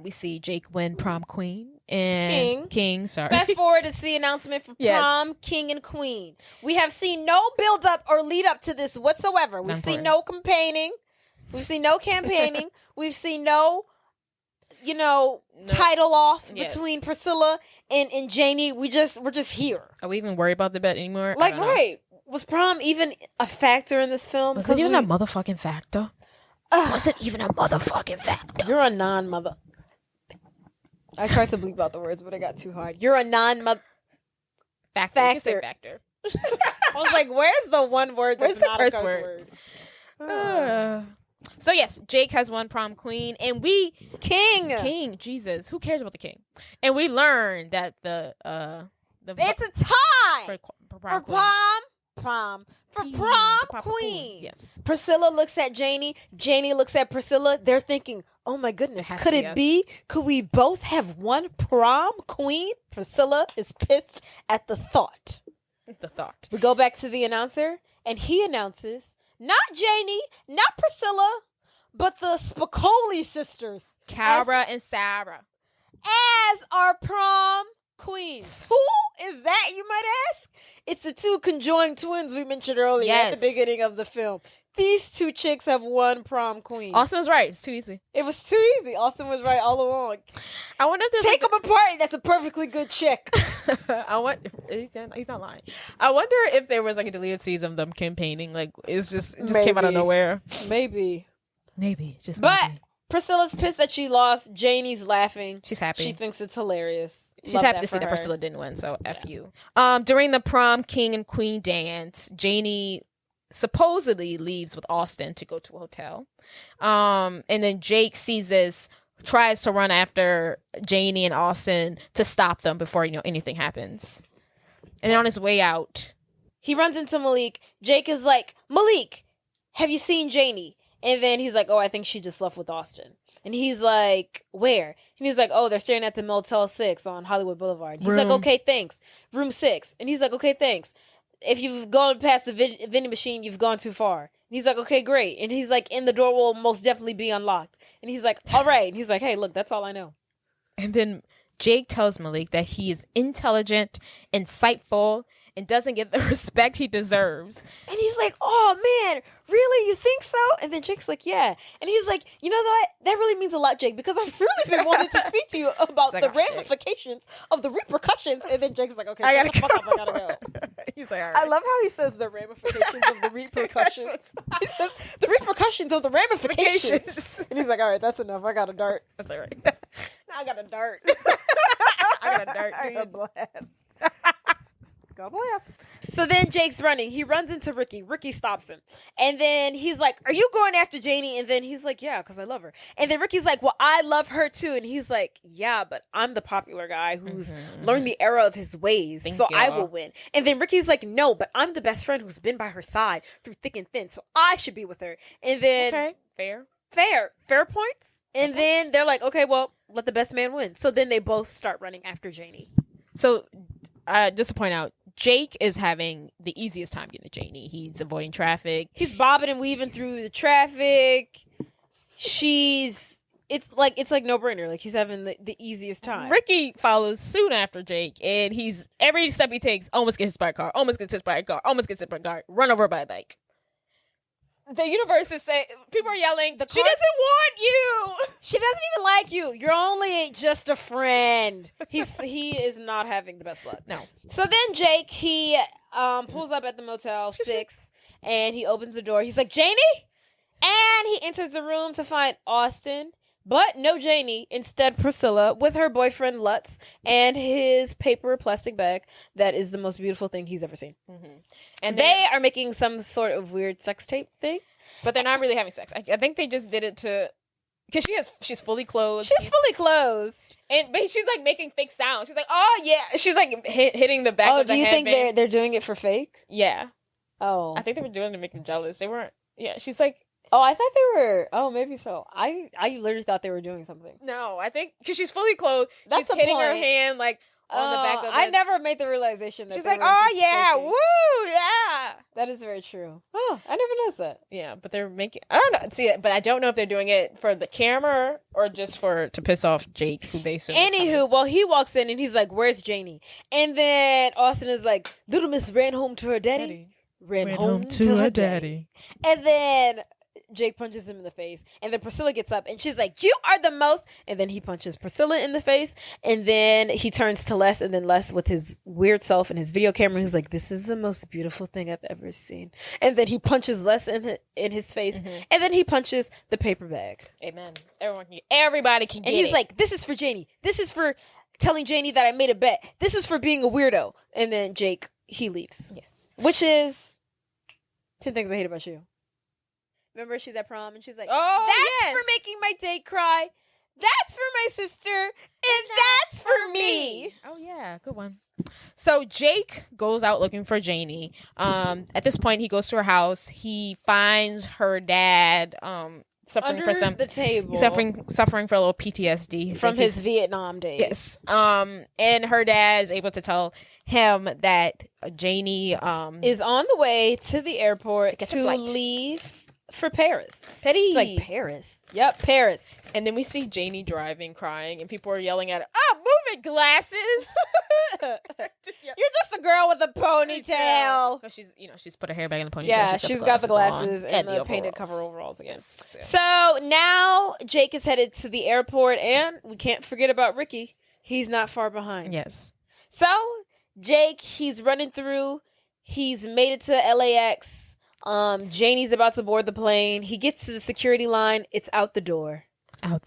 We see Jake win prom queen. And King, sorry. Fast forward to see announcement for prom king and queen. We have seen no build up or lead up to this whatsoever. We've seen no campaigning. We've seen no campaigning. We've seen no title off between Priscilla and Janey. We're just here. Are we even worried about the bet anymore? Right. Was prom even a factor in this film? Was it even a motherfucking factor? Was it even a motherfucking factor? You're a non-mother. I tried to bleep out the words, but I got too hard. You're a non-mother. Factor. You can say factor. I was like, where's the one word that's Where's the not curse a curse word? word? So yes, Jake has won prom queen, and king. Jesus, who cares about the king? And we learned that the It's a tie for prom queen. Yes, Priscilla looks at Janey. Janey looks at Priscilla. They're thinking, "Oh my goodness, could it be? Could we both have one prom queen?" Priscilla is pissed at the thought. We go back to the announcer, and he announces, not Janey, not Priscilla, but the Spicoli sisters, Cara and Sarah, as our prom queens. Who is that, you might ask? It's the two conjoined twins we mentioned earlier at the beginning of the film. These two chicks have one prom queen. Austin was right. It's too easy. It was too easy. Austin was right all along. I wonder if there's take them apart. That's a perfectly good chick. He's not lying. I wonder if there was like a deleted season of them campaigning. Like it just came out of nowhere. Maybe. But Priscilla's pissed that she lost. Janey's laughing. She's happy. She thinks it's hilarious. She's happy to see that Priscilla didn't win. So F you. During the prom king and queen dance, Janey supposedly leaves with Austin to go to a hotel. And then Jake sees this, tries to run after Janey and Austin to stop them before anything happens. And then on his way out, he runs into Malik. Jake is like, "Malik, have you seen Janey?" And then he's like, "Oh, I think she just left with Austin." And he's like, "Where?" And he's like, "Oh, they're staying at the Motel 6 on Hollywood Boulevard." He's like, "Okay, thanks. Room 6. And he's like, "Okay, thanks. If you've gone past the vending machine, you've gone too far." And he's like, "Okay, great." And he's like, "And the door will most definitely be unlocked." And he's like, "All right." And he's like, "Hey, look, that's all I know." And then Jake tells Malik that he is intelligent, insightful, and doesn't get the respect he deserves. And he's like, "Oh, man, really? You think so?" And then Jake's like, "Yeah." And he's like, "You know what? That really means a lot, Jake, because I've really been wanting to speak to you about the ramifications of the repercussions." And then Jake's like, "Okay, I gotta go. He's like, "All right." I love how he says the ramifications of the repercussions. He says the repercussions of the ramifications. And he's like, "All right, that's enough. I got a dart." That's all right. Now I got a dart. I got a dart. I got a blast. God bless. So then Jake's running. He runs into Ricky. Ricky stops him. And then he's like, "Are you going after Janey?" And then he's like, "Yeah, because I love her." And then Ricky's like, "Well, I love her too." And he's like, "Yeah, but I'm the popular guy who's learned the error of his ways. I will win." And then Ricky's like, "No, but I'm the best friend who's been by her side through thick and thin. So I should be with her." And then fair points. And then they're like, "Okay, well, let the best man win." So then they both start running after Janey. So just to point out, Jake is having the easiest time getting to Janey. He's avoiding traffic. He's bobbing and weaving through the traffic. It's like no brainer. Like he's having the easiest time. Ricky follows soon after Jake, and every step he takes almost gets hit by a car, almost gets hit by a car, almost gets hit by a car, run over by a bike. The universe is saying, people are yelling, "She doesn't want you. She doesn't even like you. You're only just a friend." He is not having the best luck. No. So then Jake, he pulls up at the Motel 6 and he opens the door. He's like, "Janey?" And he enters the room to find Austin, but no Janey. Instead, Priscilla with her boyfriend Lutz and his paper plastic bag that is the most beautiful thing he's ever seen. And they are making some sort of weird sex tape thing. But they're not really having sex. I think they just did it to... Because she's fully clothed. She's fully clothed. But she's like making fake sounds. She's like, "Oh, yeah." She's like hitting the back of the headband. Do you think they're doing it for fake? Yeah. Oh. I think they were doing it to make him jealous. They weren't... Yeah, she's like... Oh, I thought they were... Oh, maybe so. I literally thought they were doing something. No, I think... Because she's fully clothed. That's she's hitting her hand, like, on the back of I never made the realization that she's like, "Oh, yeah, woo, yeah." That is very true. Oh, I never noticed that. Yeah, but they're making... I don't know. See, but I don't know if they're doing it for the camera or just to piss off Jake, who they assume Anywho, well, he walks in and he's like, "Where's Janey?" And then Austin is like, "Little Miss ran home to her daddy. Ran home to her daddy." And then Jake punches him in the face. And then Priscilla gets up and she's like, you are the most. And then he punches Priscilla in the face. And then he turns to Les, and then Les with his weird self and his video camera, he's like, this is the most beautiful thing I've ever seen. And then he punches Les in his face. And then he punches the paper bag. Amen. Everybody can get it. And he's like, this is for Janey. This is for telling Janey that I made a bet. This is for being a weirdo. And then Jake, he leaves. Yes. Which is 10 Things I Hate About You. Remember, she's at prom and she's like, that's for making my date cry. That's for my sister. And that's for me. Oh, yeah. Good one. So Jake goes out looking for Janey. At this point, he goes to her house. He finds her dad suffering under for the table. He's suffering for a little PTSD. From his Vietnam days. Yes. And her dad is able to tell him that Janey is on the way to the airport to leave for Paris. Paris. It's like Paris. Yep, Paris. And then we see Janey driving, crying, and people are yelling at her, oh, move it, glasses. You're just a girl with a ponytail. She's put her hair back in the ponytail. Yeah, she's got the glasses and the painted cover overalls again. Yes. So now Jake is headed to the airport, and we can't forget about Ricky. He's not far behind. Yes. So Jake, he's running through. He's made it to LAX. Janey's about to board the plane. He gets to the security line. It's out the door.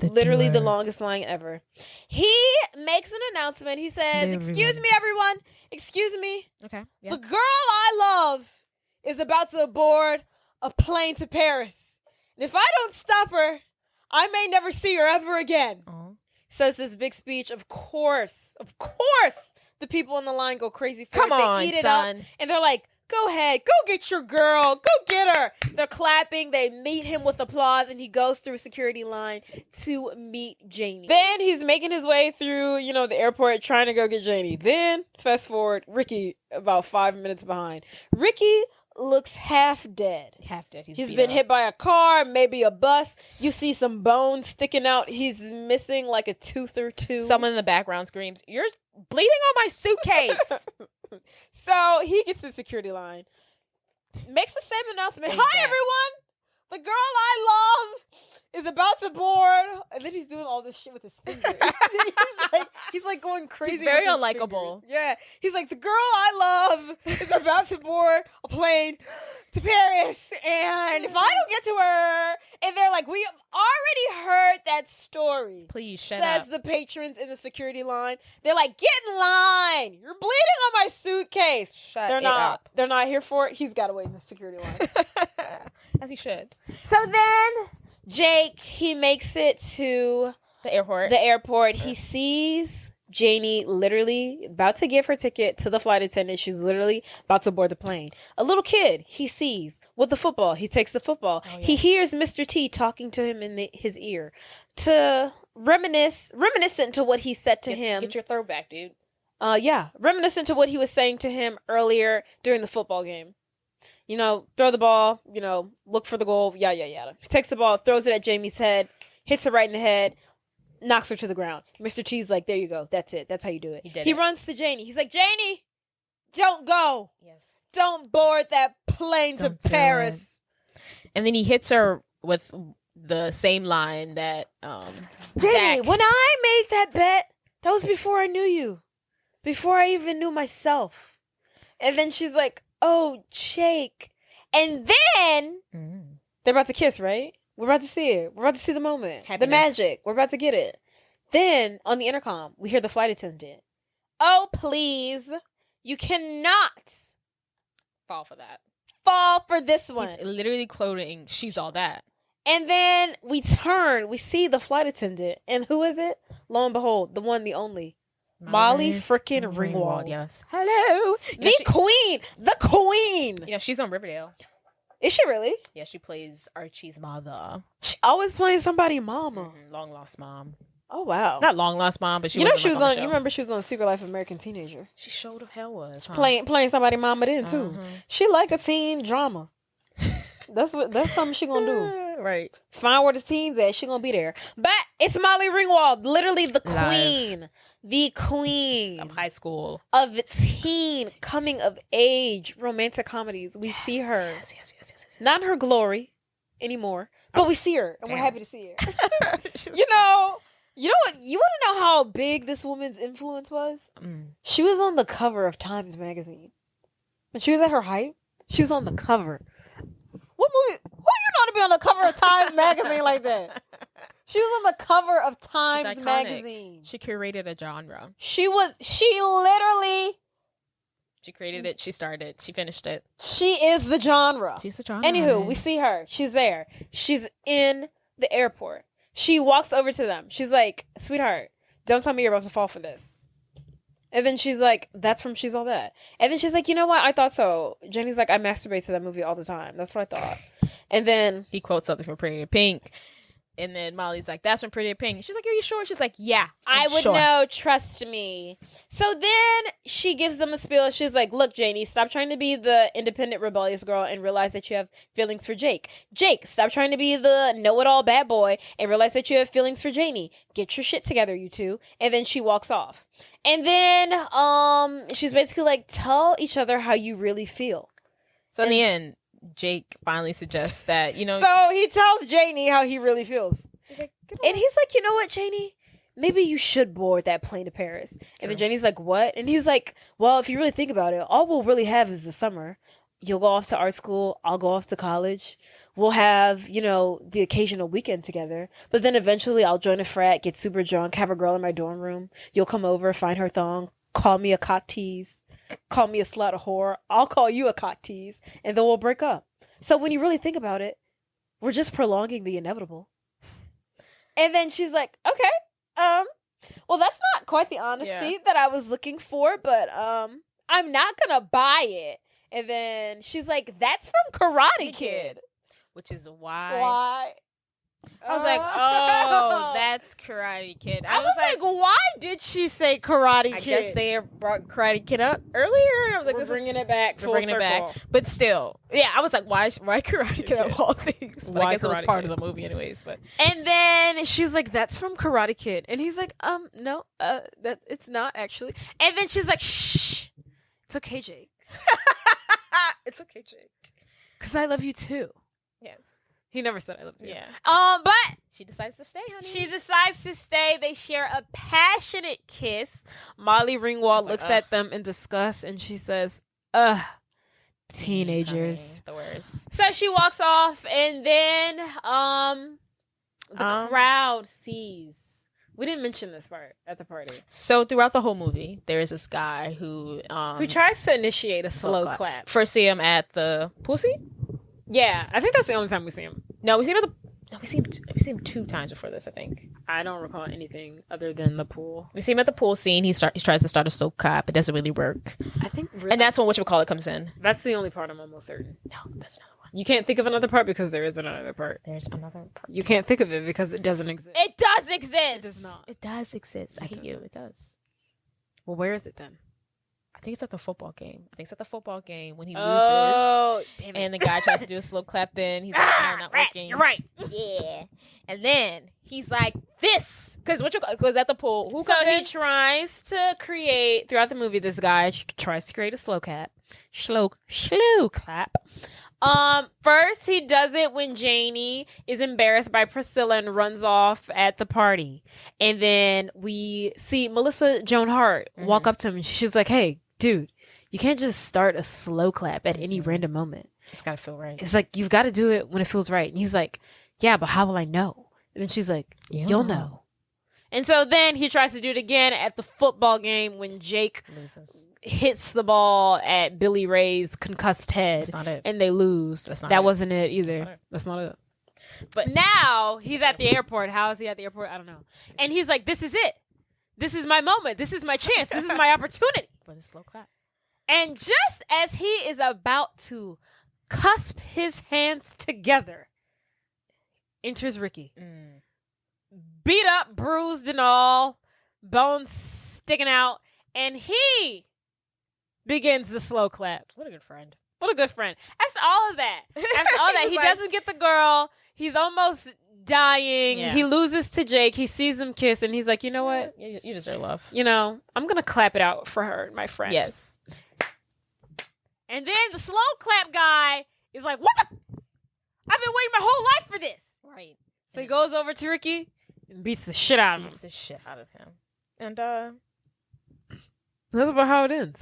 Literally the longest line ever. He makes an announcement. He says, excuse me, everyone. Excuse me. Okay. Yeah. The girl I love is about to board a plane to Paris. And if I don't stop her, I may never see her ever again. Says this big speech. Of course, the people on the line go crazy for it. They eat it up. And they're like, go ahead. Go get your girl. Go get her. They're clapping. They meet him with applause, and he goes through a security line to meet Janey. Then he's making his way through, the airport trying to go get Janey. Then, fast forward, Ricky, about 5 minutes behind. Ricky looks half dead. He's been hit by a car, maybe a bus. You see some bones sticking out. He's missing like a tooth or two. Someone in the background screams, you're bleeding on my suitcase. So he gets to the security line, makes the same announcement. Hi, everyone. The girl I love is about to board. And then he's doing all this shit with his fingers. he's like going crazy. He's very unlikable. Yeah. He's like, the girl I love is about to board a plane to Paris. And if I don't get to her, and they're like, we already heard that story. Please shut up. Says the patrons in the security line. They're like, get in line. You're bleeding on my suitcase. They're not here for it. He's got to wait in the security line. As he should. So then Jake, he makes it to the airport. He sees Janey literally about to give her ticket to the flight attendant. She's literally about to board the plane. A little kid he sees with the football. He takes the football. Oh, yeah. He hears Mr. T talking to him in his ear to reminiscent to what he said to him. Get your throwback, dude. Reminiscent to what he was saying to him earlier during the football game. Throw the ball, look for the goal, yada, yada, yada. He takes the ball, throws it at Jamie's head, hits her right in the head, knocks her to the ground. Mr. T's like, there you go. That's it. That's how you do it. He runs to Janey. He's like, Janey, don't go. Yes. Don't board that plane to Paris. And then he hits her with the same line that Janey, when I made that bet, that was before I knew you. Before I even knew myself. And then she's like, oh, Jake. And then they're about to kiss, right? We're about to see it. We're about to see the moment. Happiness. The magic. We're about to get it. Then on the intercom, we hear the flight attendant. Oh, please. You cannot fall for that. Fall for this one. He's literally quoting, she's all that. And then we see the flight attendant. And who is it? Lo and behold, the one, the only. Molly freaking Ringwald. Yes. Hello. The queen. She's on Riverdale. Is she really? Yeah, she plays Archie's mother. She always playing somebody's mama. Long lost mom. Oh wow. Not long lost mom, but she she was on. You remember she was on Secret Life of American Teenager. She showed up hell was playing somebody's mama then too. She like a teen drama. That's something she gonna do. Right. Find where the teens at. She gonna be there. But it's Molly Ringwald, literally the queen. The queen of high school, of teen coming of age romantic comedies. We see her, yes. not in her glory, anymore, but we see her and we're Damn. happy to see her. You know what? You want to know how big this woman's influence was? She was on the cover of Times magazine. When she was at her height, she was on the cover. What movie? Who you know to be on the cover of Times magazine like that? She was on the cover of Times magazine. She curated a genre. She literally. She created it. She started it. She finished it. She is the genre. She's the genre. Anywho, we see her. She's there. She's in the airport. She walks over to them. She's like, sweetheart, don't tell me you're about to fall for this. And then she's like, that's from She's All That. And then she's like, you know what? I thought so. Jenny's like, I masturbate to that movie all the time. That's what I thought. And then he quotes something from Pretty in Pink. And then Molly's like, that's from Pretty in Pink. She's like, are you sure? She's like, yeah. I would know. Trust me. So then she gives them a spiel. She's like, look, Janey, stop trying to be the independent, rebellious girl and realize that you have feelings for Jake. Jake, stop trying to be the know-it-all bad boy and realize that you have feelings for Janey. Get your shit together, you two. And then she walks off. And then she's basically like, tell each other how you really feel. So in the end, Jake finally suggests that, So he tells Janey how he really feels. He's like, and he's like, you know what, Janey? Maybe you should board that plane to Paris. And then Janey's like, what? And he's like, well, if you really think about it, all we'll really have is the summer. You'll go off to art school. I'll go off to college. We'll have, the occasional weekend together. But then eventually I'll join a frat, get super drunk, have a girl in my dorm room. You'll come over, find her thong, call me a cock tease. Call me a slut, a whore. I'll call you a cock tease, and then we'll break up. So when you really think about it, we're just prolonging the inevitable. And then she's like, okay, well, that's not quite the honesty that I was looking for, but I'm not gonna buy it. And then she's like, that's from Karate Kid. Which is why. I was like, oh, that's Karate Kid. I was like, why did she say Karate Kid? I guess they brought Karate Kid up earlier. I was like, we're bringing it back. We're bringing it back. But still, yeah, I was like, why Karate Kid of all things? But I guess it was part of the movie anyways. But and then she's like, that's from Karate Kid. And he's like, no, that it's not actually. And then she's like, shh. It's okay, Jake. It's okay, Jake. Because I love you too. Yes. He never said I love you. Yeah. But she decides to stay, honey. She decides to stay. They share a passionate kiss. Molly Ringwald looks at them in disgust and she says, teenagers. The worst. So she walks off and then the crowd sees. We didn't mention this part at the party. So throughout the whole movie, there is this guy who tries to initiate a slow clap. First see him at the pool scene. Yeah, I think that's the only time we see him. No, we see him 2 times before this, I think. I don't recall anything other than the pool. We see him at the pool scene. He tries to start a slow clap. It doesn't really work. I think, and that's when whatchamacallit comes in. That's the only part I'm almost certain. No, that's another one. You can't think of another part because there is another part. There's another part. You can't think of it because it doesn't exist. It does exist. It does not. It does exist. I hate you. It does. Well, where is it then? I think it's at the football game. I think it's at the football game when he loses. Oh, damn it. And the guy tries to do a slow clap. Then he's like, "No, not working." You're right. Yeah. And then he's like, "This," because at the pool. Who so comes he in? tries to create throughout the movie. This guy tries to create a slow clap. Slow clap. First he does it when Janey is embarrassed by Priscilla and runs off at the party. And then we see Melissa Joan Hart walk up to him and she's like, hey, dude, you can't just start a slow clap at any random moment. It's gotta feel right. It's like, you've got to do it when it feels right. And he's like, yeah, but how will I know? And then she's like, you'll know. And so then he tries to do it again at the football game when Jake hits the ball at Billy Ray's concussed head. That's not it. And they lose. That wasn't it either. That's not it. But now he's at the airport. How is he at the airport? I don't know. And he's like, this is it. This is my moment. This is my chance. This is my opportunity. For the slow clap. And just as he is about to cusp his hands together, enters Ricky. Beat up, bruised and all, bones sticking out, and he begins the slow clap. What a good friend. What a good friend. After all of that, he doesn't get the girl. He's almost dying. Yeah. He loses to Jake. He sees him kiss, and he's like, you know what? You deserve love. I'm going to clap it out for her, my friend. Yes. And then the slow clap guy is like, what the? I've been waiting my whole life for this. Right. So he goes over to Ricky and beats the shit out of him. Beats the shit out of him. And that's about how it ends.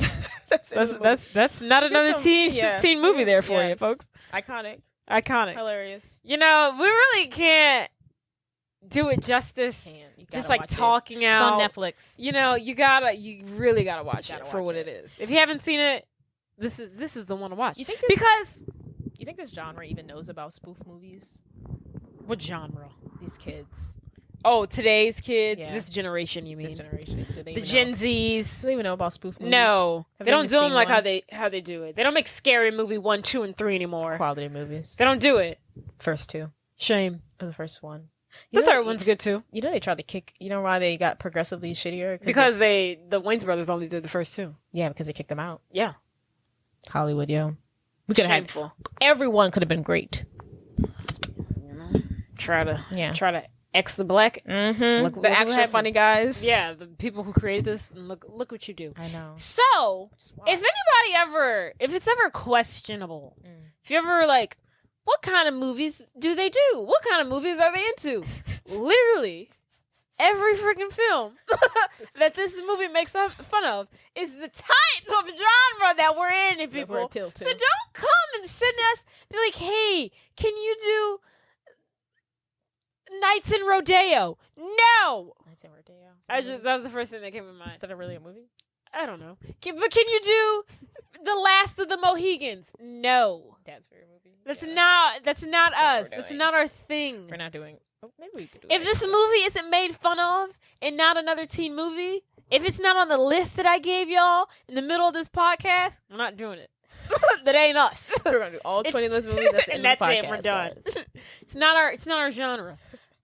That's not another teen movie there for you, folks. Iconic. Hilarious. You know, we really can't do it justice. Just like talking out. It's on Netflix. You know, you really gotta watch it for what it is. If you haven't seen it, this is the one to watch. You think this genre even knows about spoof movies? What genre? These kids. Oh, today's kids. Yeah. This generation, you mean? This generation. The Gen Zs. Do they even know about spoof movies? No, they don't do them like how they do it. They don't make Scary Movie 1, 2, and 3 anymore. Quality movies. They don't do it. First two. Shame. The first one. The third one's good too. You know they tried to kick. You know why they got progressively shittier? Because the Wayans brothers only did the first two. Yeah, because they kicked them out. Yeah. Hollywood, yo. We could have had. Everyone could have been great. Try to X the black. Mm-hmm. Look the actual funny guys. Yeah, the people who created this, and look what you do. I know. So, if it's ever questionable, if you ever like, what kind of movies do they do? What kind of movies are they into? Literally, every freaking film that this movie makes fun of is the type of genre that we're in, people. So don't come and send us, be like, hey, can you do Nights in Rodeo? No. Nights in Rodeo. That was the first thing that came to mind. Is that really a movie? I don't know. But can you do The Last of the Mohegans? No. Dad's favorite movie. That's not us. That's not our thing. We're not doing. Oh, maybe we could do. If this movie isn't made fun of and not another teen movie, if it's not on the list that I gave y'all in the middle of this podcast, we're not doing it. That ain't us. We're gonna do all 20 of those movies. That's and that's it. We're done. It's not our genre.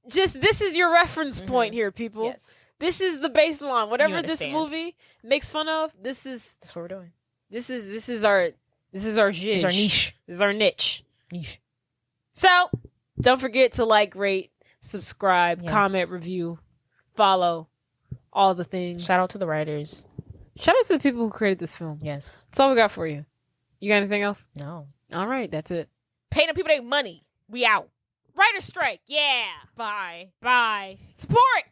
Just this is your reference point here, people. Yes. This is the baseline. Whatever this movie makes fun of, that's what we're doing. This is our zhizh. This is our niche. This is our niche. So don't forget to like, rate, subscribe, comment, review, follow, all the things. Shout out to the writers. Shout out to the people who created this film. Yes. That's all we got for you. You got anything else? No. All right, that's it. Paying the people their money. We out. Writer strike. Yeah. Bye. Bye. Support.